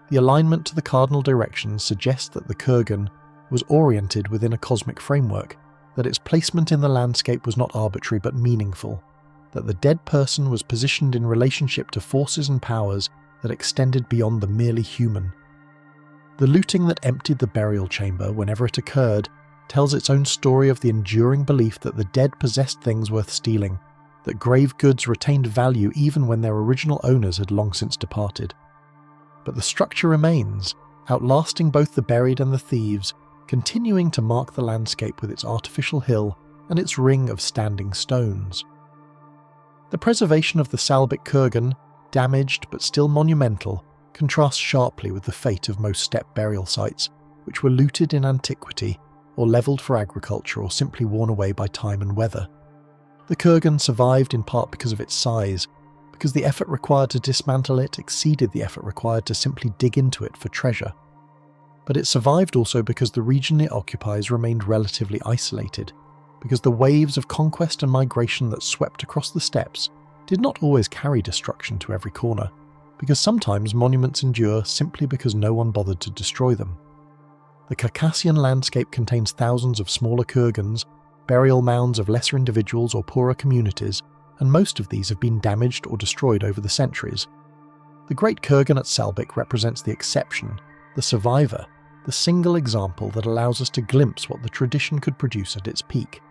The alignment to the cardinal directions suggests that the kurgan was oriented within a cosmic framework, that its placement in the landscape was not arbitrary but meaningful, that the dead person was positioned in relationship to forces and powers that extended beyond the merely human. The looting that emptied the burial chamber whenever it occurred tells its own story of the enduring belief that the dead possessed things worth stealing, that grave goods retained value even when their original owners had long since departed. But the structure remains, outlasting both the buried and the thieves, continuing to mark the landscape with its artificial hill and its ring of standing stones. The preservation of the Salbyk kurgan, damaged but still monumental, contrasts sharply with the fate of most steppe burial sites, which were looted in antiquity, or levelled for agriculture, or simply worn away by time and weather. The kurgan survived in part because of its size, because the effort required to dismantle it exceeded the effort required to simply dig into it for treasure. But it survived also because the region it occupies remained relatively isolated, because the waves of conquest and migration that swept across the steppes did not always carry destruction to every corner, because sometimes monuments endure simply because no one bothered to destroy them. The Circassian landscape contains thousands of smaller kurgans, burial mounds of lesser individuals or poorer communities, and most of these have been damaged or destroyed over the centuries. The Great Kurgan at Salbyk represents the exception, the survivor, the single example that allows us to glimpse what the tradition could produce at its peak.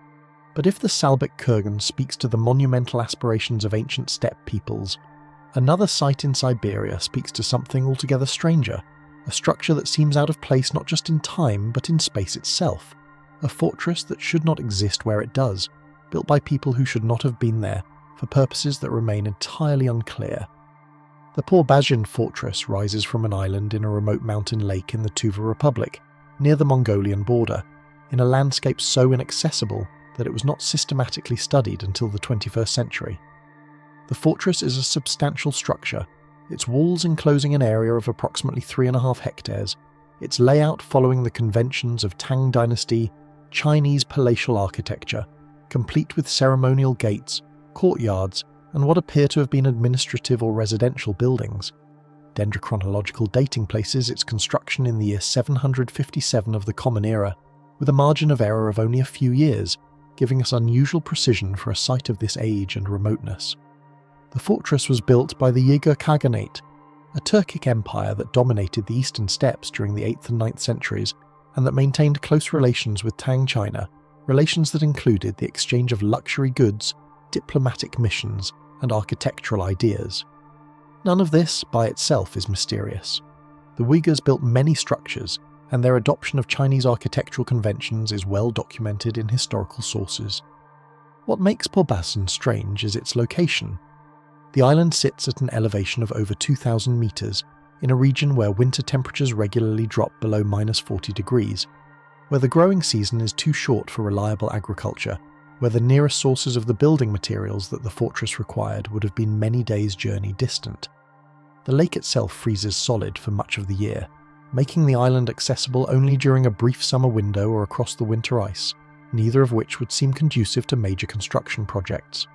But if the Salbyk kurgan speaks to the monumental aspirations of ancient steppe peoples, another site in Siberia speaks to something altogether stranger, a structure that seems out of place not just in time but in space itself, a fortress that should not exist where it does, built by people who should not have been there, for purposes that remain entirely unclear. The Porbazhin fortress rises from an island in a remote mountain lake in the Tuva Republic, near the Mongolian border, in a landscape so inaccessible that it was not systematically studied until the 21st century. The fortress is a substantial structure, its walls enclosing an area of approximately 3.5 hectares, its layout following the conventions of Tang Dynasty Chinese palatial architecture, complete with ceremonial gates, courtyards, and what appear to have been administrative or residential buildings. Dendrochronological dating places its construction in the year 757 of the Common Era, with a margin of error of only a few years, giving us unusual precision for a site of this age and remoteness. The fortress was built by the Uyghur Khaganate, a Turkic empire that dominated the eastern steppes during the 8th and 9th centuries, and that maintained close relations with Tang China, relations that included the exchange of luxury goods, diplomatic missions, and architectural ideas. None of this, by itself, is mysterious. The Uyghurs built many structures, and their adoption of Chinese architectural conventions is well documented in historical sources. What makes Porbazhin strange is its location. The island sits at an elevation of over 2,000 meters, in a region where winter temperatures regularly drop below -40 degrees, where the growing season is too short for reliable agriculture, where the nearest sources of the building materials that the fortress required would have been many days' journey distant. The lake itself freezes solid for much of the year, making the island accessible only during a brief summer window or across the winter ice, neither of which would seem conducive to major construction projects.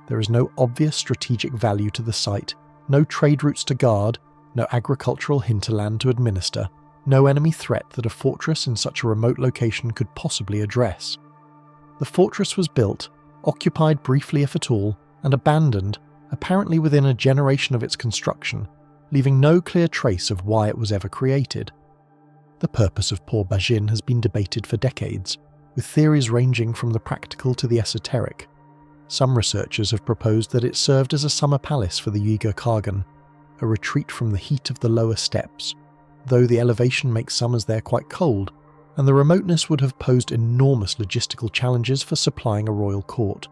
There is no obvious strategic value to the site, no trade routes to guard, no agricultural hinterland to administer, no enemy threat that a fortress in such a remote location could possibly address. The fortress was built, occupied briefly if at all, and abandoned, apparently within a generation of its construction, leaving no clear trace of why it was ever created. The purpose of Porbazhin has been debated for decades, with theories ranging from the practical to the esoteric. Some researchers have proposed that it served as a summer palace for the Uyghur Khagan, a retreat from the heat of the lower steppes, though the elevation makes summers there quite cold, and the remoteness would have posed enormous logistical challenges for supplying a royal court.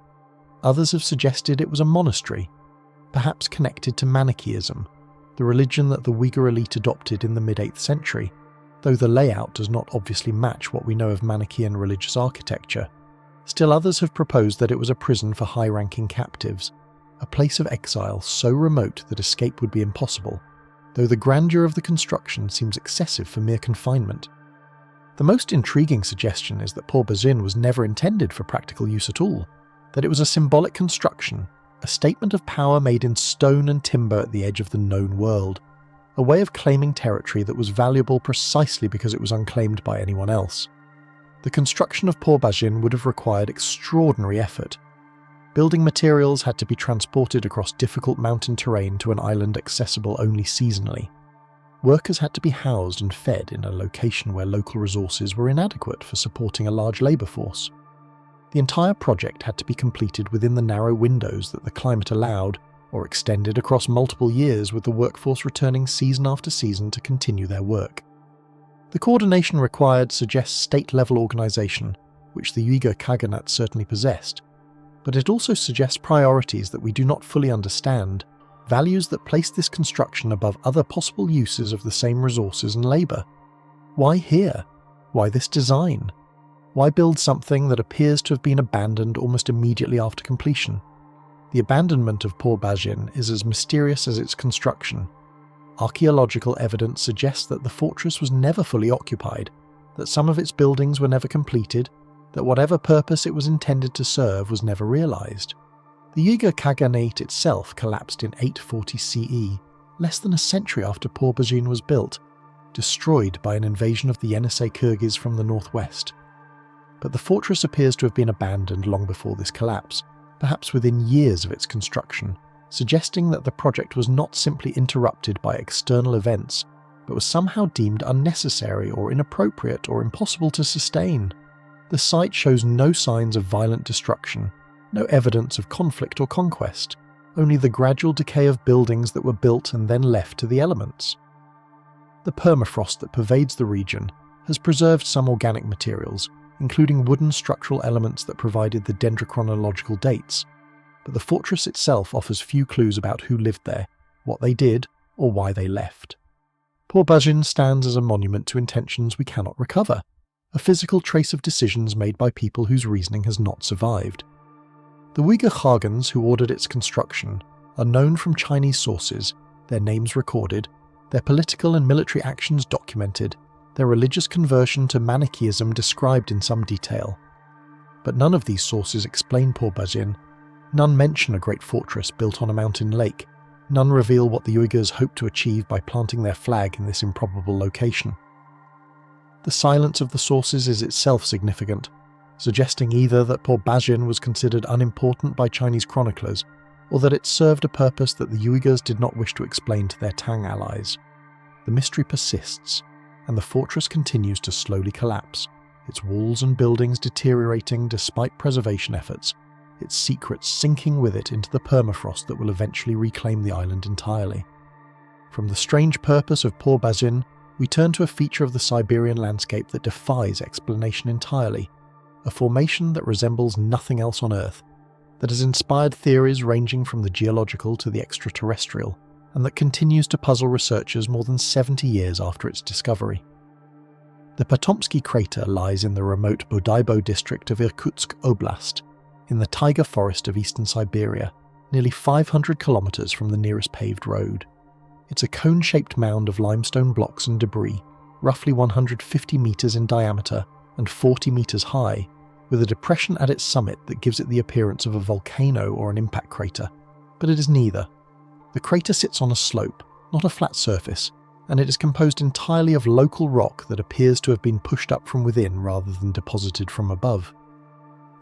Others have suggested it was a monastery, perhaps connected to Manichaeism, the religion that the Uyghur elite adopted in the mid-8th century, though the layout does not obviously match what we know of Manichaean religious architecture. Still others have proposed that it was a prison for high-ranking captives, a place of exile so remote that escape would be impossible, though the grandeur of the construction seems excessive for mere confinement. The most intriguing suggestion is that Porbazhin was never intended for practical use at all, that it was a symbolic construction, a statement of power made in stone and timber at the edge of the known world, a way of claiming territory that was valuable precisely because it was unclaimed by anyone else. The construction of Porbazhin would have required extraordinary effort. Building materials had to be transported across difficult mountain terrain to an island accessible only seasonally. Workers had to be housed and fed in a location where local resources were inadequate for supporting a large labour force. The entire project had to be completed within the narrow windows that the climate allowed, or extended across multiple years with the workforce returning season after season to continue their work. The coordination required suggests state-level organisation, which the Uyghur Khaganate certainly possessed, but it also suggests priorities that we do not fully understand, values that place this construction above other possible uses of the same resources and labour. Why here? Why this design? Why build something that appears to have been abandoned almost immediately after completion? The abandonment of Porbazhin is as mysterious as its construction. Archaeological evidence suggests that the fortress was never fully occupied, that some of its buildings were never completed, that whatever purpose it was intended to serve was never realized. The Uyghur Khaganate itself collapsed in 840 CE, less than a century after Pobajin was built, destroyed by an invasion of the Yenisei Kyrgyz from the northwest. But the fortress appears to have been abandoned long before this collapse, perhaps within years of its construction, suggesting that the project was not simply interrupted by external events, but was somehow deemed unnecessary or inappropriate or impossible to sustain. The site shows no signs of violent destruction, no evidence of conflict or conquest, only the gradual decay of buildings that were built and then left to the elements. The permafrost that pervades the region has preserved some organic materials, including wooden structural elements that provided the dendrochronological dates, but the fortress itself offers few clues about who lived there, what they did, or why they left. Pobajin stands as a monument to intentions we cannot recover, a physical trace of decisions made by people whose reasoning has not survived. The Uyghur Khagans who ordered its construction are known from Chinese sources, their names recorded, their political and military actions documented, their religious conversion to Manichaeism described in some detail. But none of these sources explain Pobajin. None mention a great fortress built on a mountain lake. None reveal what the Uyghurs hoped to achieve by planting their flag in this improbable location. The silence of the sources is itself significant, suggesting either that Pobajin was considered unimportant by Chinese chroniclers, or that it served a purpose that the Uyghurs did not wish to explain to their Tang allies. The mystery persists, and the fortress continues to slowly collapse, its walls and buildings deteriorating despite preservation efforts, its secrets sinking with it into the permafrost that will eventually reclaim the island entirely. From the strange purpose of Pobajin, we turn to a feature of the Siberian landscape that defies explanation entirely, a formation that resembles nothing else on Earth, that has inspired theories ranging from the geological to the extraterrestrial, and that continues to puzzle researchers more than 70 years after its discovery. The Patomskiy crater lies in the remote Bodaibo district of Irkutsk Oblast, in the taiga forest of eastern Siberia, nearly 500 kilometers from the nearest paved road. It's a cone-shaped mound of limestone blocks and debris, roughly 150 meters in diameter and 40 meters high, with a depression at its summit that gives it the appearance of a volcano or an impact crater, but it is neither. The crater sits on a slope, not a flat surface, and it is composed entirely of local rock that appears to have been pushed up from within rather than deposited from above.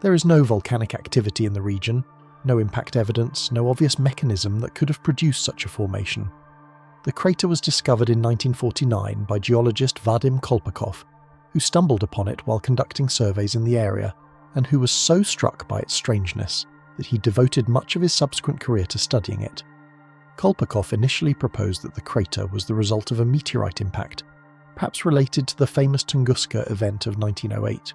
There is no volcanic activity in the region, no impact evidence, no obvious mechanism that could have produced such a formation. The crater was discovered in 1949 by geologist Vadim Kolpakov, who stumbled upon it while conducting surveys in the area, and who was so struck by its strangeness that he devoted much of his subsequent career to studying it. Kolpakov initially proposed that the crater was the result of a meteorite impact, perhaps related to the famous Tunguska event of 1908,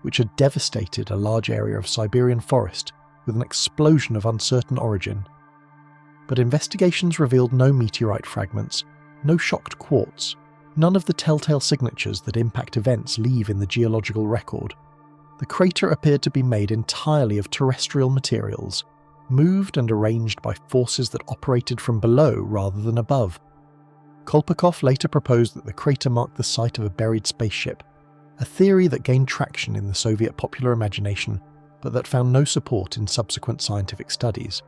which had devastated a large area of Siberian forest with an explosion of uncertain origin. But investigations revealed no meteorite fragments, no shocked quartz, none of the telltale signatures that impact events leave in the geological record. The crater appeared to be made entirely of terrestrial materials, moved and arranged by forces that operated from below rather than above. Kolpakov later proposed that the crater marked the site of a buried spaceship, a theory that gained traction in the Soviet popular imagination, but that found no support in subsequent scientific studies.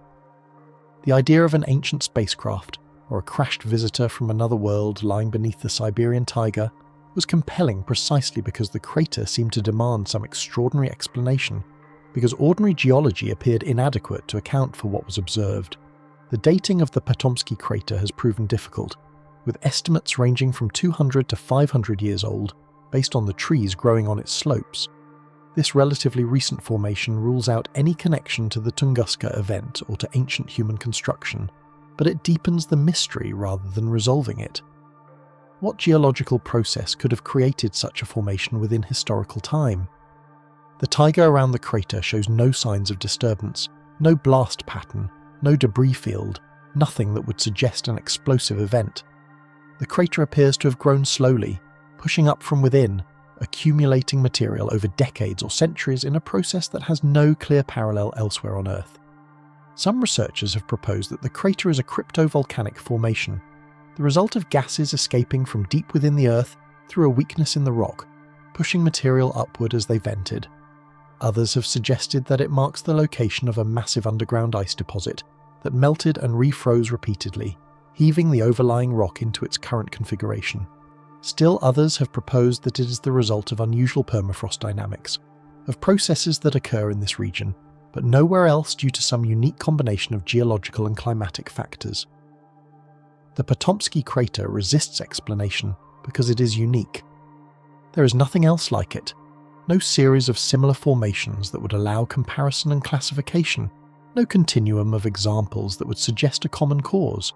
The idea of an ancient spacecraft, or a crashed visitor from another world lying beneath the Siberian taiga, was compelling precisely because the crater seemed to demand some extraordinary explanation, because ordinary geology appeared inadequate to account for what was observed. The dating of the Patomskiy crater has proven difficult, with estimates ranging from 200 to 500 years old, based on the trees growing on its slopes. This relatively recent formation rules out any connection to the Tunguska event or to ancient human construction, but it deepens the mystery rather than resolving it. What geological process could have created such a formation within historical time? The taiga around the crater shows no signs of disturbance, no blast pattern, no debris field, nothing that would suggest an explosive event. The crater appears to have grown slowly, pushing up from within, accumulating material over decades or centuries in a process that has no clear parallel elsewhere on Earth. Some researchers have proposed that the crater is a cryptovolcanic formation, the result of gases escaping from deep within the Earth through a weakness in the rock, pushing material upward as they vented. Others have suggested that it marks the location of a massive underground ice deposit that melted and refroze repeatedly, heaving the overlying rock into its current configuration. Still others have proposed that it is the result of unusual permafrost dynamics, of processes that occur in this region, but nowhere else due to some unique combination of geological and climatic factors. The Patomskiy crater resists explanation because it is unique. There is nothing else like it, no series of similar formations that would allow comparison and classification, no continuum of examples that would suggest a common cause.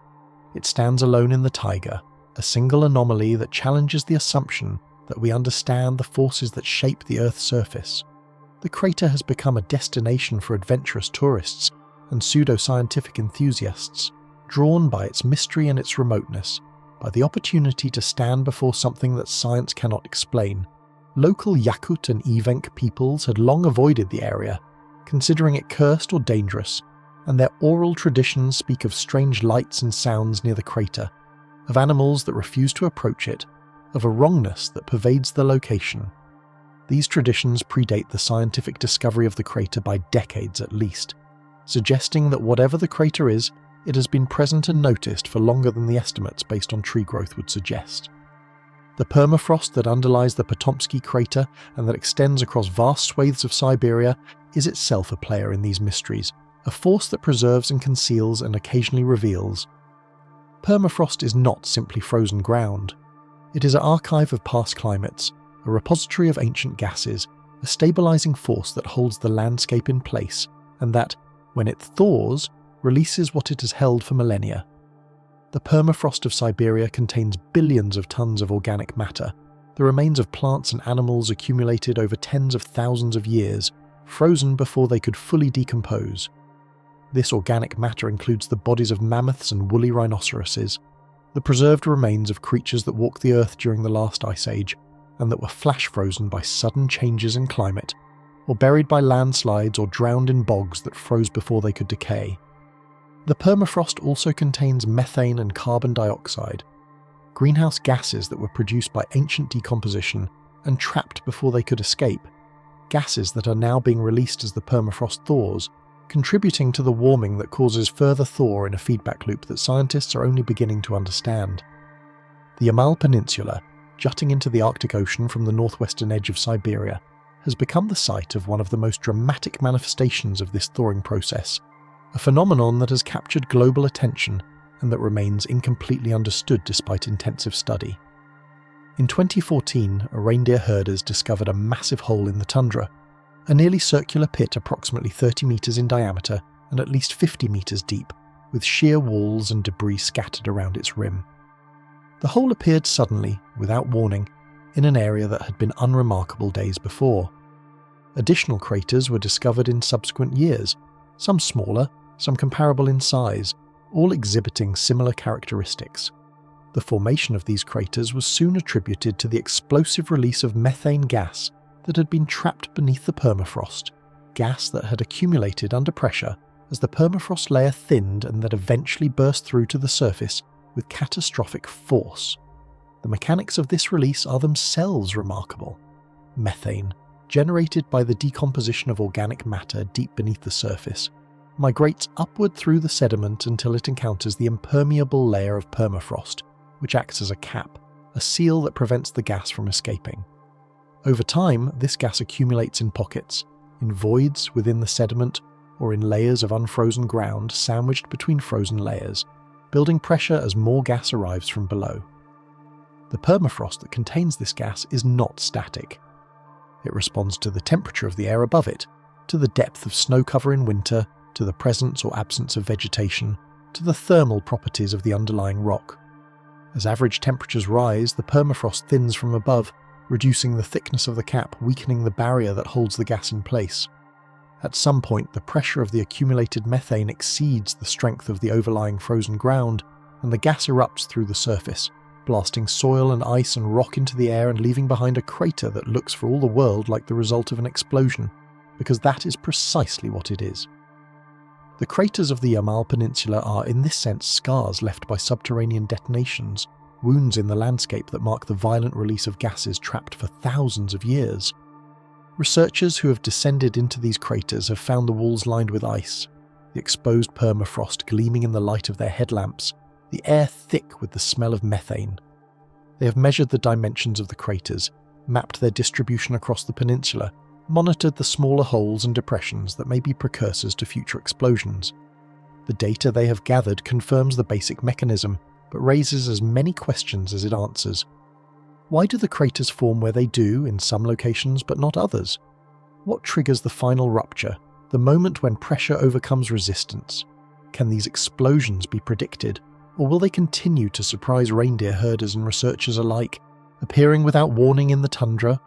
It stands alone in the taiga, a single anomaly that challenges the assumption that we understand the forces that shape the Earth's surface. The crater has become a destination for adventurous tourists and pseudoscientific enthusiasts, drawn by its mystery and its remoteness, by the opportunity to stand before something that science cannot explain. Local Yakut and Evenk peoples had long avoided the area, considering it cursed or dangerous, and their oral traditions speak of strange lights and sounds near the crater, of animals that refuse to approach it, of a wrongness that pervades the location. These traditions predate the scientific discovery of the crater by decades at least, suggesting that whatever the crater is, it has been present and noticed for longer than the estimates based on tree growth would suggest. The permafrost that underlies the Patomskiy crater and that extends across vast swathes of Siberia is itself a player in these mysteries, a force that preserves and conceals and occasionally reveals. Permafrost is not simply frozen ground. It is an archive of past climates, a repository of ancient gases, a stabilizing force that holds the landscape in place, and that, when it thaws, releases what it has held for millennia. The permafrost of Siberia contains billions of tons of organic matter, the remains of plants and animals accumulated over tens of thousands of years, frozen before they could fully decompose. This organic matter includes the bodies of mammoths and woolly rhinoceroses, the preserved remains of creatures that walked the Earth during the last ice age, and that were flash-frozen by sudden changes in climate, or buried by landslides or drowned in bogs that froze before they could decay. The permafrost also contains methane and carbon dioxide, greenhouse gases that were produced by ancient decomposition and trapped before they could escape, gases that are now being released as the permafrost thaws, contributing to the warming that causes further thaw in a feedback loop that scientists are only beginning to understand. The Yamal Peninsula, jutting into the Arctic Ocean from the northwestern edge of Siberia, has become the site of one of the most dramatic manifestations of this thawing process, a phenomenon that has captured global attention and that remains incompletely understood despite intensive study. In 2014, reindeer herders discovered a massive hole in the tundra, a nearly circular pit approximately 30 meters in diameter and at least 50 meters deep, with sheer walls and debris scattered around its rim. The hole appeared suddenly, without warning, in an area that had been unremarkable days before. Additional craters were discovered in subsequent years, some smaller, some comparable in size, all exhibiting similar characteristics. The formation of these craters was soon attributed to the explosive release of methane gas that had been trapped beneath the permafrost, gas that had accumulated under pressure as the permafrost layer thinned and that eventually burst through to the surface with catastrophic force. The mechanics of this release are themselves remarkable. Methane, generated by the decomposition of organic matter deep beneath the surface, migrates upward through the sediment until it encounters the impermeable layer of permafrost, which acts as a cap, a seal that prevents the gas from escaping. Over time, this gas accumulates in pockets, in voids within the sediment, or in layers of unfrozen ground sandwiched between frozen layers, building pressure as more gas arrives from below. The permafrost that contains this gas is not static. It responds to the temperature of the air above it, to the depth of snow cover in winter, to the presence or absence of vegetation, to the thermal properties of the underlying rock. As average temperatures rise, the permafrost thins from above, reducing the thickness of the cap, weakening the barrier that holds the gas in place. At some point, the pressure of the accumulated methane exceeds the strength of the overlying frozen ground, and the gas erupts through the surface, blasting soil and ice and rock into the air and leaving behind a crater that looks for all the world like the result of an explosion, because that is precisely what it is. The craters of the Yamal Peninsula are in this sense scars left by subterranean detonations, wounds in the landscape that mark the violent release of gases trapped for thousands of years. Researchers who have descended into these craters have found the walls lined with ice, the exposed permafrost gleaming in the light of their headlamps, the air thick with the smell of methane. They have measured the dimensions of the craters, mapped their distribution across the peninsula, monitored the smaller holes and depressions that may be precursors to future explosions. The data they have gathered confirms the basic mechanism, but raises as many questions as it answers. Why do the craters form where they do in some locations but not others? What triggers the final rupture, the moment when pressure overcomes resistance? Can these explosions be predicted, or will they continue to surprise reindeer herders and researchers alike, appearing without warning in the tundra?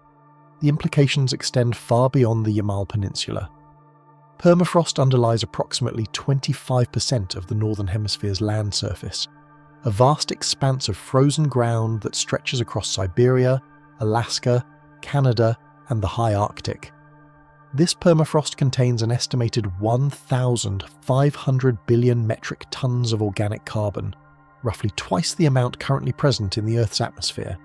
The implications extend far beyond the Yamal Peninsula. Permafrost underlies approximately 25% of the Northern Hemisphere's land surface, a vast expanse of frozen ground that stretches across Siberia, Alaska, Canada, and the high Arctic. This permafrost contains an estimated 1,500 billion metric tons of organic carbon, roughly twice the amount currently present in the Earth's atmosphere.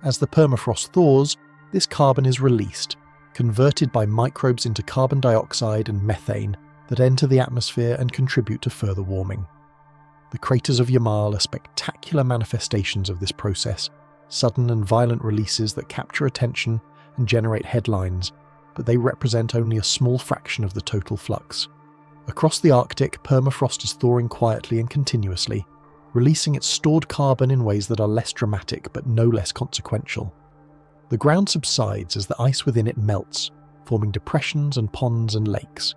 As the permafrost thaws, this carbon is released, converted by microbes into carbon dioxide and methane that enter the atmosphere and contribute to further warming. The craters of Yamal are spectacular manifestations of this process, sudden and violent releases that capture attention and generate headlines, but they represent only a small fraction of the total flux. Across the Arctic, permafrost is thawing quietly and continuously, releasing its stored carbon in ways that are less dramatic but no less consequential. The ground subsides as the ice within it melts, forming depressions and ponds and lakes.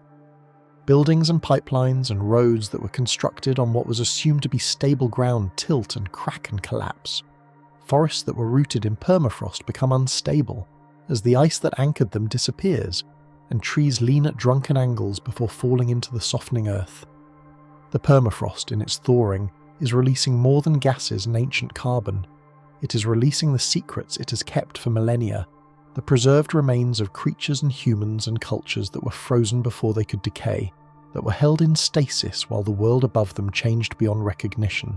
Buildings and pipelines and roads that were constructed on what was assumed to be stable ground tilt and crack and collapse. Forests that were rooted in permafrost become unstable as the ice that anchored them disappears, and trees lean at drunken angles before falling into the softening earth. The permafrost, in its thawing, is releasing more than gases and ancient carbon. It is releasing the secrets it has kept for millennia, the preserved remains of creatures and humans and cultures that were frozen before they could decay, that were held in stasis while the world above them changed beyond recognition.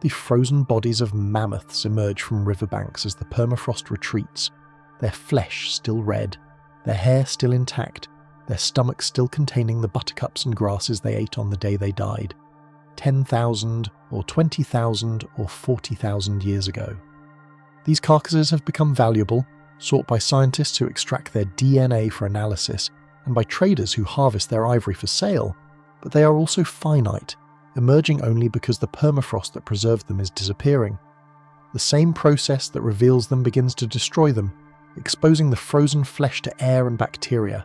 The frozen bodies of mammoths emerge from riverbanks as the permafrost retreats, their flesh still red, their hair still intact, their stomachs still containing the buttercups and grasses they ate on the day they died, 10,000 or 20,000 or 40,000 years ago. These carcasses have become valuable, sought by scientists who extract their DNA for analysis, and by traders who harvest their ivory for sale, but they are also finite, emerging only because the permafrost that preserved them is disappearing. The same process that reveals them begins to destroy them, exposing the frozen flesh to air and bacteria,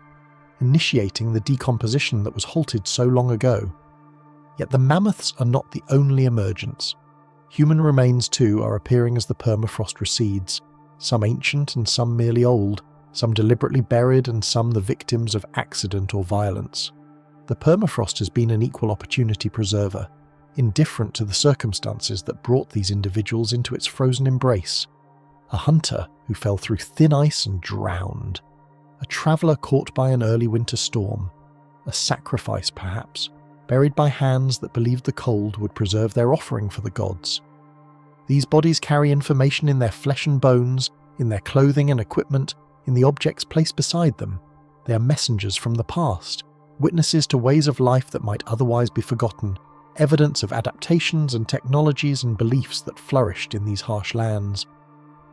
initiating the decomposition that was halted so long ago. Yet the mammoths are not the only emergence. Human remains too are appearing as the permafrost recedes, some ancient and some merely old, some deliberately buried and some the victims of accident or violence. The permafrost has been an equal opportunity preserver, indifferent to the circumstances that brought these individuals into its frozen embrace. A hunter who fell through thin ice and drowned. A traveller caught by an early winter storm. A sacrifice, perhaps, buried by hands that believed the cold would preserve their offering for the gods. These bodies carry information in their flesh and bones, in their clothing and equipment, in the objects placed beside them. They are messengers from the past, witnesses to ways of life that might otherwise be forgotten, evidence of adaptations and technologies and beliefs that flourished in these harsh lands.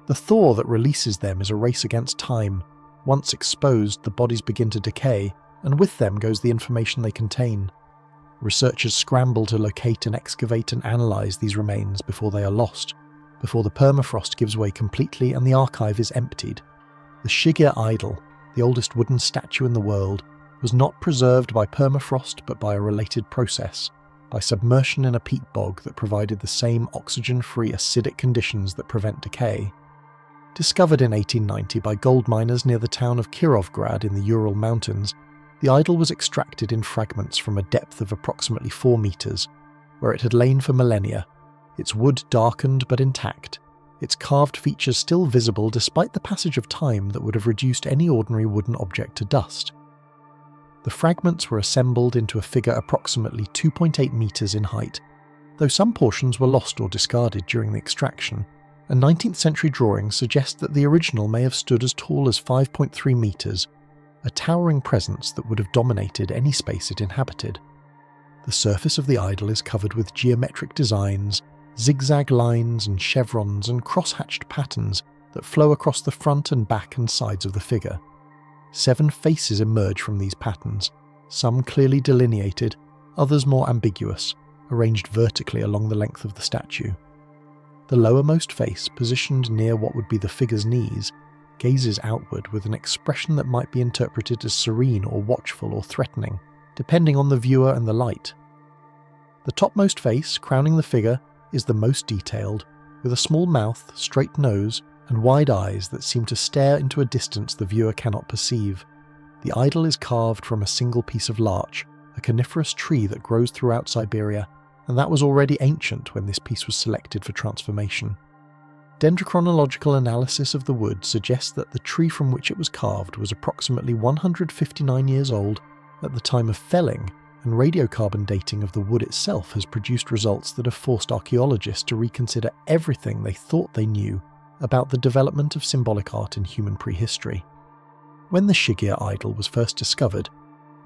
The thaw that releases them is a race against time. Once exposed, the bodies begin to decay, and with them goes the information they contain. Researchers scramble to locate and excavate and analyse these remains before they are lost, before the permafrost gives way completely and the archive is emptied. The Shigir Idol, the oldest wooden statue in the world, was not preserved by permafrost but by a related process, by submersion in a peat bog that provided the same oxygen-free acidic conditions that prevent decay. Discovered in 1890 by gold miners near the town of Kirovgrad in the Ural Mountains, the idol was extracted in fragments from a depth of approximately 4 meters, where it had lain for millennia, its wood darkened but intact, its carved features still visible despite the passage of time that would have reduced any ordinary wooden object to dust. The fragments were assembled into a figure approximately 2.8 meters in height, though some portions were lost or discarded during the extraction, and 19th century drawings suggest that the original may have stood as tall as 5.3 meters, a towering presence that would have dominated any space it inhabited. The surface of the idol is covered with geometric designs, zigzag lines and chevrons and cross-hatched patterns that flow across the front and back and sides of the figure. 7 faces emerge from these patterns, some clearly delineated, others more ambiguous, arranged vertically along the length of the statue. The lowermost face, positioned near what would be the figure's knees, gazes outward with an expression that might be interpreted as serene or watchful or threatening, depending on the viewer and the light. The topmost face, crowning the figure, is the most detailed, with a small mouth, straight nose, and wide eyes that seem to stare into a distance the viewer cannot perceive. The idol is carved from a single piece of larch, a coniferous tree that grows throughout Siberia, and that was already ancient when this piece was selected for transformation. Dendrochronological analysis of the wood suggests that the tree from which it was carved was approximately 159 years old at the time of felling, and radiocarbon dating of the wood itself has produced results that have forced archaeologists to reconsider everything they thought they knew about the development of symbolic art in human prehistory. When the Shigir Idol was first discovered,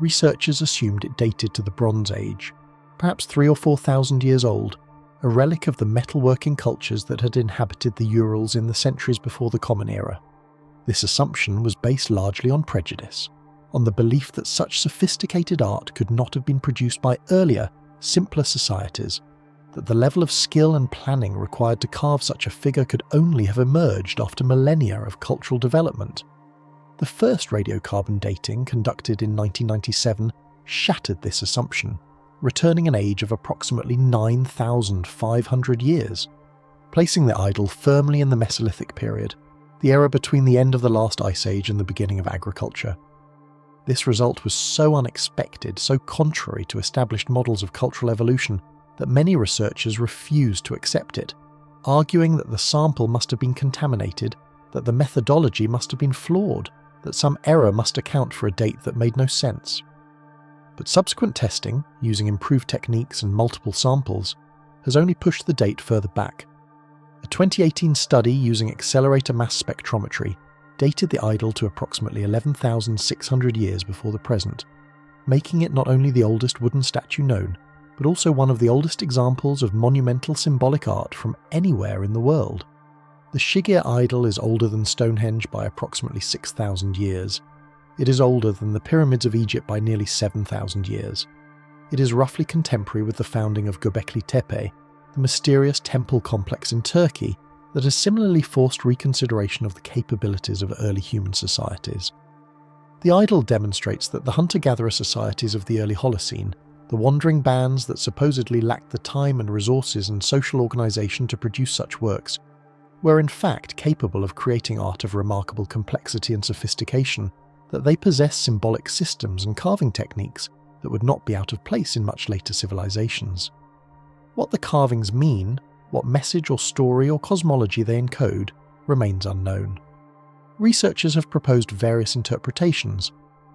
researchers assumed it dated to the Bronze Age, perhaps 3,000 or 4,000 years old, a relic of the metalworking cultures that had inhabited the Urals in the centuries before the Common Era. This assumption was based largely on prejudice, on the belief that such sophisticated art could not have been produced by earlier, simpler societies, that the level of skill and planning required to carve such a figure could only have emerged after millennia of cultural development. The first radiocarbon dating, conducted in 1997, shattered this assumption, returning an age of approximately 9,500 years, placing the idol firmly in the Mesolithic period, the era between the end of the last ice age and the beginning of agriculture. This result was so unexpected, so contrary to established models of cultural evolution, that many researchers refused to accept it, arguing that the sample must have been contaminated, that the methodology must have been flawed, that some error must account for a date that made no sense. But subsequent testing, using improved techniques and multiple samples, has only pushed the date further back. A 2018 study using accelerator mass spectrometry dated the idol to approximately 11,600 years before the present, making it not only the oldest wooden statue known, but also one of the oldest examples of monumental symbolic art from anywhere in the world. The Shigir Idol is older than Stonehenge by approximately 6,000 years. It is older than the pyramids of Egypt by nearly 7,000 years. It is roughly contemporary with the founding of Göbekli Tepe, the mysterious temple complex in Turkey that has similarly forced reconsideration of the capabilities of early human societies. The idol demonstrates that the hunter-gatherer societies of the early Holocene, the wandering bands that supposedly lacked the time and resources and social organisation to produce such works, were in fact capable of creating art of remarkable complexity and sophistication, that they possess symbolic systems and carving techniques that would not be out of place in much later civilizations. What the carvings mean, what message or story or cosmology they encode, remains unknown. Researchers have proposed various interpretations: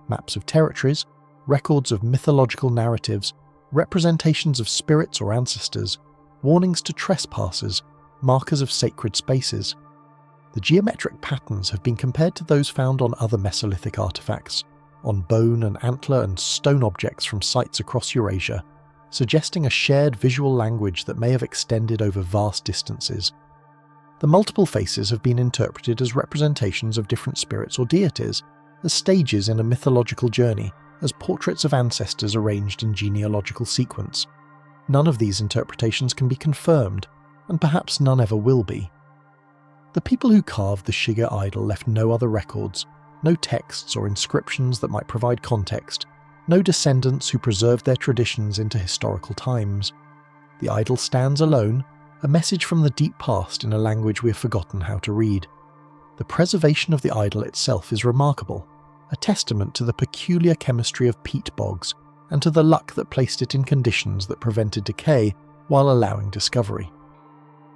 maps of territories, records of mythological narratives, representations of spirits or ancestors, warnings to trespassers, markers of sacred spaces. The geometric patterns have been compared to those found on other Mesolithic artifacts, on bone and antler and stone objects from sites across Eurasia, suggesting a shared visual language that may have extended over vast distances. The multiple faces have been interpreted as representations of different spirits or deities, as stages in a mythological journey, as portraits of ancestors arranged in genealogical sequence. None of these interpretations can be confirmed, and perhaps none ever will be. The people who carved the Shigir Idol left no other records, no texts or inscriptions that might provide context, no descendants who preserved their traditions into historical times. The idol stands alone, a message from the deep past in a language we have forgotten how to read. The preservation of the idol itself is remarkable, a testament to the peculiar chemistry of peat bogs and to the luck that placed it in conditions that prevented decay while allowing discovery.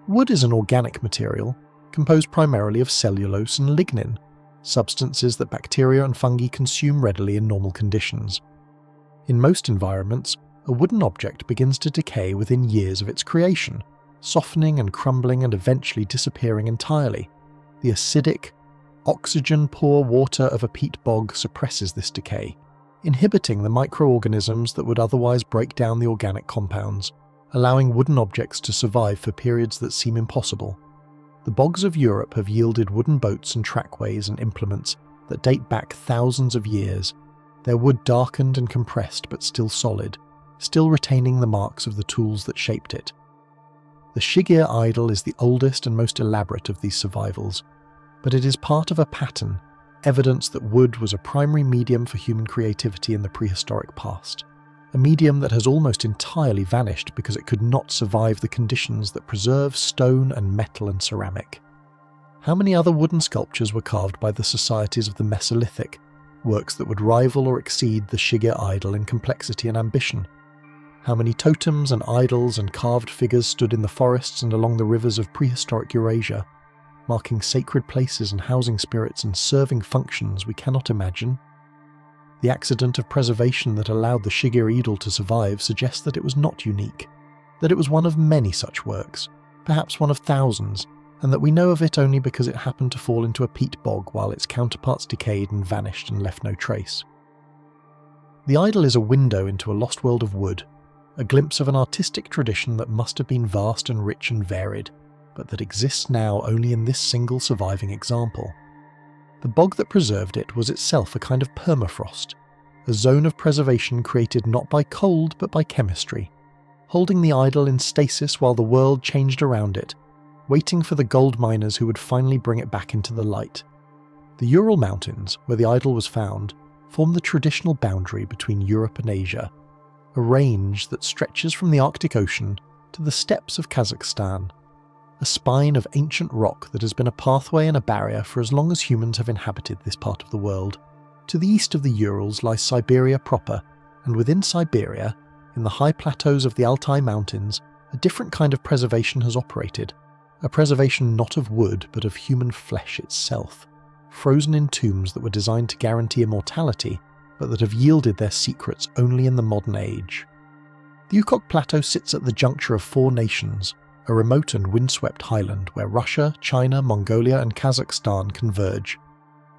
Wood is an organic material, composed primarily of cellulose and lignin, substances that bacteria and fungi consume readily in normal conditions. In most environments, a wooden object begins to decay within years of its creation, softening and crumbling and eventually disappearing entirely. The acidic, oxygen-poor water of a peat bog suppresses this decay, inhibiting the microorganisms that would otherwise break down the organic compounds, allowing wooden objects to survive for periods that seem impossible. The bogs of Europe have yielded wooden boats and trackways and implements that date back thousands of years, their wood darkened and compressed but still solid, still retaining the marks of the tools that shaped it. The Shigir Idol is the oldest and most elaborate of these survivals, but it is part of a pattern, evidence that wood was a primary medium for human creativity in the prehistoric past, a medium that has almost entirely vanished because it could not survive the conditions that preserve stone and metal and ceramic. How many other wooden sculptures were carved by the societies of the Mesolithic, works that would rival or exceed the Shigir Idol in complexity and ambition? How many totems and idols and carved figures stood in the forests and along the rivers of prehistoric Eurasia, marking sacred places and housing spirits and serving functions we cannot imagine? The accident of preservation that allowed the Shigir Idol to survive suggests that it was not unique, that it was one of many such works, perhaps one of thousands, and that we know of it only because it happened to fall into a peat bog while its counterparts decayed and vanished and left no trace. The idol is a window into a lost world of wood, a glimpse of an artistic tradition that must have been vast and rich and varied, but that exists now only in this single surviving example. The bog that preserved it was itself a kind of permafrost, a zone of preservation created not by cold but by chemistry, holding the idol in stasis while the world changed around it, waiting for the gold miners who would finally bring it back into the light. The Ural Mountains, where the idol was found, form the traditional boundary between Europe and Asia, a range that stretches from the Arctic Ocean to the steppes of Kazakhstan, a spine of ancient rock that has been a pathway and a barrier for as long as humans have inhabited this part of the world. To the east of the Urals lies Siberia proper, and within Siberia, in the high plateaus of the Altai Mountains, a different kind of preservation has operated, a preservation not of wood but of human flesh itself, frozen in tombs that were designed to guarantee immortality, but that have yielded their secrets only in the modern age. The Ukok Plateau sits at the juncture of four nations, a remote and windswept highland where Russia, China, Mongolia and Kazakhstan converge.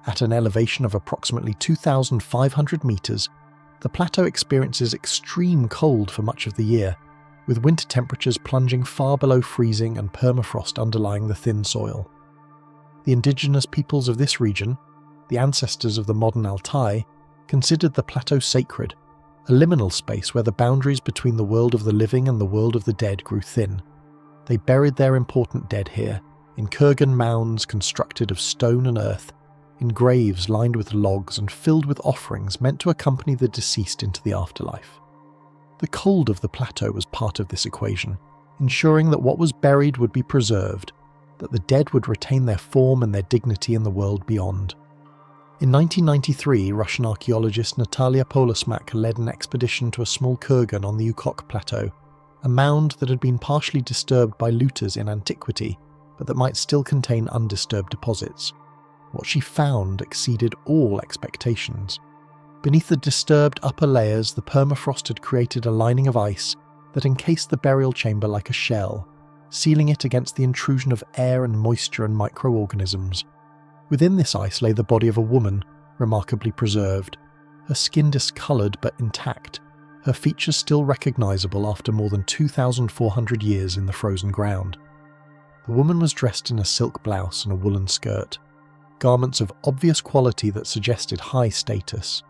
At an elevation of approximately 2,500 meters, the plateau experiences extreme cold for much of the year, with winter temperatures plunging far below freezing and permafrost underlying the thin soil. The indigenous peoples of this region, the ancestors of the modern Altai, considered the plateau sacred, a liminal space where the boundaries between the world of the living and the world of the dead grew thin. They buried their important dead here, in Kurgan mounds constructed of stone and earth, in graves lined with logs and filled with offerings meant to accompany the deceased into the afterlife. The cold of the plateau was part of this equation, ensuring that what was buried would be preserved, that the dead would retain their form and their dignity in the world beyond. In 1993, Russian archaeologist Natalia Polosmak led an expedition to a small kurgan on the Ukok Plateau, a mound that had been partially disturbed by looters in antiquity, but that might still contain undisturbed deposits. What she found exceeded all expectations. Beneath the disturbed upper layers, the permafrost had created a lining of ice that encased the burial chamber like a shell, sealing it against the intrusion of air and moisture and microorganisms. Within this ice lay the body of a woman, remarkably preserved, her skin discoloured but intact, her features still recognisable after more than 2,400 years in the frozen ground. The woman was dressed in a silk blouse and a woolen skirt, garments of obvious quality that suggested high status.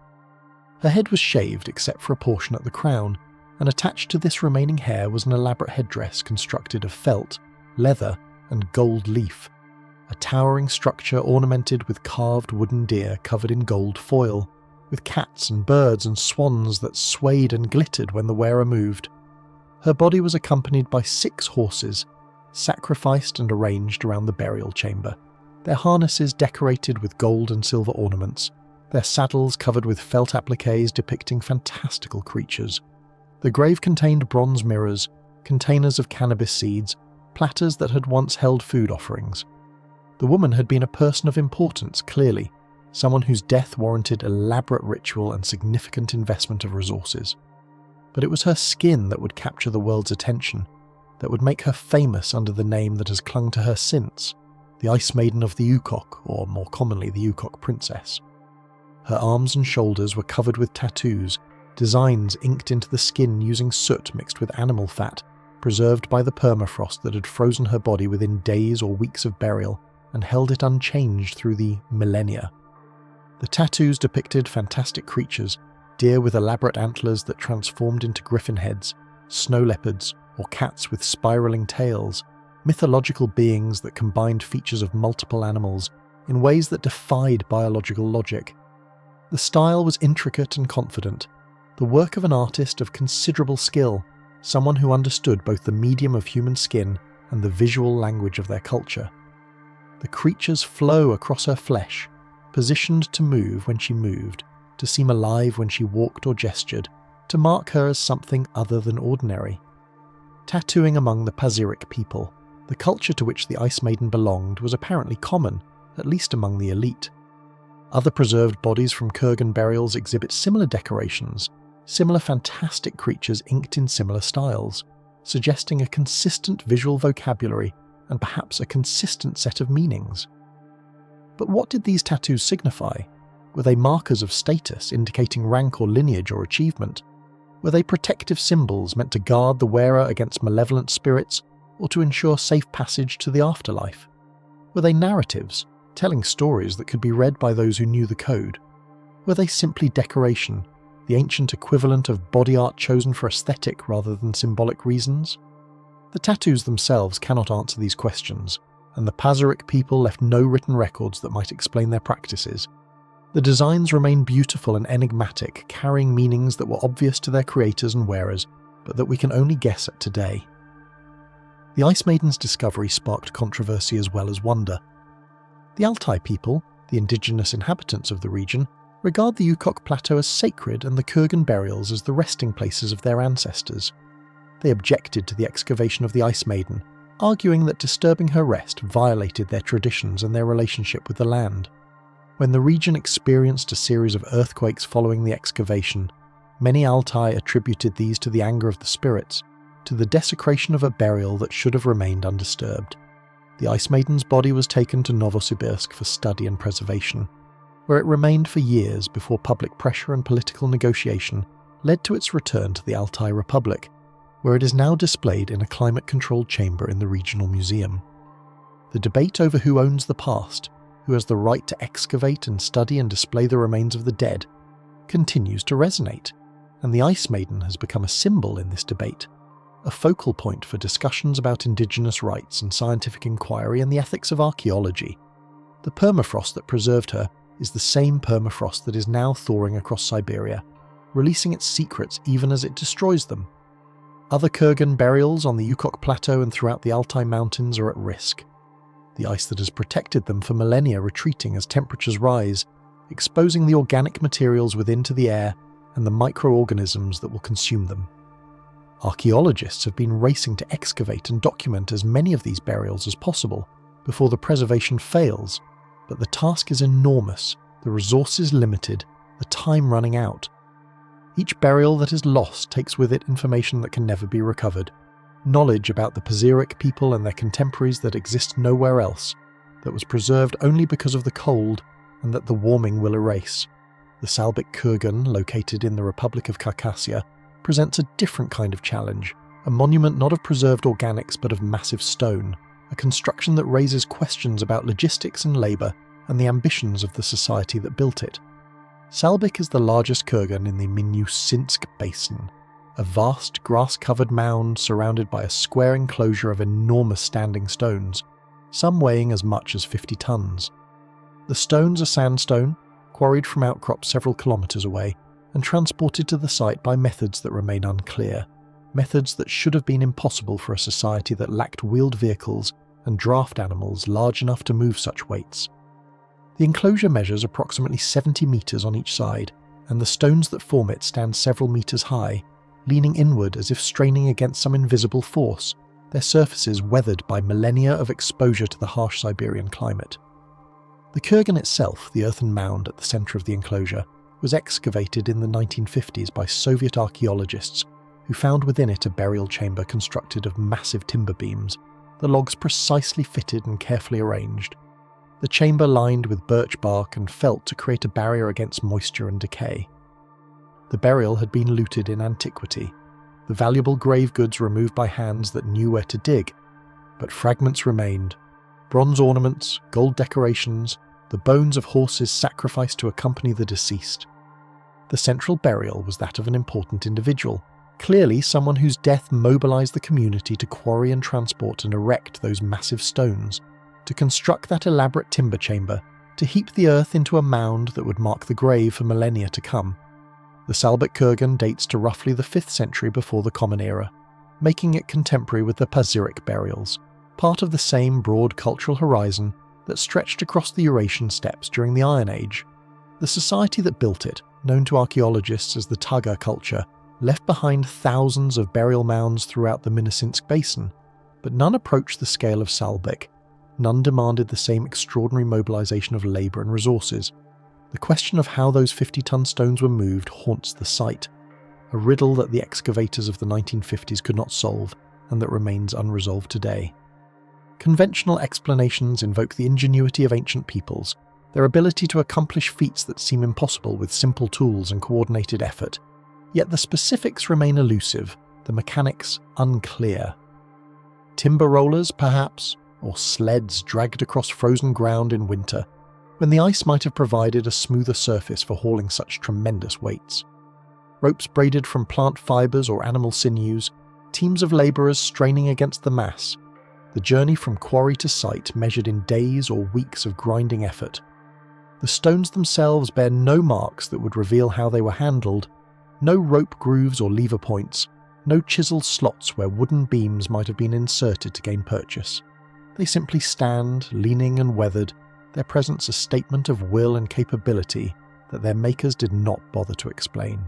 Her head was shaved except for a portion at the crown, and attached to this remaining hair was an elaborate headdress constructed of felt, leather, and gold leaf, a towering structure ornamented with carved wooden deer covered in gold foil, with cats and birds and swans that swayed and glittered when the wearer moved. Her body was accompanied by 6 horses, sacrificed and arranged around the burial chamber, their harnesses decorated with gold and silver ornaments, their saddles covered with felt appliques depicting fantastical creatures. The grave contained bronze mirrors, containers of cannabis seeds, platters that had once held food offerings. The woman had been a person of importance, clearly, someone whose death warranted elaborate ritual and significant investment of resources. But it was her skin that would capture the world's attention, that would make her famous under the name that has clung to her since, the Ice Maiden of the Ukok, or more commonly the Ukok Princess. Her arms and shoulders were covered with tattoos, designs inked into the skin using soot mixed with animal fat, preserved by the permafrost that had frozen her body within days or weeks of burial and held it unchanged through the millennia. The tattoos depicted fantastic creatures, deer with elaborate antlers that transformed into griffin heads, snow leopards, or cats with spiraling tails, mythological beings that combined features of multiple animals in ways that defied biological logic. The style was intricate and confident, the work of an artist of considerable skill, someone who understood both the medium of human skin and the visual language of their culture. The creatures flow across her flesh, positioned to move when she moved, to seem alive when she walked or gestured, to mark her as something other than ordinary. Tattooing among the Pazyryk people, the culture to which the Ice Maiden belonged, was apparently common, at least among the elite. Other preserved bodies from Kurgan burials exhibit similar decorations, similar fantastic creatures inked in similar styles, suggesting a consistent visual vocabulary and perhaps a consistent set of meanings. But what did these tattoos signify? Were they markers of status indicating rank or lineage or achievement? Were they protective symbols meant to guard the wearer against malevolent spirits or to ensure safe passage to the afterlife? Were they narratives, telling stories that could be read by those who knew the code? Were they simply decoration, the ancient equivalent of body art chosen for aesthetic rather than symbolic reasons? The tattoos themselves cannot answer these questions, and the Pazyryk people left no written records that might explain their practices. The designs remain beautiful and enigmatic, carrying meanings that were obvious to their creators and wearers, but that we can only guess at today. The Ice Maiden's discovery sparked controversy as well as wonder. The Altai people, the indigenous inhabitants of the region, regard the Ukok Plateau as sacred and the Kurgan burials as the resting places of their ancestors. They objected to the excavation of the Ice Maiden, arguing that disturbing her rest violated their traditions and their relationship with the land. When the region experienced a series of earthquakes following the excavation, many Altai attributed these to the anger of the spirits, to the desecration of a burial that should have remained undisturbed. The Ice Maiden's body was taken to Novosibirsk for study and preservation, where it remained for years before public pressure and political negotiation led to its return to the Altai Republic, where it is now displayed in a climate-controlled chamber in the regional museum. The debate over who owns the past, who has the right to excavate and study and display the remains of the dead, continues to resonate, and the Ice Maiden has become a symbol in this debate, a focal point for discussions about indigenous rights and scientific inquiry and the ethics of archaeology. The permafrost that preserved her is the same permafrost that is now thawing across Siberia, releasing its secrets even as it destroys them. Other Kurgan burials on the Ukok Plateau and throughout the Altai Mountains are at risk, the ice that has protected them for millennia retreating as temperatures rise, exposing the organic materials within to the air and the microorganisms that will consume them. Archaeologists have been racing to excavate and document as many of these burials as possible before the preservation fails, but the task is enormous, the resources limited, the time running out. Each burial that is lost takes with it information that can never be recovered, knowledge about the Pazyryk people and their contemporaries that exist nowhere else, that was preserved only because of the cold and that the warming will erase. The Salbyk Kurgan, located in the Republic of Khakassia, presents a different kind of challenge, a monument not of preserved organics but of massive stone, a construction that raises questions about logistics and labour and the ambitions of the society that built it. Salbyk is the largest kurgan in the Minusintsk Basin, a vast grass-covered mound surrounded by a square enclosure of enormous standing stones, some weighing as much as 50 tons. The stones are sandstone, quarried from outcrops several kilometres away, and transported to the site by methods that remain unclear, methods that should have been impossible for a society that lacked wheeled vehicles and draft animals large enough to move such weights. The enclosure measures approximately 70 metres on each side, and the stones that form it stand several metres high, leaning inward as if straining against some invisible force, their surfaces weathered by millennia of exposure to the harsh Siberian climate. The kurgan itself, the earthen mound at the centre of the enclosure, was excavated in the 1950s by Soviet archaeologists who found within it a burial chamber constructed of massive timber beams, the logs precisely fitted and carefully arranged. The chamber lined with birch bark and felt to create a barrier against moisture and decay. The burial had been looted in antiquity, the valuable grave goods removed by hands that knew where to dig, but fragments remained: bronze ornaments, gold decorations, the bones of horses sacrificed to accompany the deceased. The central burial was that of an important individual, clearly someone whose death mobilized the community to quarry and transport and erect those massive stones, to construct that elaborate timber chamber, to heap the earth into a mound that would mark the grave for millennia to come. The Salbyk kurgan dates to roughly the 5th century before the Common Era, making it contemporary with the Pazyryk burials, part of the same broad cultural horizon that stretched across the Eurasian steppes during the Iron Age. The society that built it, known to archaeologists as the Tundra culture, left behind thousands of burial mounds throughout the Minnesinsk Basin, but none approached the scale of Salbyk. None demanded the same extraordinary mobilization of labor and resources. The question of how those 50-ton stones were moved haunts the site, a riddle that the excavators of the 1950s could not solve and that remains unresolved today. Conventional explanations invoke the ingenuity of ancient peoples, their ability to accomplish feats that seem impossible with simple tools and coordinated effort. Yet the specifics remain elusive, the mechanics unclear. Timber rollers, perhaps, or sleds dragged across frozen ground in winter, when the ice might have provided a smoother surface for hauling such tremendous weights. Ropes braided from plant fibres or animal sinews, teams of labourers straining against the mass. The journey from quarry to site measured in days or weeks of grinding effort. The stones themselves bear no marks that would reveal how they were handled, no rope grooves or lever points, no chiselled slots where wooden beams might have been inserted to gain purchase. They simply stand, leaning and weathered, their presence a statement of will and capability that their makers did not bother to explain.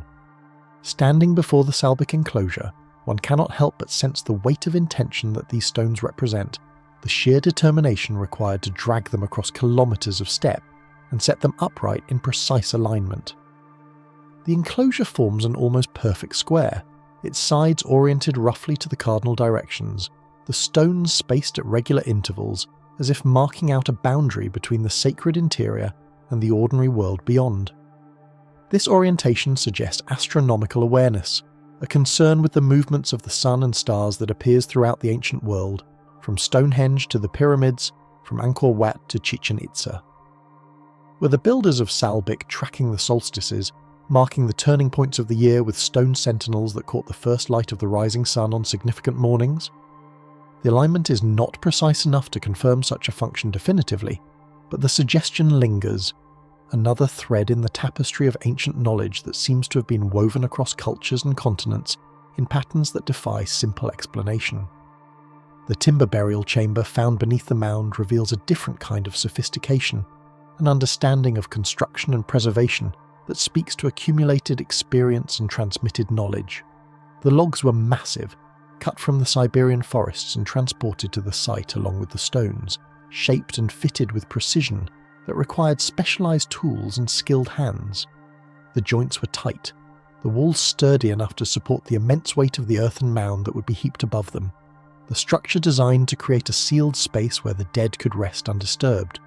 Standing before the Salbyk enclosure, one cannot help but sense the weight of intention that these stones represent, the sheer determination required to drag them across kilometres of steppe and set them upright in precise alignment. The enclosure forms an almost perfect square, its sides oriented roughly to the cardinal directions, the stones spaced at regular intervals, as if marking out a boundary between the sacred interior and the ordinary world beyond. This orientation suggests astronomical awareness, a concern with the movements of the sun and stars that appears throughout the ancient world, from Stonehenge to the pyramids, from Angkor Wat to Chichen Itza. Were the builders of Salbyk tracking the solstices, marking the turning points of the year with stone sentinels that caught the first light of the rising sun on significant mornings? The alignment is not precise enough to confirm such a function definitively, but the suggestion lingers, another thread in the tapestry of ancient knowledge that seems to have been woven across cultures and continents in patterns that defy simple explanation. The timber burial chamber found beneath the mound reveals a different kind of sophistication, an understanding of construction and preservation that speaks to accumulated experience and transmitted knowledge. The logs were massive, cut from the Siberian forests and transported to the site along with the stones, shaped and fitted with precision that required specialized tools and skilled hands. The joints were tight, the walls sturdy enough to support the immense weight of the earthen mound that would be heaped above them, the structure designed to create a sealed space where the dead could rest undisturbed.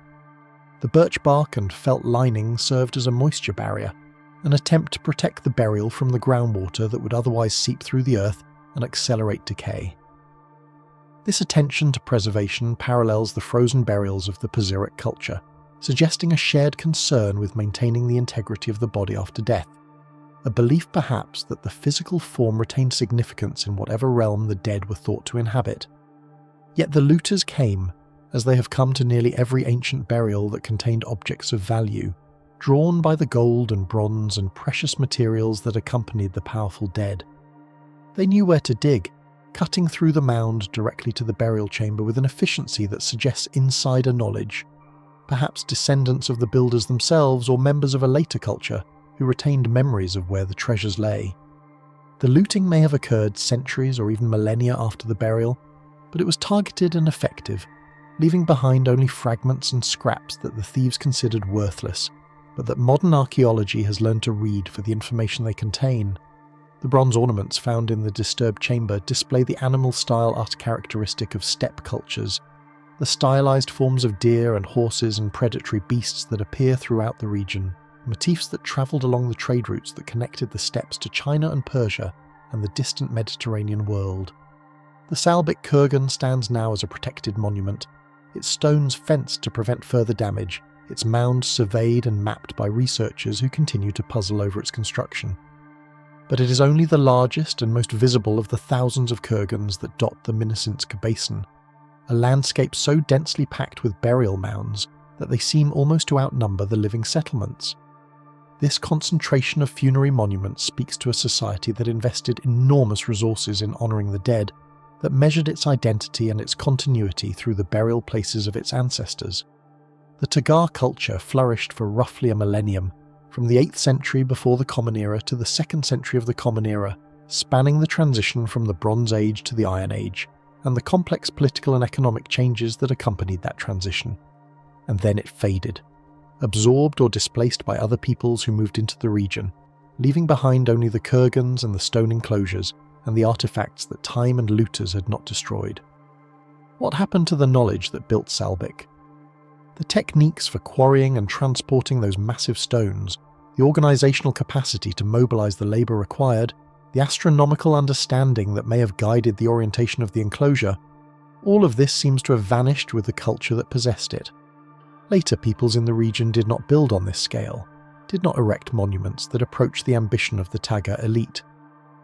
The birch bark and felt lining served as a moisture barrier, an attempt to protect the burial from the groundwater that would otherwise seep through the earth and accelerate decay. This attention to preservation parallels the frozen burials of the Pazyryk culture, suggesting a shared concern with maintaining the integrity of the body after death, a belief perhaps that the physical form retained significance in whatever realm the dead were thought to inhabit. Yet the looters came, as they have come to nearly every ancient burial that contained objects of value, drawn by the gold and bronze and precious materials that accompanied the powerful dead. They knew where to dig, cutting through the mound directly to the burial chamber with an efficiency that suggests insider knowledge, perhaps descendants of the builders themselves or members of a later culture who retained memories of where the treasures lay. The looting may have occurred centuries or even millennia after the burial, but it was targeted and effective, leaving behind only fragments and scraps that the thieves considered worthless, but that modern archaeology has learned to read for the information they contain. The bronze ornaments found in the disturbed chamber display the animal-style art characteristic of steppe cultures, the stylized forms of deer and horses and predatory beasts that appear throughout the region, motifs that travelled along the trade routes that connected the steppes to China and Persia and the distant Mediterranean world. The Salbyk kurgan stands now as a protected monument, its stones fenced to prevent further damage, its mounds surveyed and mapped by researchers who continue to puzzle over its construction. But it is only the largest and most visible of the thousands of kurgans that dot the Minnesotsk Basin, a landscape so densely packed with burial mounds that they seem almost to outnumber the living settlements. This concentration of funerary monuments speaks to a society that invested enormous resources in honouring the dead, that measured its identity and its continuity through the burial places of its ancestors. The Tagar culture flourished for roughly a millennium, from the 8th century before the Common Era to the 2nd century of the Common Era, spanning the transition from the Bronze Age to the Iron Age, and the complex political and economic changes that accompanied that transition. And then it faded, absorbed or displaced by other peoples who moved into the region, leaving behind only the kurgans and the stone enclosures and the artifacts that time and looters had not destroyed. What happened to the knowledge that built Salbyk? The techniques for quarrying and transporting those massive stones, the organisational capacity to mobilise the labour required, the astronomical understanding that may have guided the orientation of the enclosure, all of this seems to have vanished with the culture that possessed it. Later peoples in the region did not build on this scale, did not erect monuments that approached the ambition of the Tagar elite.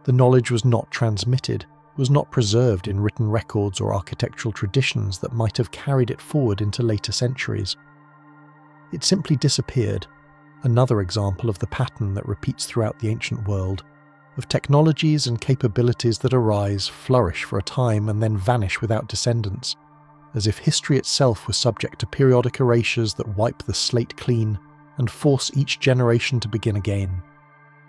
The knowledge was not transmitted, was not preserved in written records or architectural traditions that might have carried it forward into later centuries. It simply disappeared, another example of the pattern that repeats throughout the ancient world, of technologies and capabilities that arise, flourish for a time, and then vanish without descendants, as if history itself was subject to periodic erasures that wipe the slate clean and force each generation to begin again.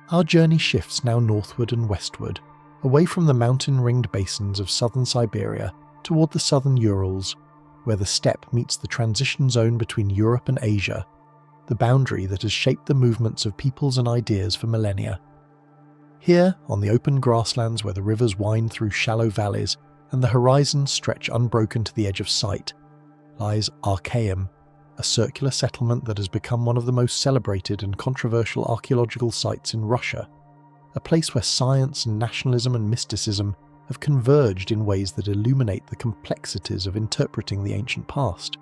Our journey shifts now northward and westward, away from the mountain-ringed basins of southern Siberia toward the southern Urals, where the steppe meets the transition zone between Europe and Asia, the boundary that has shaped the movements of peoples and ideas for millennia. Here, on the open grasslands where the rivers wind through shallow valleys and the horizons stretch unbroken to the edge of sight, lies Arkaim, a circular settlement that has become one of the most celebrated and controversial archaeological sites in Russia, a place where science and nationalism and mysticism have converged in ways that illuminate the complexities of interpreting the ancient past.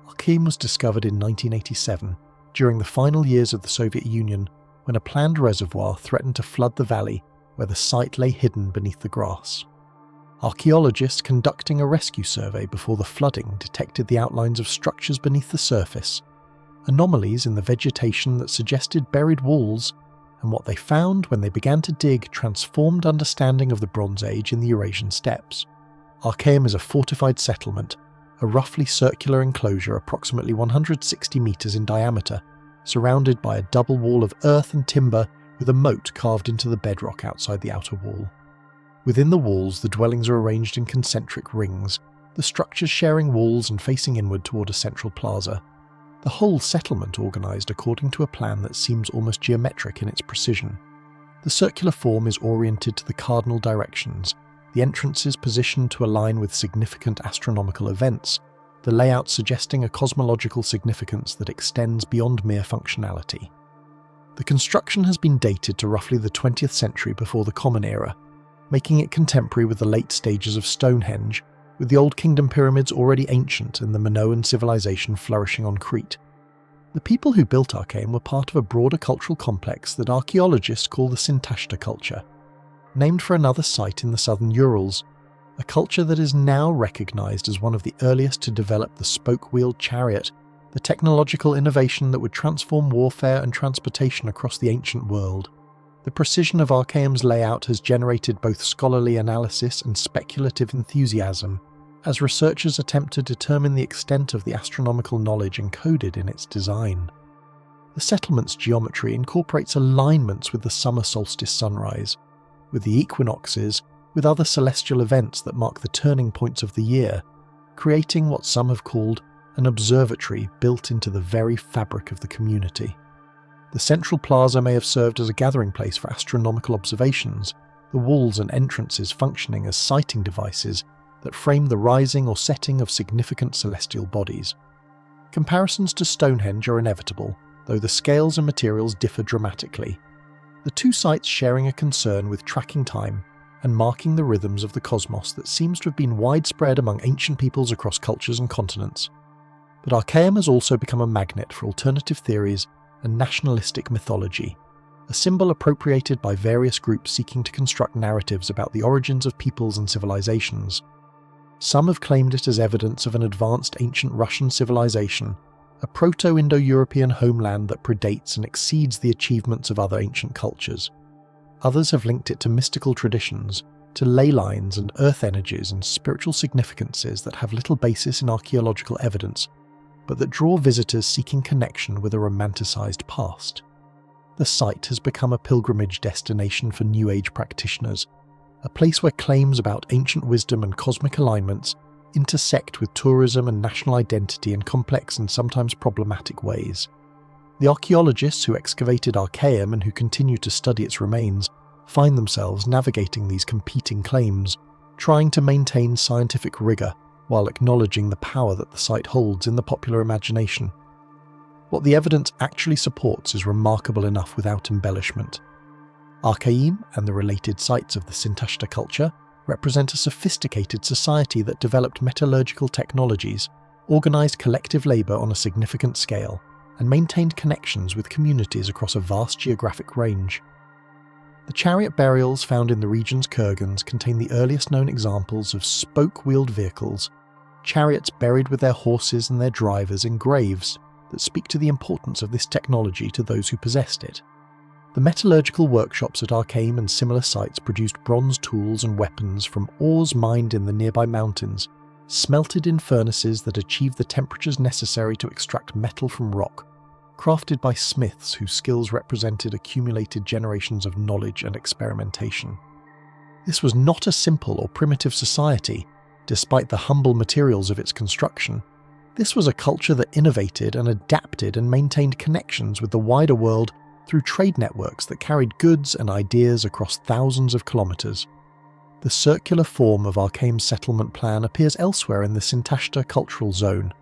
Arkaim was discovered in 1987, during the final years of the Soviet Union, when a planned reservoir threatened to flood the valley where the site lay hidden beneath the grass. Archaeologists conducting a rescue survey before the flooding detected the outlines of structures beneath the surface, anomalies in the vegetation that suggested buried walls, and what they found when they began to dig transformed understanding of the Bronze Age in the Eurasian steppes. Arkaim is a fortified settlement, a roughly circular enclosure approximately 160 metres in diameter, surrounded by a double wall of earth and timber with a moat carved into the bedrock outside the outer wall. Within the walls, the dwellings are arranged in concentric rings, the structures sharing walls and facing inward toward a central plaza. The whole settlement organised according to a plan that seems almost geometric in its precision. The circular form is oriented to the cardinal directions, the entrances positioned to align with significant astronomical events, the layout suggesting a cosmological significance that extends beyond mere functionality. The construction has been dated to roughly the 20th century before the Common Era, making it contemporary with the late stages of Stonehenge, with the Old Kingdom pyramids already ancient and the Minoan civilization flourishing on Crete. The people who built Arkaim were part of a broader cultural complex that archaeologists call the Sintashta culture, named for another site in the southern Urals, a culture that is now recognized as one of the earliest to develop the spoke-wheeled chariot, the technological innovation that would transform warfare and transportation across the ancient world. The precision of Arkaim's layout has generated both scholarly analysis and speculative enthusiasm, as researchers attempt to determine the extent of the astronomical knowledge encoded in its design. The settlement's geometry incorporates alignments with the summer solstice sunrise, with the equinoxes, with other celestial events that mark the turning points of the year, creating what some have called an observatory built into the very fabric of the community. The central plaza may have served as a gathering place for astronomical observations, the walls and entrances functioning as sighting devices that frame the rising or setting of significant celestial bodies. Comparisons to Stonehenge are inevitable, though the scales and materials differ dramatically, the two sites sharing a concern with tracking time and marking the rhythms of the cosmos that seems to have been widespread among ancient peoples across cultures and continents. But Arkaim has also become a magnet for alternative theories and nationalistic mythology, a symbol appropriated by various groups seeking to construct narratives about the origins of peoples and civilizations. Some have claimed it as evidence of an advanced ancient Russian civilization, a Proto-Indo-European homeland that predates and exceeds the achievements of other ancient cultures. Others have linked it to mystical traditions, to ley lines and earth energies and spiritual significances that have little basis in archaeological evidence, but that draw visitors seeking connection with a romanticized past. The site has become a pilgrimage destination for New Age practitioners, a place where claims about ancient wisdom and cosmic alignments intersect with tourism and national identity in complex and sometimes problematic ways. The archaeologists who excavated Arkaim and who continue to study its remains find themselves navigating these competing claims, trying to maintain scientific rigour while acknowledging the power that the site holds in the popular imagination. What the evidence actually supports is remarkable enough without embellishment. Arkaim and the related sites of the Sintashta culture represent a sophisticated society that developed metallurgical technologies, organised collective labour on a significant scale, and maintained connections with communities across a vast geographic range. The chariot burials found in the region's kurgans contain the earliest known examples of spoke-wheeled vehicles, chariots buried with their horses and their drivers in graves that speak to the importance of this technology to those who possessed it. The metallurgical workshops at Arkaim and similar sites produced bronze tools and weapons from ores mined in the nearby mountains, smelted in furnaces that achieved the temperatures necessary to extract metal from rock, crafted by smiths whose skills represented accumulated generations of knowledge and experimentation. This was not a simple or primitive society, despite the humble materials of its construction. This was a culture that innovated and adapted and maintained connections with the wider world through trade networks that carried goods and ideas across thousands of kilometres. The circular form of Arkaim's settlement plan appears elsewhere in the Sintashta cultural zone,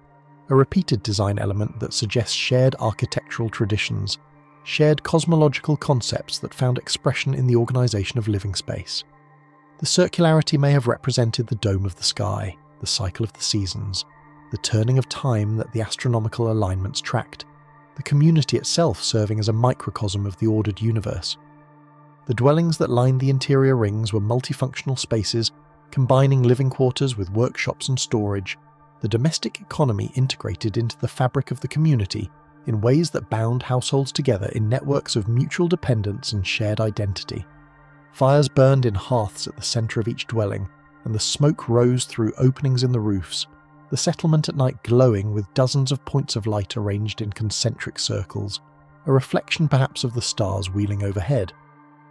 a repeated design element that suggests shared architectural traditions, shared cosmological concepts that found expression in the organisation of living space. The circularity may have represented the dome of the sky, the cycle of the seasons, the turning of time that the astronomical alignments tracked, the community itself serving as a microcosm of the ordered universe. The dwellings that lined the interior rings were multifunctional spaces, combining living quarters with workshops and storage, the domestic economy integrated into the fabric of the community in ways that bound households together in networks of mutual dependence and shared identity. Fires burned in hearths at the centre of each dwelling, and the smoke rose through openings in the roofs, the settlement at night glowing with dozens of points of light arranged in concentric circles, a reflection perhaps of the stars wheeling overhead.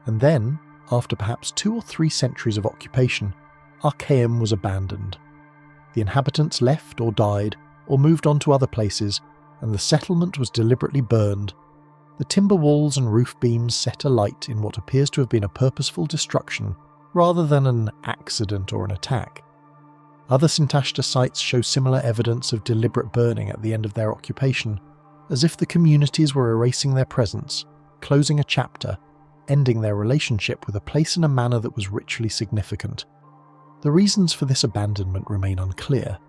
And then, after perhaps 2 or 3 centuries of occupation, Arkaim was abandoned. The inhabitants left or died, or moved on to other places, and the settlement was deliberately burned. The timber walls and roof beams set alight in what appears to have been a purposeful destruction, rather than an accident or an attack. Other Sintashta sites show similar evidence of deliberate burning at the end of their occupation, as if the communities were erasing their presence, closing a chapter, ending their relationship with a place in a manner that was ritually significant. The reasons for this abandonment remain unclear.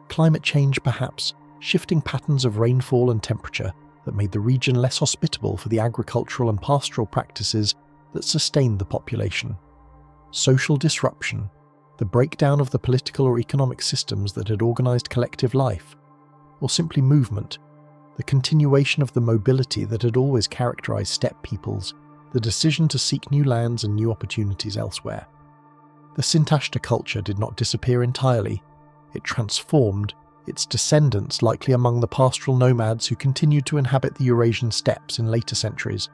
Climate change perhaps, shifting patterns of rainfall and temperature that made the region less hospitable for the agricultural and pastoral practices that sustained the population. Social disruption, the breakdown of the political or economic systems that had organised collective life, or simply movement, the continuation of the mobility that had always characterised steppe peoples, the decision to seek new lands and new opportunities elsewhere. The Sintashta culture did not disappear entirely. It transformed, its descendants likely among the pastoral nomads who continued to inhabit the Eurasian steppes in later centuries,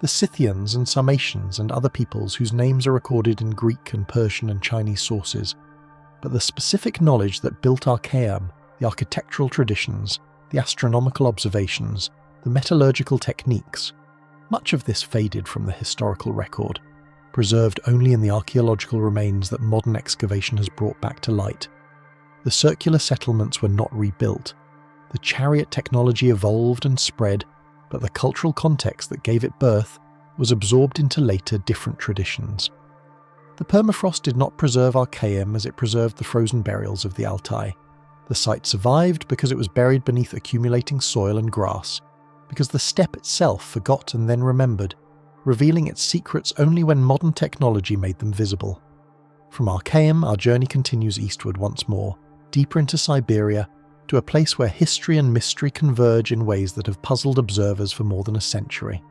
the Scythians and Sarmatians and other peoples whose names are recorded in Greek and Persian and Chinese sources, but the specific knowledge that built Arkaim, the architectural traditions, the astronomical observations, the metallurgical techniques, much of this faded from the historical record, preserved only in the archaeological remains that modern excavation has brought back to light. The circular settlements were not rebuilt. The chariot technology evolved and spread, but the cultural context that gave it birth was absorbed into later different traditions. The permafrost did not preserve Arkaim as it preserved the frozen burials of the Altai. The site survived because it was buried beneath accumulating soil and grass, because the steppe itself forgot and then remembered, revealing its secrets only when modern technology made them visible. From Arkaim, our journey continues eastward once more, deeper into Siberia, to a place where history and mystery converge in ways that have puzzled observers for more than a century.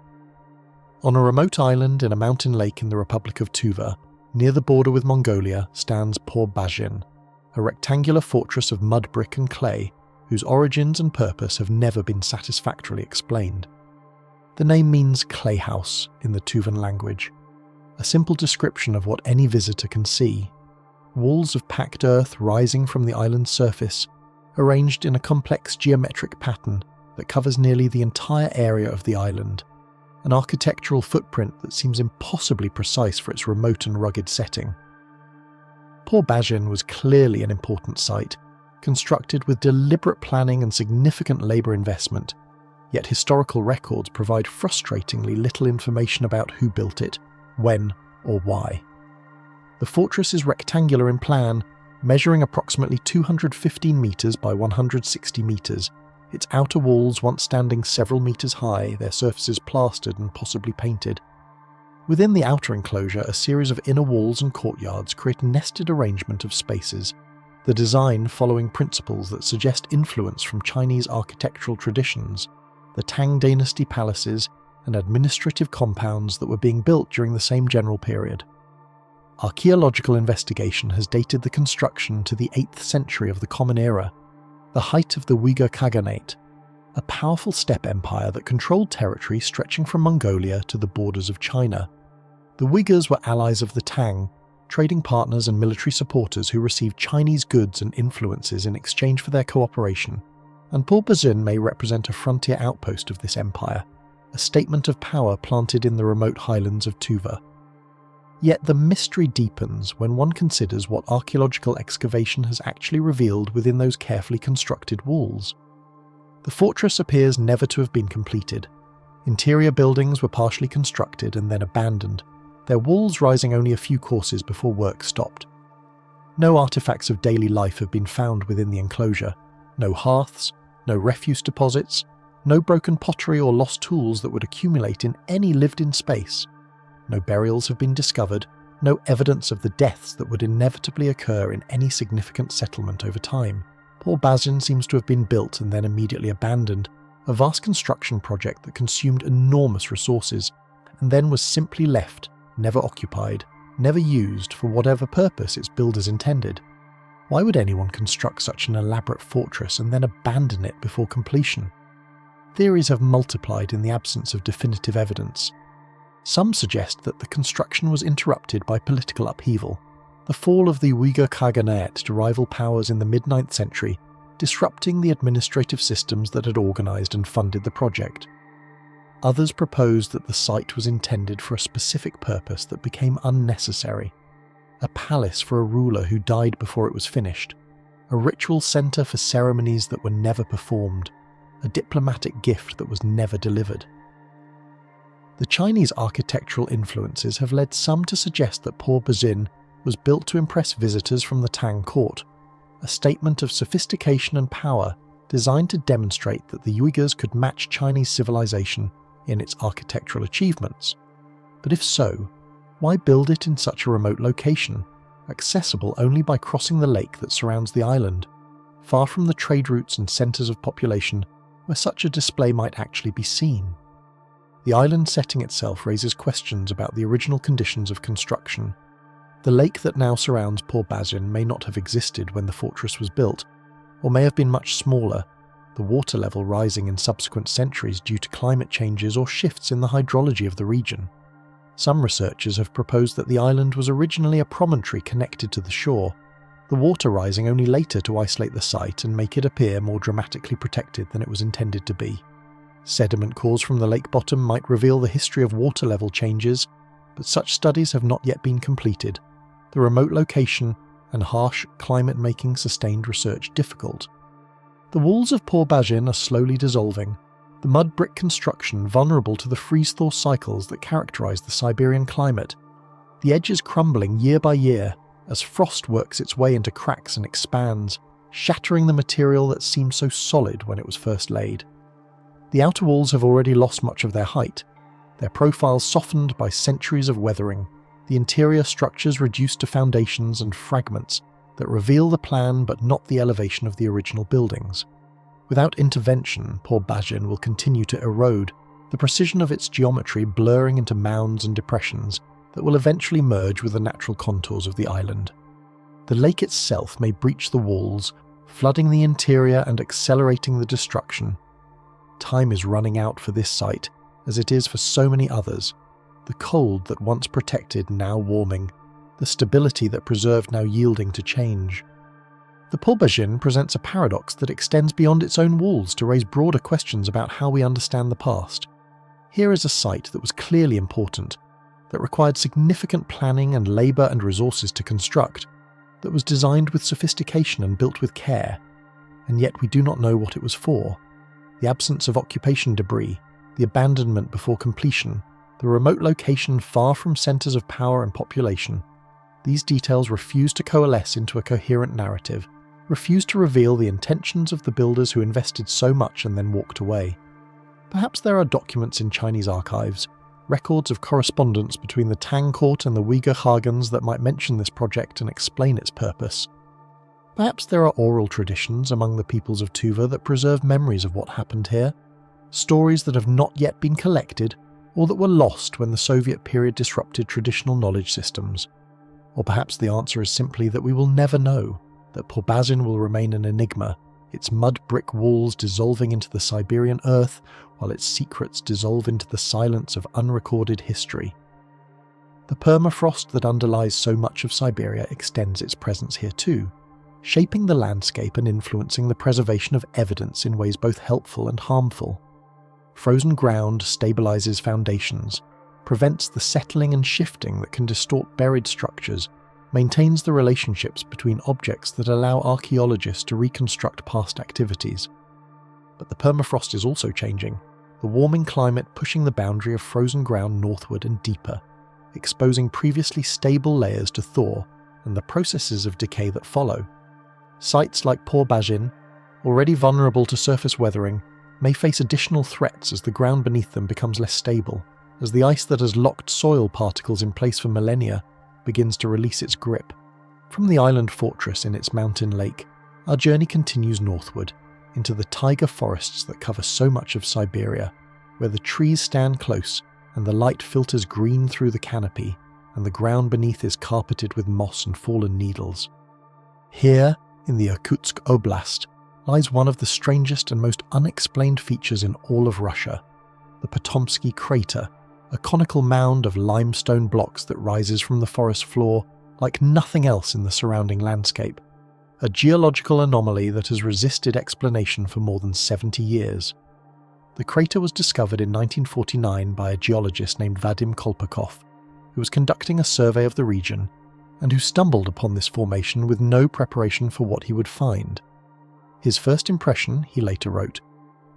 On a remote island in a mountain lake in the Republic of Tuva, near the border with Mongolia, stands Porbazhin, a rectangular fortress of mud brick and clay whose origins and purpose have never been satisfactorily explained. The name means clay house in the Tuvan language, a simple description of what any visitor can see. Walls of packed earth rising from the island's surface, arranged in a complex geometric pattern that covers nearly the entire area of the island, an architectural footprint that seems impossibly precise for its remote and rugged setting. Porbazhin was clearly an important site, constructed with deliberate planning and significant labour investment, yet historical records provide frustratingly little information about who built it, when, or why. The fortress is rectangular in plan, measuring approximately 215 metres by 160 metres, its outer walls once standing several metres high, their surfaces plastered and possibly painted. Within the outer enclosure, a series of inner walls and courtyards create a nested arrangement of spaces, the design following principles that suggest influence from Chinese architectural traditions, the Tang dynasty palaces and administrative compounds that were being built during the same general period. Archaeological investigation has dated the construction to the 8th century of the Common Era, the height of the Uyghur Khaganate, a powerful steppe empire that controlled territory stretching from Mongolia to the borders of China. The Uyghurs were allies of the Tang, trading partners and military supporters who received Chinese goods and influences in exchange for their cooperation, and Porbazhin may represent a frontier outpost of this empire, a statement of power planted in the remote highlands of Tuva. Yet the mystery deepens when one considers what archaeological excavation has actually revealed within those carefully constructed walls. The fortress appears never to have been completed. Interior buildings were partially constructed and then abandoned, their walls rising only a few courses before work stopped. No artifacts of daily life have been found within the enclosure, no hearths, no refuse deposits, no broken pottery or lost tools that would accumulate in any lived-in space. No burials have been discovered, no evidence of the deaths that would inevitably occur in any significant settlement over time. Porbazhin seems to have been built and then immediately abandoned, a vast construction project that consumed enormous resources, and then was simply left, never occupied, never used for whatever purpose its builders intended. Why would anyone construct such an elaborate fortress and then abandon it before completion? Theories have multiplied in the absence of definitive evidence. Some suggest that the construction was interrupted by political upheaval, the fall of the Uyghur Khaganate to rival powers in the mid-9th century, disrupting the administrative systems that had organised and funded the project. Others propose that the site was intended for a specific purpose that became unnecessary, a palace for a ruler who died before it was finished, a ritual centre for ceremonies that were never performed, a diplomatic gift that was never delivered. The Chinese architectural influences have led some to suggest that Porbazhin was built to impress visitors from the Tang court, a statement of sophistication and power designed to demonstrate that the Uyghurs could match Chinese civilization in its architectural achievements. But if so, why build it in such a remote location, accessible only by crossing the lake that surrounds the island, far from the trade routes and centres of population where such a display might actually be seen? The island setting itself raises questions about the original conditions of construction. The lake that now surrounds Porbazhin may not have existed when the fortress was built, or may have been much smaller, the water level rising in subsequent centuries due to climate changes or shifts in the hydrology of the region. Some researchers have proposed that the island was originally a promontory connected to the shore, the water rising only later to isolate the site and make it appear more dramatically protected than it was intended to be. Sediment cores from the lake bottom might reveal the history of water level changes, but such studies have not yet been completed, the remote location and harsh climate making sustained research difficult. The walls of Pobajin are slowly dissolving, the mud brick construction vulnerable to the freeze-thaw cycles that characterize the Siberian climate, the edges crumbling year by year as frost works its way into cracks and expands, shattering the material that seemed so solid when it was first laid. The outer walls have already lost much of their height, their profiles softened by centuries of weathering, the interior structures reduced to foundations and fragments that reveal the plan but not the elevation of the original buildings. Without intervention, Pobajin will continue to erode, the precision of its geometry blurring into mounds and depressions that will eventually merge with the natural contours of the island. The lake itself may breach the walls, flooding the interior and accelerating the destruction. Time is running out for this site, as it is for so many others. The cold that once protected now warming, the stability that preserved now yielding to change. The Pobajin presents a paradox that extends beyond its own walls to raise broader questions about how we understand the past. Here is a site that was clearly important, that required significant planning and labour and resources to construct, that was designed with sophistication and built with care, and yet we do not know what it was for. The absence of occupation debris, the abandonment before completion, the remote location far from centres of power and population, these details refuse to coalesce into a coherent narrative, refuse to reveal the intentions of the builders who invested so much and then walked away. Perhaps there are documents in Chinese archives, records of correspondence between the Tang court and the Uyghur Khagans that might mention this project and explain its purpose. Perhaps there are oral traditions among the peoples of Tuva that preserve memories of what happened here, stories that have not yet been collected or that were lost when the Soviet period disrupted traditional knowledge systems. Or perhaps the answer is simply that we will never know, that Pobajin will remain an enigma, its mud brick walls dissolving into the Siberian earth while its secrets dissolve into the silence of unrecorded history. The permafrost that underlies so much of Siberia extends its presence here too, shaping the landscape and influencing the preservation of evidence in ways both helpful and harmful. Frozen ground stabilizes foundations, prevents the settling and shifting that can distort buried structures, maintains the relationships between objects that allow archaeologists to reconstruct past activities. But the permafrost is also changing, the warming climate pushing the boundary of frozen ground northward and deeper, exposing previously stable layers to thaw and the processes of decay that follow. Sites like Pobajin, already vulnerable to surface weathering, may face additional threats as the ground beneath them becomes less stable, as the ice that has locked soil particles in place for millennia begins to release its grip. From the island fortress in its mountain lake, our journey continues northward, into the taiga forests that cover so much of Siberia, where the trees stand close and the light filters green through the canopy, and the ground beneath is carpeted with moss and fallen needles. Here, in the Irkutsk Oblast, lies one of the strangest and most unexplained features in all of Russia, the Patomskiy crater, a conical mound of limestone blocks that rises from the forest floor like nothing else in the surrounding landscape, a geological anomaly that has resisted explanation for more than 70 years. The crater was discovered in 1949 by a geologist named Vadim Kolpakov, who was conducting a survey of the region and who stumbled upon this formation with no preparation for what he would find. His first impression, he later wrote,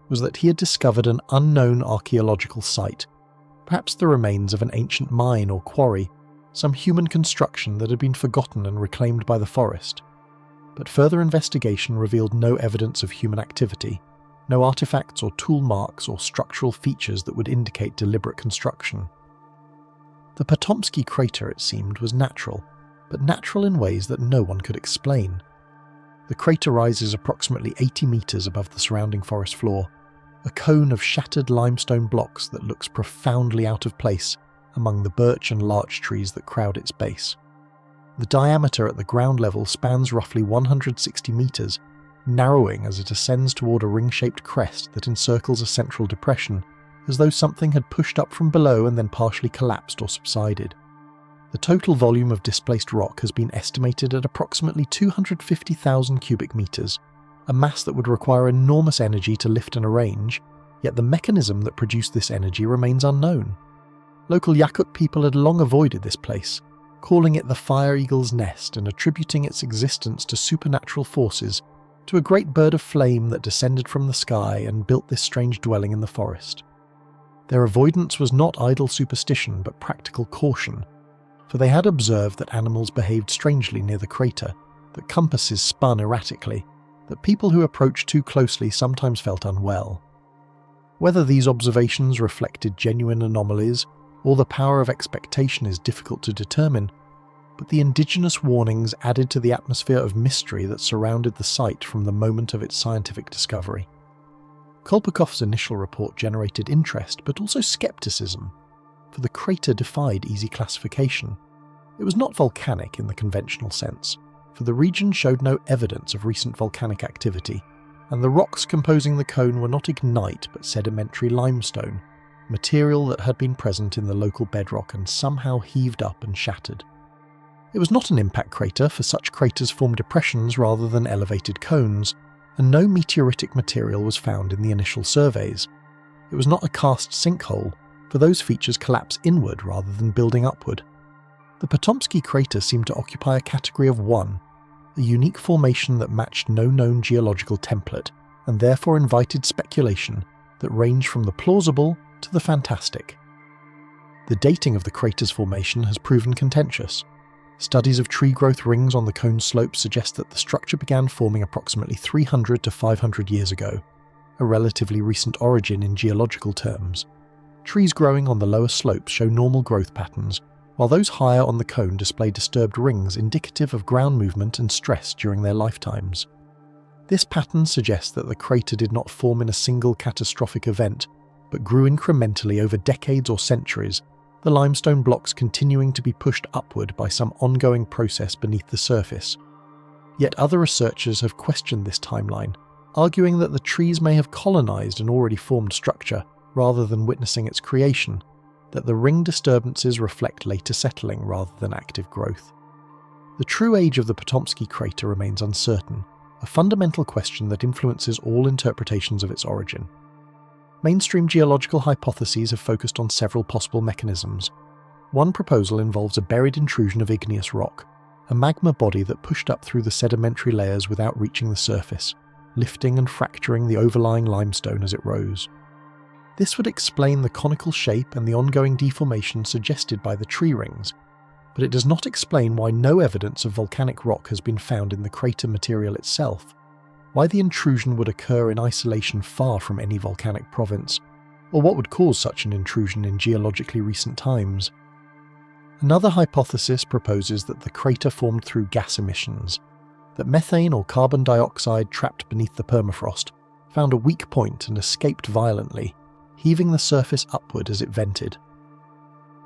was that he had discovered an unknown archaeological site, perhaps the remains of an ancient mine or quarry, some human construction that had been forgotten and reclaimed by the forest. But further investigation revealed no evidence of human activity, no artifacts or tool marks or structural features that would indicate deliberate construction. The Patomskiy crater, it seemed, was natural, but natural in ways that no one could explain. The crater rises approximately 80 meters above the surrounding forest floor, a cone of shattered limestone blocks that looks profoundly out of place among the birch and larch trees that crowd its base. The diameter at the ground level spans roughly 160 meters, narrowing as it ascends toward a ring-shaped crest that encircles a central depression, as though something had pushed up from below and then partially collapsed or subsided. The total volume of displaced rock has been estimated at approximately 250,000 cubic meters, a mass that would require enormous energy to lift and arrange, yet the mechanism that produced this energy remains unknown. Local Yakut people had long avoided this place, calling it the Fire Eagle's Nest and attributing its existence to supernatural forces, to a great bird of flame that descended from the sky and built this strange dwelling in the forest. Their avoidance was not idle superstition but practical caution, for they had observed that animals behaved strangely near the crater, that compasses spun erratically, that people who approached too closely sometimes felt unwell. Whether these observations reflected genuine anomalies or the power of expectation is difficult to determine, but the indigenous warnings added to the atmosphere of mystery that surrounded the site from the moment of its scientific discovery. Kolpakov's initial report generated interest but also skepticism, for the crater defied easy classification. It was not volcanic in the conventional sense, for the region showed no evidence of recent volcanic activity, and the rocks composing the cone were not ignite but sedimentary limestone, material that had been present in the local bedrock and somehow heaved up and shattered. It was not an impact crater, for such craters form depressions rather than elevated cones, and no meteoritic material was found in the initial surveys. It was not a karst sinkhole, for those features collapse inward rather than building upward. The Patomskiy crater seemed to occupy a category of 1, a unique formation that matched no known geological template, and therefore invited speculation that ranged from the plausible to the fantastic. The dating of the crater's formation has proven contentious. Studies of tree growth rings on the cone slopes suggest that the structure began forming approximately 300 to 500 years ago, a relatively recent origin in geological terms. Trees growing on the lower slopes show normal growth patterns, while those higher on the cone display disturbed rings indicative of ground movement and stress during their lifetimes. This pattern suggests that the crater did not form in a single catastrophic event, but grew incrementally over decades or centuries, the limestone blocks continuing to be pushed upward by some ongoing process beneath the surface. Yet other researchers have questioned this timeline, arguing that the trees may have colonized an already formed structure rather than witnessing its creation, that the ring disturbances reflect later settling rather than active growth. The true age of the Patomskiy crater remains uncertain, a fundamental question that influences all interpretations of its origin. Mainstream geological hypotheses have focused on several possible mechanisms. One proposal involves a buried intrusion of igneous rock, a magma body that pushed up through the sedimentary layers without reaching the surface, lifting and fracturing the overlying limestone as it rose. This would explain the conical shape and the ongoing deformation suggested by the tree rings, but it does not explain why no evidence of volcanic rock has been found in the crater material itself, why the intrusion would occur in isolation far from any volcanic province, or what would cause such an intrusion in geologically recent times. Another hypothesis proposes that the crater formed through gas emissions, that methane or carbon dioxide trapped beneath the permafrost found a weak point and escaped violently, heaving the surface upward as it vented.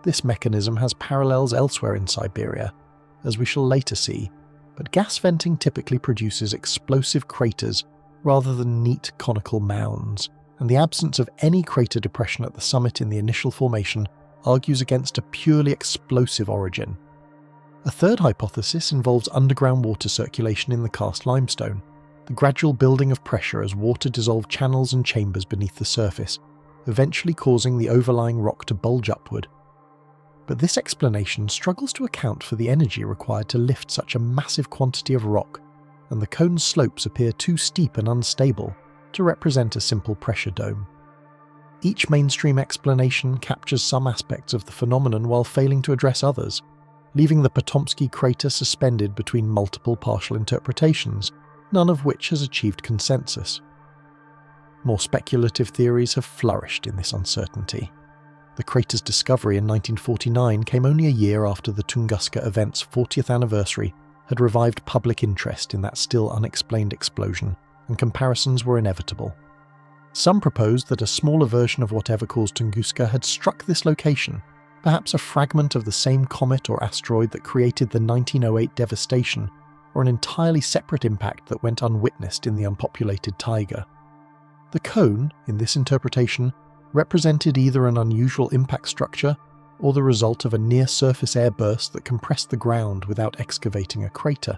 This mechanism has parallels elsewhere in Siberia, as we shall later see, but gas venting typically produces explosive craters rather than neat conical mounds, and the absence of any crater depression at the summit in the initial formation argues against a purely explosive origin. A third hypothesis involves underground water circulation in the karst limestone, the gradual building of pressure as water dissolved channels and chambers beneath the surface, eventually causing the overlying rock to bulge upward. But this explanation struggles to account for the energy required to lift such a massive quantity of rock, and the cone's slopes appear too steep and unstable to represent a simple pressure dome. Each mainstream explanation captures some aspects of the phenomenon while failing to address others, leaving the Patomskiy crater suspended between multiple partial interpretations, none of which has achieved consensus. More speculative theories have flourished in this uncertainty. The crater's discovery in 1949 came only a year after the Tunguska event's 40th anniversary had revived public interest in that still unexplained explosion, and comparisons were inevitable. Some proposed that a smaller version of whatever caused Tunguska had struck this location, perhaps a fragment of the same comet or asteroid that created the 1908 devastation, or an entirely separate impact that went unwitnessed in the unpopulated taiga. The cone, in this interpretation, represented either an unusual impact structure or the result of a near-surface air burst that compressed the ground without excavating a crater.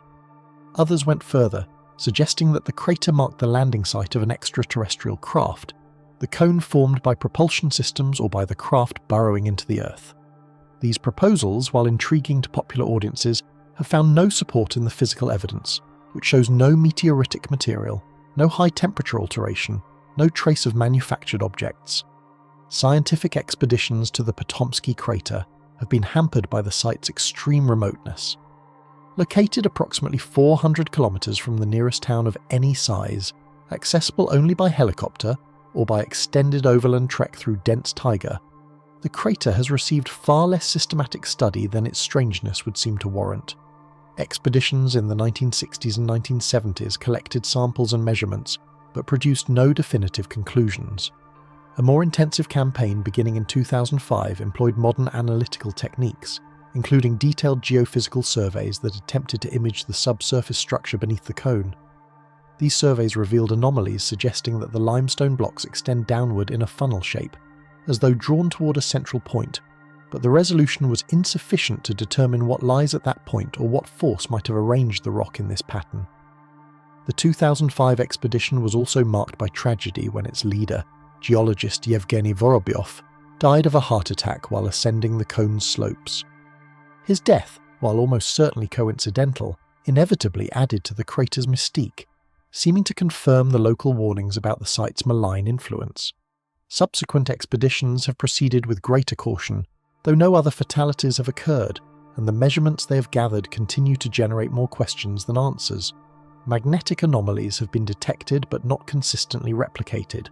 Others went further, suggesting that the crater marked the landing site of an extraterrestrial craft, the cone formed by propulsion systems or by the craft burrowing into the Earth. These proposals, while intriguing to popular audiences, have found no support in the physical evidence, which shows no meteoritic material, no high-temperature alteration, no trace of manufactured objects. Scientific expeditions to the Patomskiy crater have been hampered by the site's extreme remoteness. Located approximately 400 kilometers from the nearest town of any size, accessible only by helicopter or by extended overland trek through dense taiga, the crater has received far less systematic study than its strangeness would seem to warrant. Expeditions in the 1960s and 1970s collected samples and measurements, but produced no definitive conclusions. A more intensive campaign beginning in 2005 employed modern analytical techniques, including detailed geophysical surveys that attempted to image the subsurface structure beneath the cone. These surveys revealed anomalies suggesting that the limestone blocks extend downward in a funnel shape, as though drawn toward a central point, but the resolution was insufficient to determine what lies at that point or what force might have arranged the rock in this pattern. The 2005 expedition was also marked by tragedy when its leader, geologist Yevgeny Vorobyov, died of a heart attack while ascending the cone's slopes. His death, while almost certainly coincidental, inevitably added to the crater's mystique, seeming to confirm the local warnings about the site's malign influence. Subsequent expeditions have proceeded with greater caution, though no other fatalities have occurred, and the measurements they have gathered continue to generate more questions than answers. Magnetic anomalies have been detected but not consistently replicated.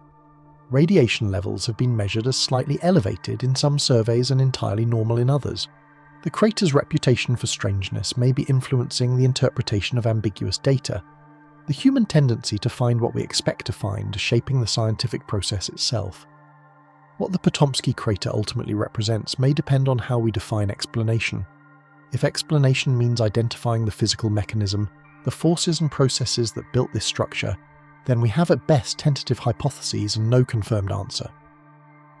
Radiation levels have been measured as slightly elevated in some surveys and entirely normal in others. The crater's reputation for strangeness may be influencing the interpretation of ambiguous data. The human tendency to find what we expect to find is shaping the scientific process itself. What the Patomskiy crater ultimately represents may depend on how we define explanation. If explanation means identifying the physical mechanism, the forces and processes that built this structure, then we have at best tentative hypotheses and no confirmed answer.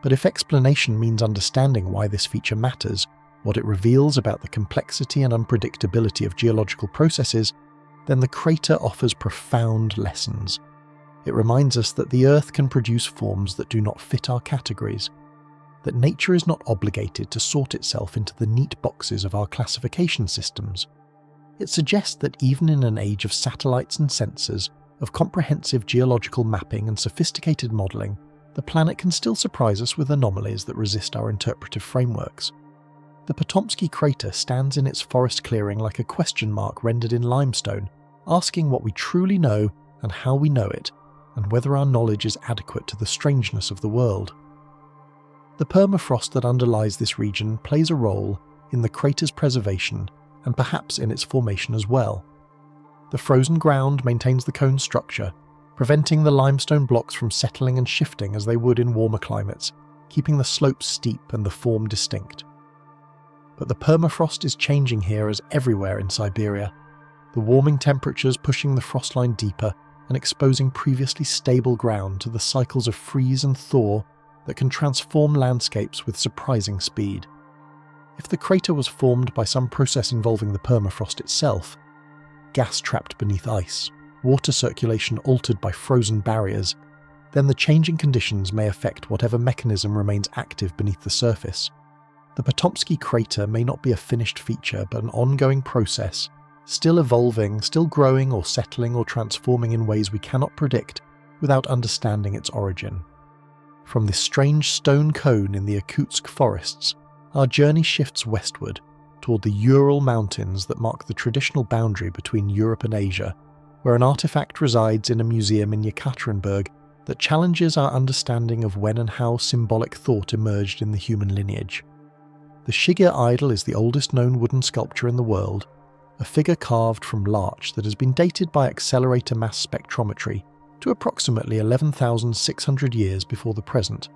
But if explanation means understanding why this feature matters, what it reveals about the complexity and unpredictability of geological processes, then the crater offers profound lessons. It reminds us that the Earth can produce forms that do not fit our categories, that nature is not obligated to sort itself into the neat boxes of our classification systems. It suggests that even in an age of satellites and sensors, of comprehensive geological mapping and sophisticated modelling, the planet can still surprise us with anomalies that resist our interpretive frameworks. The Patomskiy crater stands in its forest clearing like a question mark rendered in limestone, asking what we truly know and how we know it, and whether our knowledge is adequate to the strangeness of the world. The permafrost that underlies this region plays a role in the crater's preservation and perhaps in its formation as well. The frozen ground maintains the cone's structure, preventing the limestone blocks from settling and shifting as they would in warmer climates, keeping the slopes steep and the form distinct. But the permafrost is changing here as everywhere in Siberia, the warming temperatures pushing the frost line deeper and exposing previously stable ground to the cycles of freeze and thaw that can transform landscapes with surprising speed. If the crater was formed by some process involving the permafrost itself, gas trapped beneath ice, water circulation altered by frozen barriers, then the changing conditions may affect whatever mechanism remains active beneath the surface. The Patomskiy crater may not be a finished feature, but an ongoing process, still evolving, still growing or settling or transforming in ways we cannot predict without understanding its origin. From this strange stone cone in the Ukok forests, our journey shifts westward, toward the Ural Mountains that mark the traditional boundary between Europe and Asia, where an artifact resides in a museum in Yekaterinburg that challenges our understanding of when and how symbolic thought emerged in the human lineage. The Shigir Idol is the oldest known wooden sculpture in the world, a figure carved from larch that has been dated by accelerator mass spectrometry to approximately 11,600 years before the present,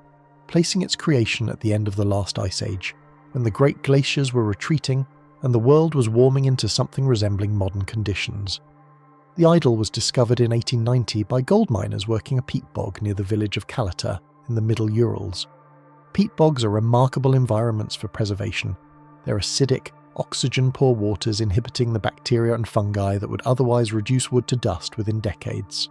placing its creation at the end of the last ice age, when the great glaciers were retreating and the world was warming into something resembling modern conditions. The idol was discovered in 1890 by gold miners working a peat bog near the village of Kalata in the Middle Urals. Peat bogs are remarkable environments for preservation. Their acidic, oxygen-poor waters inhibiting the bacteria and fungi that would otherwise reduce wood to dust within decades.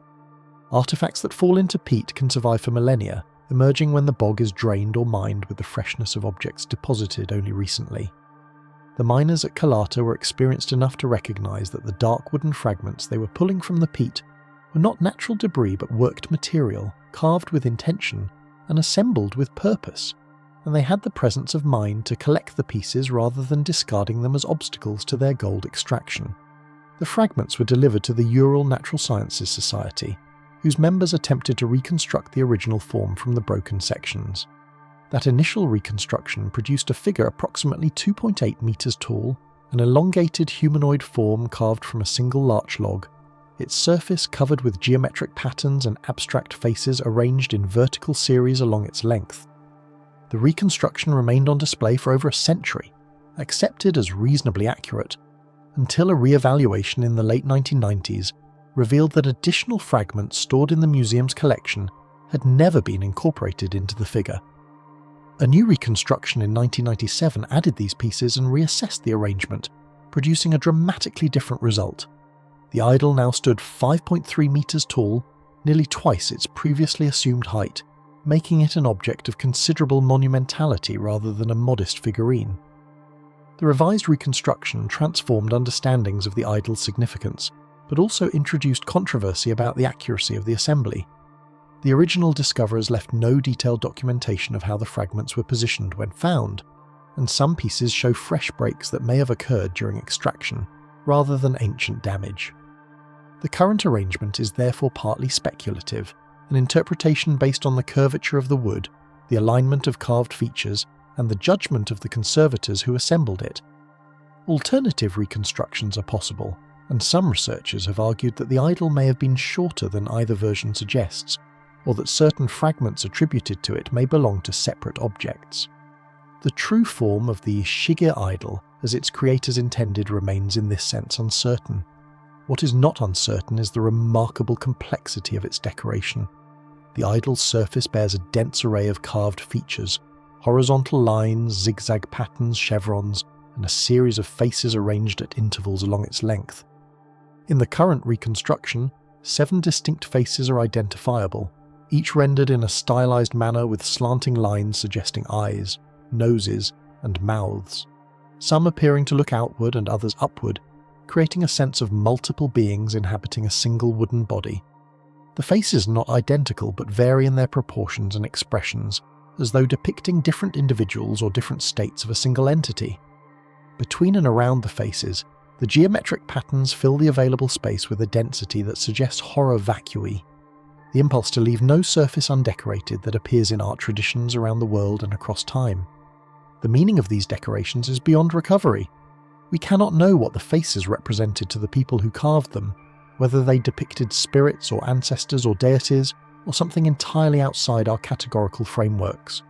Artifacts that fall into peat can survive for millennia, emerging when the bog is drained or mined with the freshness of objects deposited only recently. The miners at Kalata were experienced enough to recognise that the dark wooden fragments they were pulling from the peat were not natural debris but worked material, carved with intention and assembled with purpose, and they had the presence of mind to collect the pieces rather than discarding them as obstacles to their gold extraction. The fragments were delivered to the Ural Natural Sciences Society, whose members attempted to reconstruct the original form from the broken sections. That initial reconstruction produced a figure approximately 2.8 metres tall, an elongated humanoid form carved from a single larch log, its surface covered with geometric patterns and abstract faces arranged in vertical series along its length. The reconstruction remained on display for over a century, accepted as reasonably accurate, until a re-evaluation in the late 1990s revealed that additional fragments stored in the museum's collection had never been incorporated into the figure. A new reconstruction in 1997 added these pieces and reassessed the arrangement, producing a dramatically different result. The idol now stood 5.3 metres tall, nearly twice its previously assumed height, making it an object of considerable monumentality rather than a modest figurine. The revised reconstruction transformed understandings of the idol's significance, but also introduced controversy about the accuracy of the assembly. The original discoverers left no detailed documentation of how the fragments were positioned when found, and some pieces show fresh breaks that may have occurred during extraction, rather than ancient damage. The current arrangement is therefore partly speculative, an interpretation based on the curvature of the wood, the alignment of carved features, and the judgment of the conservators who assembled it. Alternative reconstructions are possible, and some researchers have argued that the idol may have been shorter than either version suggests, or that certain fragments attributed to it may belong to separate objects. The true form of the Shigir Idol, as its creators intended, remains in this sense uncertain. What is not uncertain is the remarkable complexity of its decoration. The idol's surface bears a dense array of carved features, horizontal lines, zigzag patterns, chevrons, and a series of faces arranged at intervals along its length. In the current reconstruction, 7 distinct faces are identifiable, each rendered in a stylized manner with slanting lines suggesting eyes, noses, and mouths, some appearing to look outward and others upward, creating a sense of multiple beings inhabiting a single wooden body. The faces are not identical but vary in their proportions and expressions, as though depicting different individuals or different states of a single entity. Between and around the faces, the geometric patterns fill the available space with a density that suggests horror vacui, the impulse to leave no surface undecorated that appears in art traditions around the world and across time. The meaning of these decorations is beyond recovery. We cannot know what the faces represented to the people who carved them, whether they depicted spirits or ancestors or deities, or something entirely outside our categorical frameworks.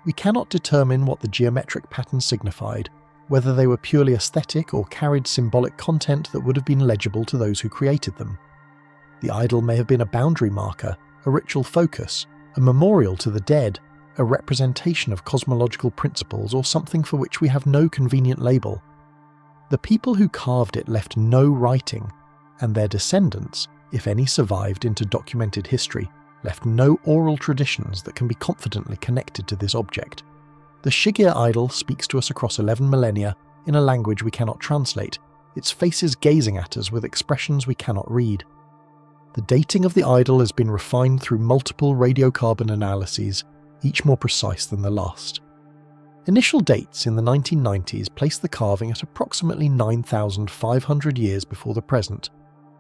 We cannot determine what the geometric patterns signified, whether they were purely aesthetic or carried symbolic content that would have been legible to those who created them. The idol may have been a boundary marker, a ritual focus, a memorial to the dead, a representation of cosmological principles, or something for which we have no convenient label. The people who carved it left no writing, and their descendants, if any survived into documented history, left no oral traditions that can be confidently connected to this object. The Shigir Idol speaks to us across 11 millennia in a language we cannot translate, its faces gazing at us with expressions we cannot read. The dating of the idol has been refined through multiple radiocarbon analyses, each more precise than the last. Initial dates in the 1990s place the carving at approximately 9,500 years before the present,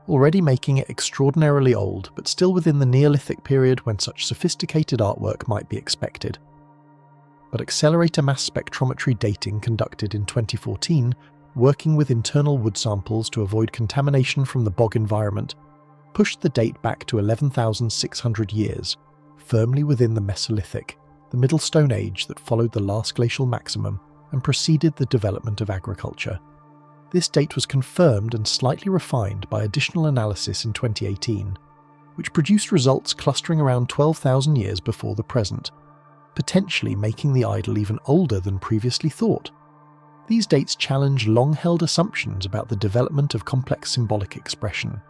already making it extraordinarily old, but still within the Neolithic period when such sophisticated artwork might be expected. But accelerator mass spectrometry dating conducted in 2014, working with internal wood samples to avoid contamination from the bog environment, pushed the date back to 11,600 years, firmly within the Mesolithic, the Middle Stone Age that followed the last glacial maximum and preceded the development of agriculture. This date was confirmed and slightly refined by additional analysis in 2018, which produced results clustering around 12,000 years before the present. potentially making the idol even older than previously thought. These dates challenge long-held assumptions about the development of complex symbolic expression.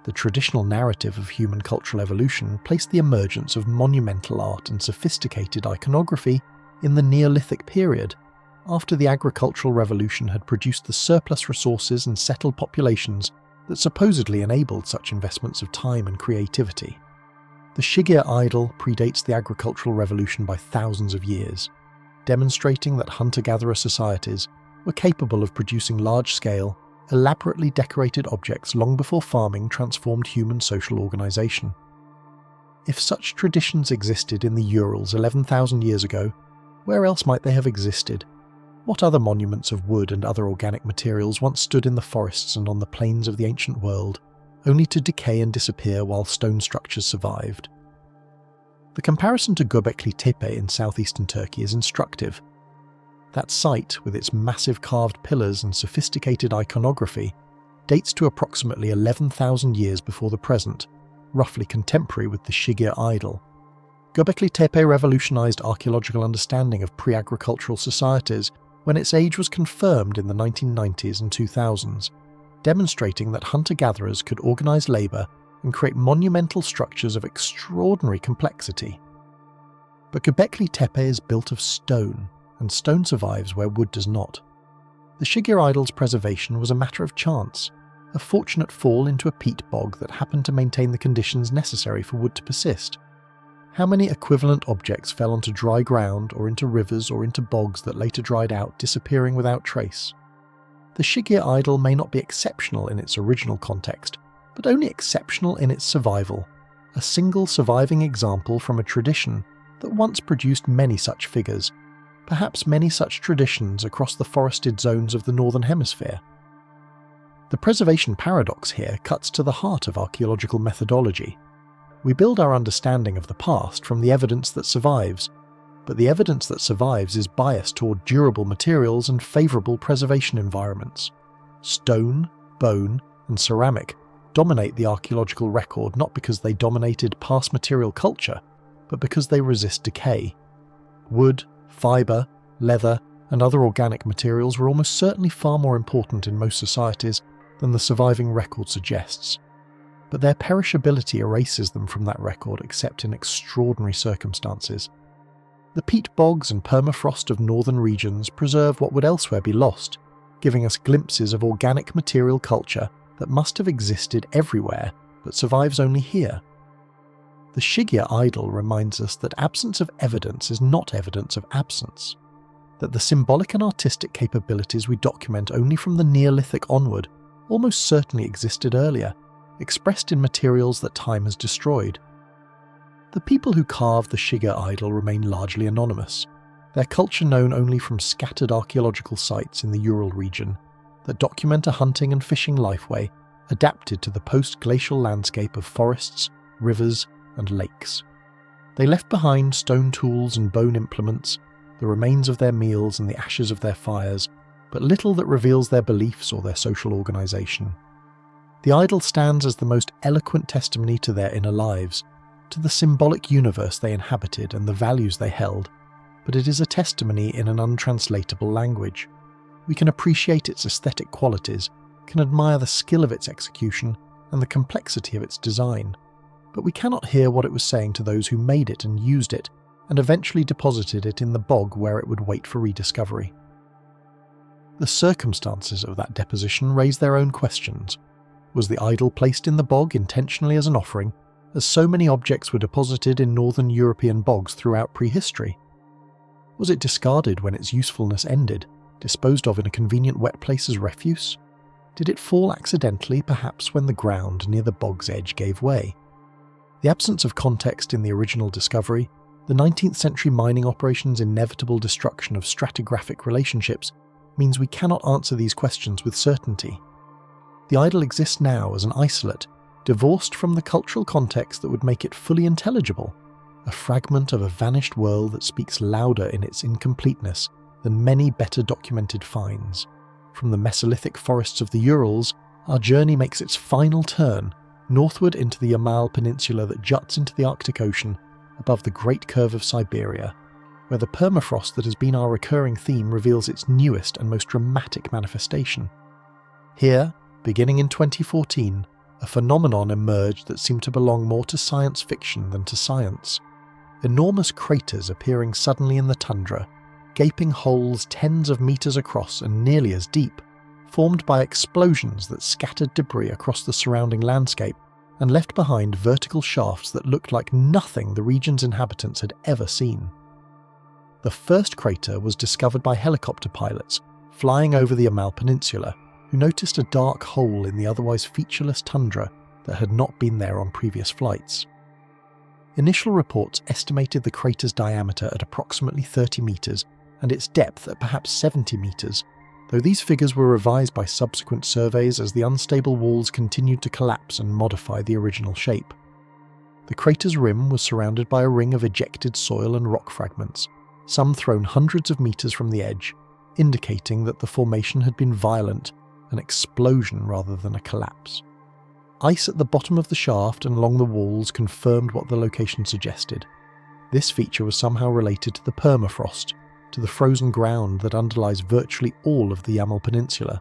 The traditional narrative of human cultural evolution placed the emergence of monumental art and sophisticated iconography in the Neolithic period, after the agricultural revolution had produced the surplus resources and settled populations that supposedly enabled such investments of time and creativity. The Shigir Idol predates the agricultural revolution by thousands of years, demonstrating that hunter-gatherer societies were capable of producing large-scale, elaborately decorated objects long before farming transformed human social organization. If such traditions existed in the Urals 11,000 years ago, where else might they have existed? What other monuments of wood and other organic materials once stood in the forests and on the plains of the ancient world, only to decay and disappear while stone structures survived? The comparison to Göbekli Tepe in southeastern Turkey is instructive. That site, with its massive carved pillars and sophisticated iconography, dates to approximately 11,000 years before the present, roughly contemporary with the Shigir Idol. Göbekli Tepe revolutionized archaeological understanding of pre-agricultural societies when its age was confirmed in the 1990s and 2000s, demonstrating that hunter-gatherers could organize labor and create monumental structures of extraordinary complexity. But Göbekli Tepe is built of stone, and stone survives where wood does not. The Shigir Idol's preservation was a matter of chance, a fortunate fall into a peat bog that happened to maintain the conditions necessary for wood to persist. How many equivalent objects fell onto dry ground or into rivers or into bogs that later dried out, disappearing without trace? The Shigir Idol may not be exceptional in its original context, but only exceptional in its survival, a single surviving example from a tradition that once produced many such figures, perhaps many such traditions across the forested zones of the Northern Hemisphere. The preservation paradox here cuts to the heart of archaeological methodology. We build our understanding of the past from the evidence that survives, but the evidence that survives is biased toward durable materials and favourable preservation environments. Stone, bone, and ceramic dominate the archaeological record not because they dominated past material culture, but because they resist decay. Wood, fibre, leather, and other organic materials were almost certainly far more important in most societies than the surviving record suggests. But their perishability erases them from that record except in extraordinary circumstances. The peat bogs and permafrost of northern regions preserve what would elsewhere be lost, giving us glimpses of organic material culture that must have existed everywhere but survives only here. The Shigir Idol reminds us that absence of evidence is not evidence of absence, that the symbolic and artistic capabilities we document only from the Neolithic onward almost certainly existed earlier, expressed in materials that time has destroyed. The people who carved the Shigir Idol remain largely anonymous, their culture known only from scattered archaeological sites in the Ural region that document a hunting and fishing lifeway adapted to the post-glacial landscape of forests, rivers, and lakes. They left behind stone tools and bone implements, the remains of their meals and the ashes of their fires, but little that reveals their beliefs or their social organisation. The idol stands as the most eloquent testimony to their inner lives, to the symbolic universe they inhabited and the values they held, but it is a testimony in an untranslatable language. We can appreciate its aesthetic qualities, can admire the skill of its execution and the complexity of its design, but we cannot hear what it was saying to those who made it and used it, and eventually deposited it in the bog where it would wait for rediscovery. The circumstances of that deposition raise their own questions. Was the idol placed in the bog intentionally as an offering, as so many objects were deposited in northern European bogs throughout prehistory? Was it discarded when its usefulness ended, disposed of in a convenient wet place as refuse? Did it fall accidentally, perhaps when the ground near the bog's edge gave way? The absence of context in the original discovery, the 19th century mining operations' inevitable destruction of stratigraphic relationships, means we cannot answer these questions with certainty. The idol exists now as an isolate, divorced from the cultural context that would make it fully intelligible, a fragment of a vanished world that speaks louder in its incompleteness than many better documented finds. From the Mesolithic forests of the Urals, our journey makes its final turn northward into the Yamal Peninsula that juts into the Arctic Ocean above the Great Curve of Siberia, where the permafrost that has been our recurring theme reveals its newest and most dramatic manifestation. Here, beginning in 2014, a phenomenon emerged that seemed to belong more to science fiction than to science. Enormous craters appearing suddenly in the tundra, gaping holes tens of meters across and nearly as deep, formed by explosions that scattered debris across the surrounding landscape and left behind vertical shafts that looked like nothing the region's inhabitants had ever seen. The first crater was discovered by helicopter pilots flying over the Yamal Peninsula, who noticed a dark hole in the otherwise featureless tundra that had not been there on previous flights. Initial reports estimated the crater's diameter at approximately 30 meters and its depth at perhaps 70 meters, though these figures were revised by subsequent surveys as the unstable walls continued to collapse and modify the original shape. The crater's rim was surrounded by a ring of ejected soil and rock fragments, some thrown hundreds of meters from the edge, indicating that the formation had been violent, an explosion rather than a collapse. Ice at the bottom of the shaft and along the walls confirmed what the location suggested. This feature was somehow related to the permafrost, to the frozen ground that underlies virtually all of the Yamal Peninsula.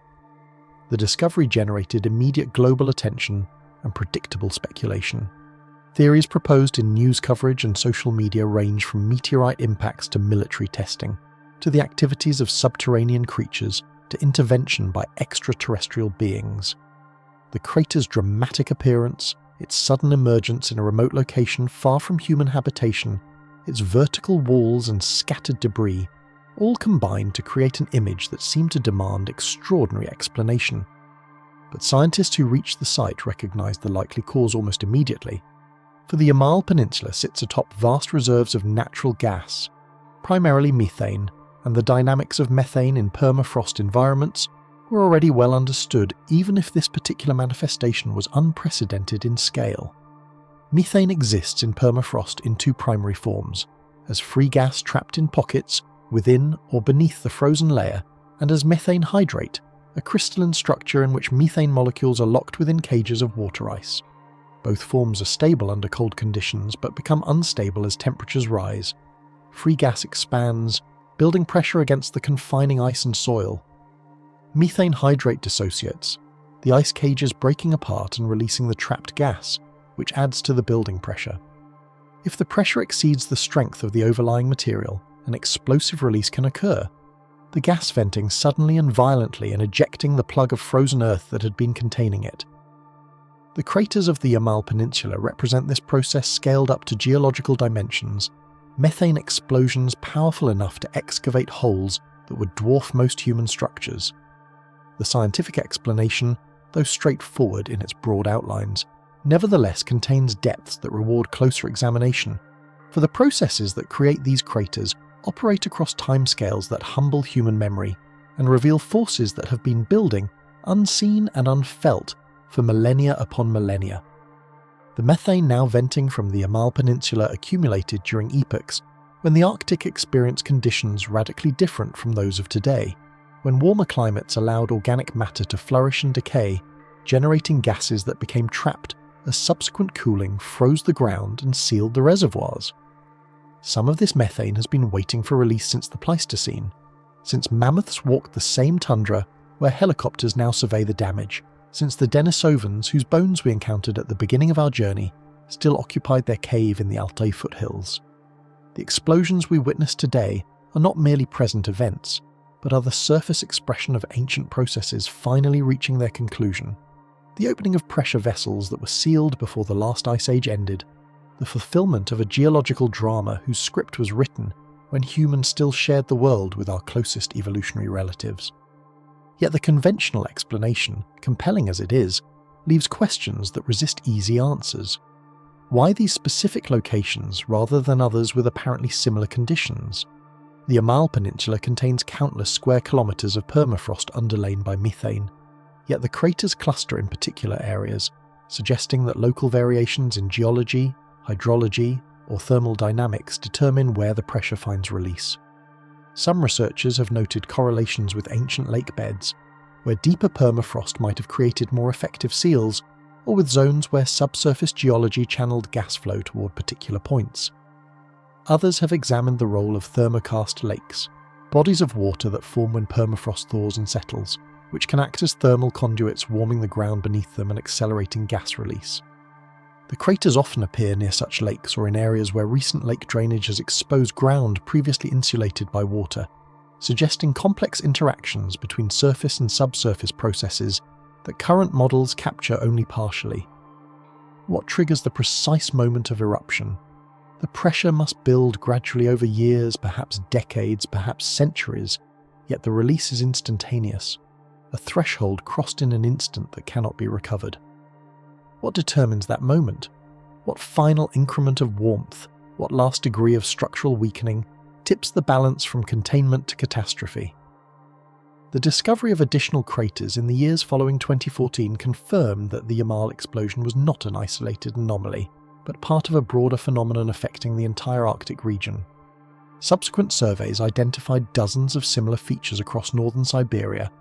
The discovery generated immediate global attention and predictable speculation. Theories proposed in news coverage and social media range from meteorite impacts to military testing, to the activities of subterranean creatures, to intervention by extraterrestrial beings. The crater's dramatic appearance, its sudden emergence in a remote location far from human habitation, its vertical walls and scattered debris, all combined to create an image that seemed to demand extraordinary explanation. But scientists who reached the site recognized the likely cause almost immediately. For the Yamal Peninsula sits atop vast reserves of natural gas, primarily methane, and the dynamics of methane in permafrost environments were already well understood, even if this particular manifestation was unprecedented in scale. Methane exists in permafrost in two primary forms: as free gas trapped in pockets within or beneath the frozen layer, and as methane hydrate, a crystalline structure in which methane molecules are locked within cages of water ice. Both forms are stable under cold conditions but become unstable as temperatures rise. Free gas expands, building pressure against the confining ice and soil. Methane hydrate dissociates, the ice cages breaking apart and releasing the trapped gas, which adds to the building pressure. If the pressure exceeds the strength of the overlying material, an explosive release can occur, the gas venting suddenly and violently and ejecting the plug of frozen earth that had been containing it. The craters of the Yamal Peninsula represent this process scaled up to geological dimensions, methane explosions powerful enough to excavate holes that would dwarf most human structures. The scientific explanation, though straightforward in its broad outlines, nevertheless contains depths that reward closer examination, for the processes that create these craters operate across timescales that humble human memory and reveal forces that have been building, unseen and unfelt, for millennia upon millennia. The methane now venting from the Yamal Peninsula accumulated during epochs when the Arctic experienced conditions radically different from those of today, when warmer climates allowed organic matter to flourish and decay, generating gases that became trapped as subsequent cooling froze the ground and sealed the reservoirs. Some of this methane has been waiting for release since the Pleistocene, since mammoths walked the same tundra where helicopters now survey the damage, since the Denisovans, whose bones we encountered at the beginning of our journey, still occupied their cave in the Altai foothills. The explosions we witness today are not merely present events, but are the surface expression of ancient processes finally reaching their conclusion. The opening of pressure vessels that were sealed before the last ice age ended, the fulfillment of a geological drama whose script was written when humans still shared the world with our closest evolutionary relatives. Yet the conventional explanation, compelling as it is, leaves questions that resist easy answers. Why these specific locations rather than others with apparently similar conditions? The Yamal Peninsula contains countless square kilometers of permafrost underlain by methane, yet the craters cluster in particular areas, suggesting that local variations in geology, hydrology, or thermal dynamics determine where the pressure finds release. Some researchers have noted correlations with ancient lake beds, where deeper permafrost might have created more effective seals, or with zones where subsurface geology channeled gas flow toward particular points. Others have examined the role of thermokarst lakes, bodies of water that form when permafrost thaws and settles, which can act as thermal conduits warming the ground beneath them and accelerating gas release. The craters often appear near such lakes or in areas where recent lake drainage has exposed ground previously insulated by water, suggesting complex interactions between surface and subsurface processes that current models capture only partially. What triggers the precise moment of eruption? The pressure must build gradually over years, perhaps decades, perhaps centuries, yet the release is instantaneous, a threshold crossed in an instant that cannot be recovered. What determines that moment? What final increment of warmth, what last degree of structural weakening, tips the balance from containment to catastrophe? The discovery of additional craters in the years following 2014 confirmed that the Yamal explosion was not an isolated anomaly, but part of a broader phenomenon affecting the entire Arctic region. Subsequent surveys identified dozens of similar features across northern Siberia,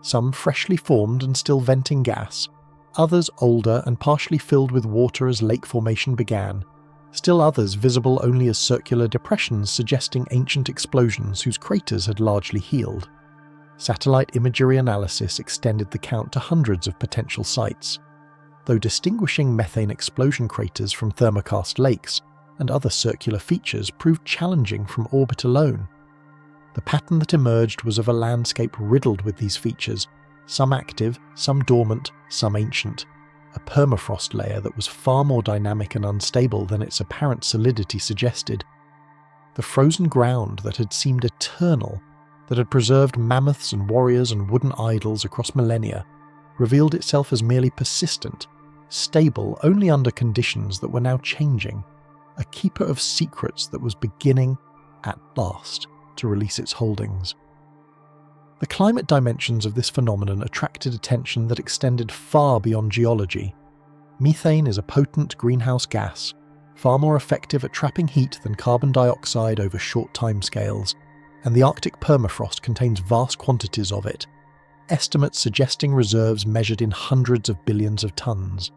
some freshly formed and still venting gas, others older and partially filled with water as lake formation began, still others visible only as circular depressions suggesting ancient explosions whose craters had largely healed. Satellite imagery analysis extended the count to hundreds of potential sites, though distinguishing methane explosion craters from thermokarst lakes and other circular features proved challenging from orbit alone. The pattern that emerged was of a landscape riddled with these features, some active, some dormant, some ancient, a permafrost layer that was far more dynamic and unstable than its apparent solidity suggested. The frozen ground that had seemed eternal, that had preserved mammoths and warriors and wooden idols across millennia, revealed itself as merely persistent, stable only under conditions that were now changing, a keeper of secrets that was beginning, at last, to release its holdings. The climate dimensions of this phenomenon attracted attention that extended far beyond geology. Methane is a potent greenhouse gas, far more effective at trapping heat than carbon dioxide over short timescales, and the Arctic permafrost contains vast quantities of it, estimates suggesting reserves measured in hundreds of billions of tons.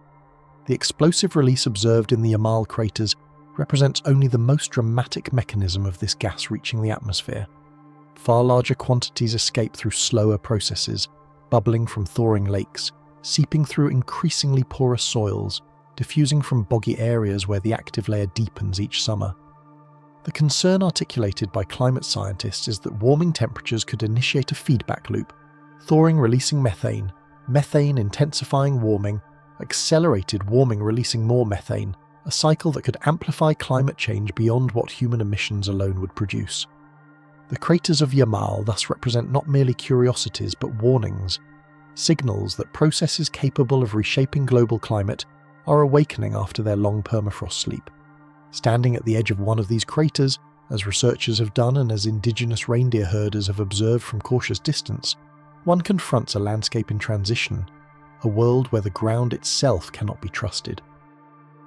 The explosive release observed in the Yamal craters represents only the most dramatic mechanism of this gas reaching the atmosphere. Far larger quantities escape through slower processes, bubbling from thawing lakes, seeping through increasingly porous soils, diffusing from boggy areas where the active layer deepens each summer. The concern articulated by climate scientists is that warming temperatures could initiate a feedback loop, thawing releasing methane, methane intensifying warming, accelerated warming releasing more methane, a cycle that could amplify climate change beyond what human emissions alone would produce. The craters of Yamal thus represent not merely curiosities but warnings, signals that processes capable of reshaping global climate are awakening after their long permafrost sleep. Standing at the edge of one of these craters, as researchers have done and as indigenous reindeer herders have observed from cautious distance, one confronts a landscape in transition, a world where the ground itself cannot be trusted.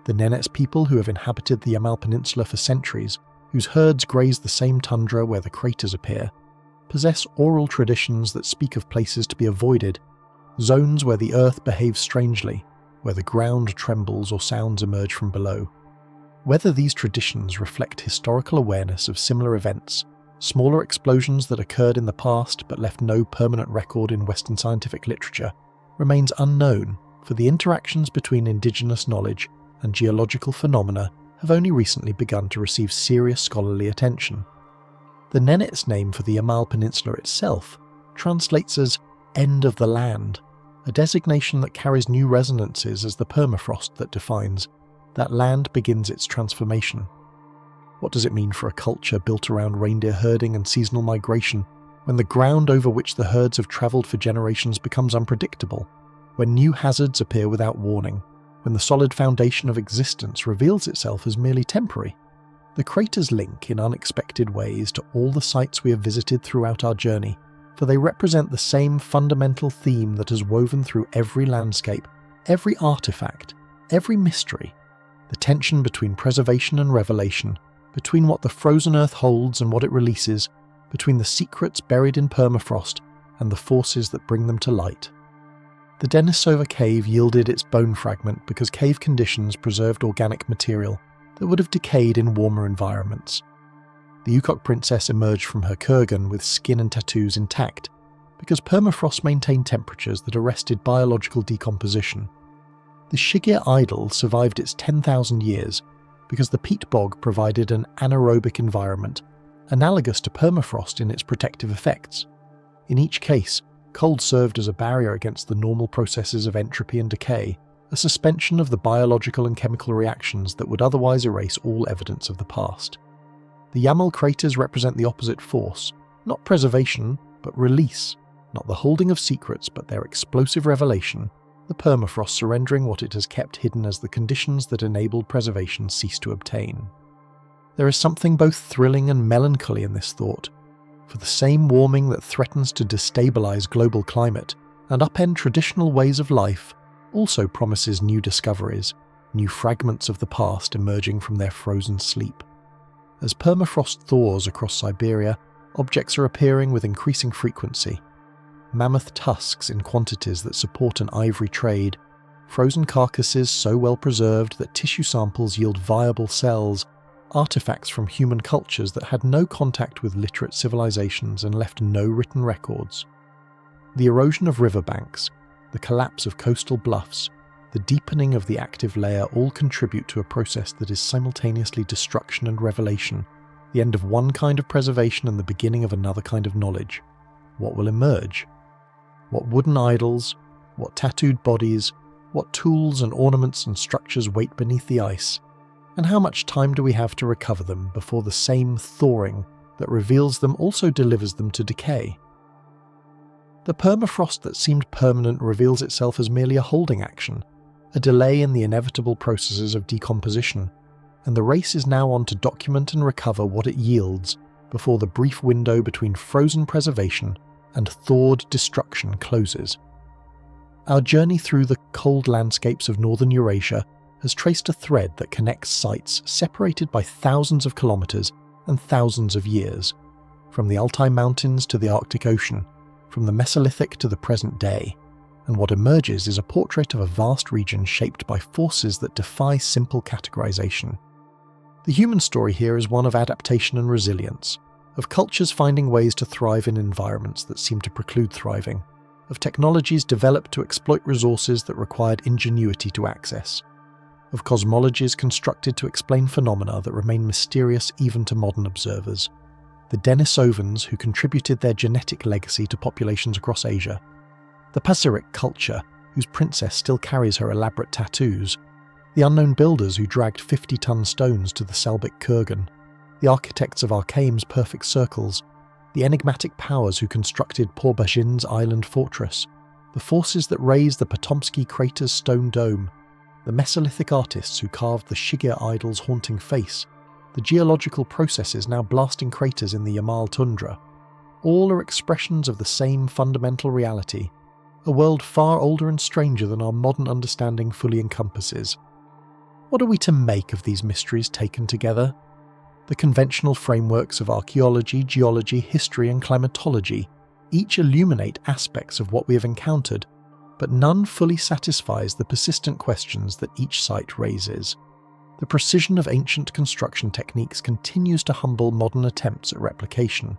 The Nenets people who have inhabited the Yamal Peninsula for centuries, whose herds graze the same tundra where the craters appear, possess oral traditions that speak of places to be avoided, zones where the earth behaves strangely, where the ground trembles or sounds emerge from below. Whether these traditions reflect historical awareness of similar events, smaller explosions that occurred in the past but left no permanent record in Western scientific literature, remains unknown, for the interactions between indigenous knowledge and geological phenomena have only recently begun to receive serious scholarly attention. The Nenets name for the Yamal Peninsula itself translates as "end of the land," a designation that carries new resonances as the permafrost that defines that land begins its transformation. What does it mean for a culture built around reindeer herding and seasonal migration when the ground over which the herds have travelled for generations becomes unpredictable, when new hazards appear without warning, when the solid foundation of existence reveals itself as merely temporary? The craters link in unexpected ways to all the sites we have visited throughout our journey, for they represent the same fundamental theme that has woven through every landscape, every artifact, every mystery: the tension between preservation and revelation, between what the frozen earth holds and what it releases, between the secrets buried in permafrost and the forces that bring them to light. The Denisova cave yielded its bone fragment because cave conditions preserved organic material, that would have decayed in warmer environments. The Ukok Princess emerged from her kurgan with skin and tattoos intact, because permafrost maintained temperatures that arrested biological decomposition. The Shigir Idol survived its 10,000 years because the peat bog provided an anaerobic environment, analogous to permafrost in its protective effects. In each case, cold served as a barrier against the normal processes of entropy and decay, a suspension of the biological and chemical reactions that would otherwise erase all evidence of the past. The Yamal craters represent the opposite force, not preservation, but release, not the holding of secrets, but their explosive revelation, the permafrost surrendering what it has kept hidden as the conditions that enabled preservation cease to obtain. There is something both thrilling and melancholy in this thought, for the same warming that threatens to destabilize global climate and upend traditional ways of life also promises new discoveries, new fragments of the past emerging from their frozen sleep. As permafrost thaws across Siberia, objects are appearing with increasing frequency. Mammoth tusks in quantities that support an ivory trade, frozen carcasses so well preserved that tissue samples yield viable cells, artifacts from human cultures that had no contact with literate civilizations and left no written records. The erosion of riverbanks, the collapse of coastal bluffs, the deepening of the active layer all contribute to a process that is simultaneously destruction and revelation, the end of one kind of preservation and the beginning of another kind of knowledge. What will emerge? What wooden idols, what tattooed bodies, what tools and ornaments and structures wait beneath the ice, and how much time do we have to recover them before the same thawing that reveals them also delivers them to decay? The permafrost that seemed permanent reveals itself as merely a holding action, a delay in the inevitable processes of decomposition, and the race is now on to document and recover what it yields before the brief window between frozen preservation and thawed destruction closes. Our journey through the cold landscapes of northern Eurasia has traced a thread that connects sites separated by thousands of kilometers and thousands of years, from the Altai Mountains to the Arctic Ocean, from the Mesolithic to the present day, and what emerges is a portrait of a vast region shaped by forces that defy simple categorization. The human story here is one of adaptation and resilience, of cultures finding ways to thrive in environments that seem to preclude thriving, of technologies developed to exploit resources that required ingenuity to access, of cosmologies constructed to explain phenomena that remain mysterious even to modern observers. The Denisovans who contributed their genetic legacy to populations across Asia, the Patomskiy culture whose princess still carries her elaborate tattoos, the unknown builders who dragged 50-ton stones to the Salbyk kurgan, the architects of Arkaim's perfect circles, the enigmatic powers who constructed Porbajin's island fortress, the forces that raised the Patomskiy crater's stone dome, the Mesolithic artists who carved the Shigir Idol's haunting face, the geological processes now blasting craters in the Yamal tundra, all are expressions of the same fundamental reality, a world far older and stranger than our modern understanding fully encompasses. What are we to make of these mysteries taken together? The conventional frameworks of archaeology, geology, history and climatology each illuminate aspects of what we have encountered, but none fully satisfies the persistent questions that each site raises. The precision of ancient construction techniques continues to humble modern attempts at replication.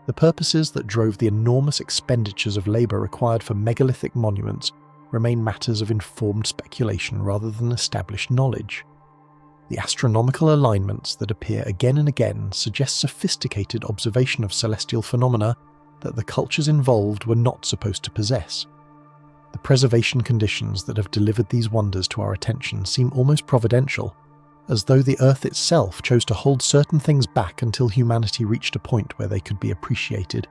The purposes that drove the enormous expenditures of labour required for megalithic monuments remain matters of informed speculation rather than established knowledge. The astronomical alignments that appear again and again suggest sophisticated observation of celestial phenomena that the cultures involved were not supposed to possess. The preservation conditions that have delivered these wonders to our attention seem almost providential, as though the Earth itself chose to hold certain things back until humanity reached a point where they could be appreciated.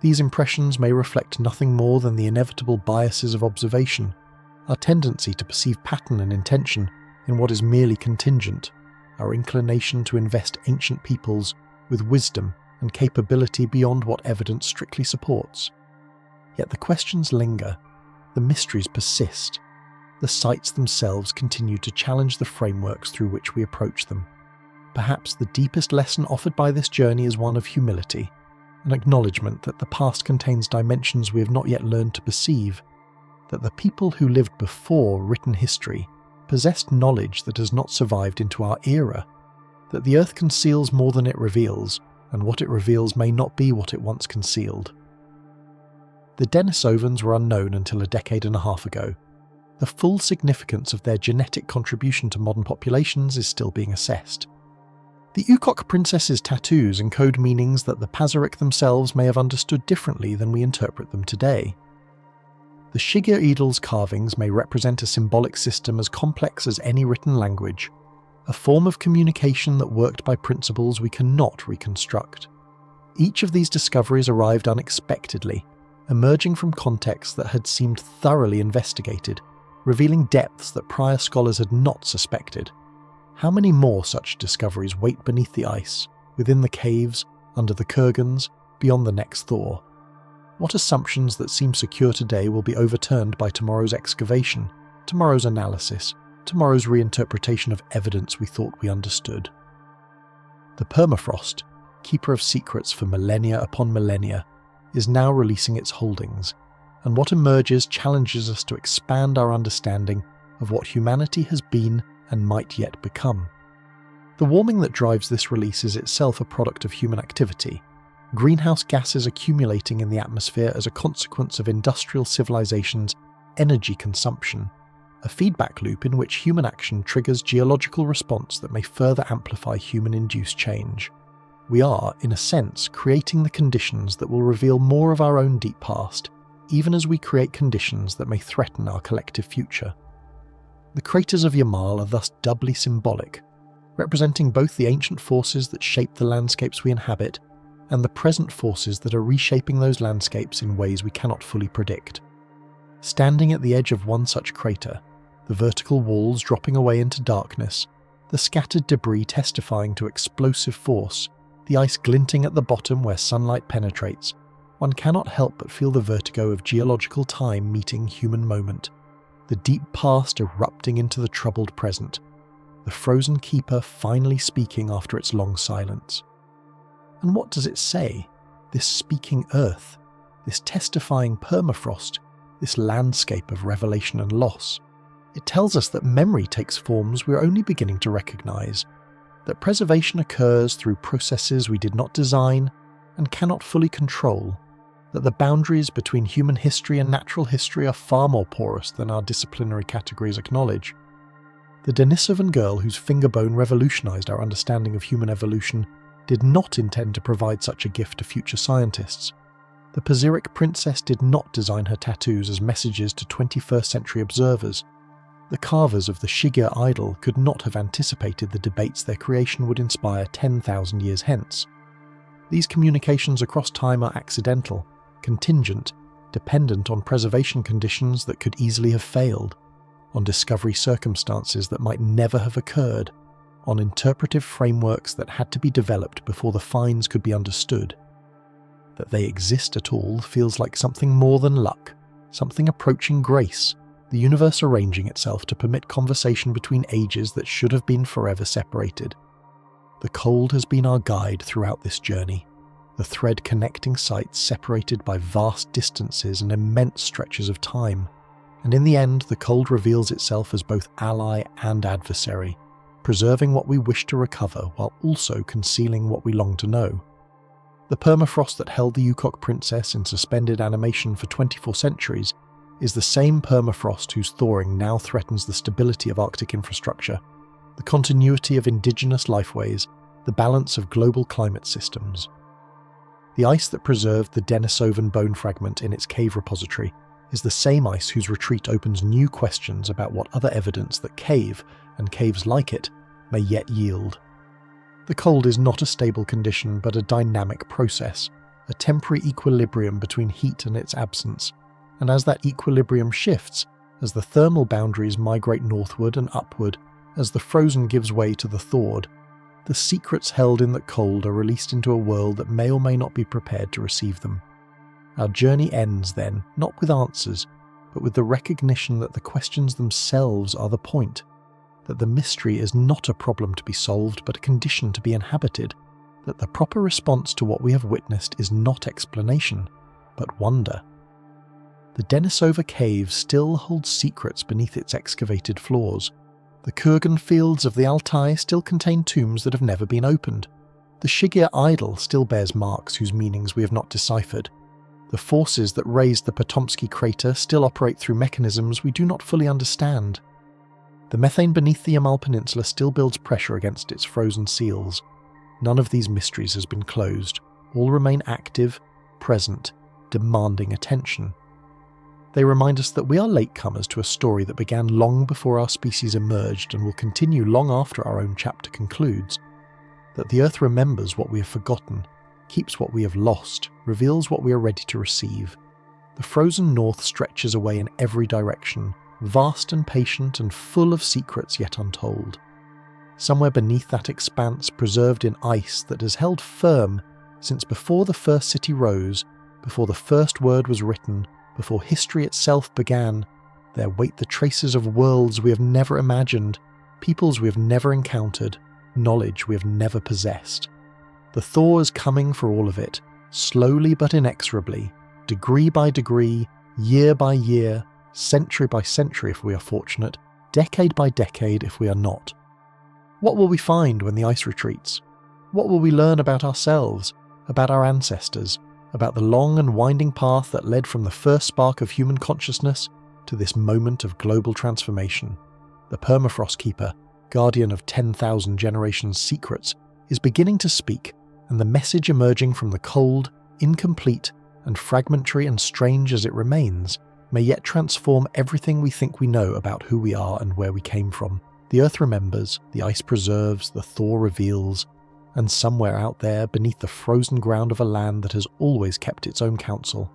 These impressions may reflect nothing more than the inevitable biases of observation, our tendency to perceive pattern and intention in what is merely contingent, our inclination to invest ancient peoples with wisdom and capability beyond what evidence strictly supports. Yet the questions linger, the mysteries persist, the sites themselves continue to challenge the frameworks through which we approach them. Perhaps the deepest lesson offered by this journey is one of humility, an acknowledgement that the past contains dimensions we have not yet learned to perceive, that the people who lived before written history possessed knowledge that has not survived into our era, that the Earth conceals more than it reveals, and what it reveals may not be what it once concealed. The Denisovans were unknown until a decade and a half ago. The full significance of their genetic contribution to modern populations is still being assessed. The Ukok Princess's tattoos encode meanings that the Pazyryk themselves may have understood differently than we interpret them today. The Shigir Idol's carvings may represent a symbolic system as complex as any written language, a form of communication that worked by principles we cannot reconstruct. Each of these discoveries arrived unexpectedly, emerging from contexts that had seemed thoroughly investigated, revealing depths that prior scholars had not suspected. How many more such discoveries wait beneath the ice, within the caves, under the kurgans, beyond the next thaw? What assumptions that seem secure today will be overturned by tomorrow's excavation, tomorrow's analysis, tomorrow's reinterpretation of evidence we thought we understood? The permafrost, keeper of secrets for millennia upon millennia, is now releasing its holdings, and what emerges challenges us to expand our understanding of what humanity has been and might yet become. The warming that drives this release is itself a product of human activity. Greenhouse gases accumulating in the atmosphere as a consequence of industrial civilization's energy consumption, a feedback loop in which human action triggers geological response that may further amplify human-induced change. We are, in a sense, creating the conditions that will reveal more of our own deep past, even as we create conditions that may threaten our collective future. The craters of Yamal are thus doubly symbolic, representing both the ancient forces that shape the landscapes we inhabit and the present forces that are reshaping those landscapes in ways we cannot fully predict. Standing at the edge of one such crater, the vertical walls dropping away into darkness, the scattered debris testifying to explosive force, the ice glinting at the bottom where sunlight penetrates, one cannot help but feel the vertigo of geological time meeting human moment, the deep past erupting into the troubled present, the frozen keeper finally speaking after its long silence. And what does it say, this speaking earth, this testifying permafrost, this landscape of revelation and loss? It tells us that memory takes forms we're only beginning to recognize, that preservation occurs through processes we did not design and cannot fully control, that the boundaries between human history and natural history are far more porous than our disciplinary categories acknowledge. The Denisovan girl whose finger bone revolutionized our understanding of human evolution did not intend to provide such a gift to future scientists. The Pazyryk princess did not design her tattoos as messages to 21st century observers. The carvers of the Shigir Idol could not have anticipated the debates their creation would inspire 10,000 years hence. These communications across time are accidental, contingent, dependent on preservation conditions that could easily have failed, on discovery circumstances that might never have occurred, on interpretive frameworks that had to be developed before the finds could be understood. That they exist at all feels like something more than luck, something approaching grace, the universe arranging itself to permit conversation between ages that should have been forever separated. The cold has been our guide throughout this journey, the thread connecting sites separated by vast distances and immense stretches of time. And in the end, the cold reveals itself as both ally and adversary, preserving what we wish to recover while also concealing what we long to know. The permafrost that held the Ukok Princess in suspended animation for 24 centuries is the same permafrost whose thawing now threatens the stability of Arctic infrastructure, the continuity of indigenous lifeways, the balance of global climate systems. The ice that preserved the Denisovan bone fragment in its cave repository is the same ice whose retreat opens new questions about what other evidence that cave, and caves like it, may yet yield. The cold is not a stable condition but a dynamic process, a temporary equilibrium between heat and its absence, and as that equilibrium shifts, as the thermal boundaries migrate northward and upward, as the frozen gives way to the thawed, the secrets held in that cold are released into a world that may or may not be prepared to receive them. Our journey ends then, not with answers, but with the recognition that the questions themselves are the point, that the mystery is not a problem to be solved but a condition to be inhabited, that the proper response to what we have witnessed is not explanation, but wonder. The Denisova cave still holds secrets beneath its excavated floors, The Kurgan fields of the Altai still contain tombs that have never been opened. The Shigir Idol still bears marks whose meanings we have not deciphered. The forces that raised the Patomskiy crater still operate through mechanisms we do not fully understand. The methane beneath the Yamal Peninsula still builds pressure against its frozen seals. None of these mysteries has been closed. All remain active, present, demanding attention. They remind us that we are latecomers to a story that began long before our species emerged and will continue long after our own chapter concludes. That the Earth remembers what we have forgotten, keeps what we have lost, reveals what we are ready to receive. The frozen north stretches away in every direction, vast and patient and full of secrets yet untold. Somewhere beneath that expanse, preserved in ice that has held firm since before the first city rose, before the first word was written, before history itself began, there wait the traces of worlds we have never imagined, peoples we have never encountered, knowledge we have never possessed. The thaw is coming for all of it, slowly but inexorably, degree by degree, year by year, century by century if we are fortunate, decade by decade if we are not. What will we find when the ice retreats? What will we learn about ourselves, about our ancestors, about the long and winding path that led from the first spark of human consciousness to this moment of global transformation? The permafrost keeper, guardian of 10,000 generations' secrets, is beginning to speak, and the message emerging from the cold, incomplete, and fragmentary and strange as it remains, may yet transform everything we think we know about who we are and where we came from. The Earth remembers, the ice preserves, the thaw reveals, and somewhere out there, beneath the frozen ground of a land that has always kept its own counsel,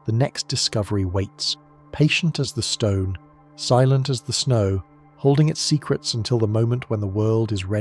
the next discovery waits, patient as the stone, silent as the snow, holding its secrets until the moment when the world is ready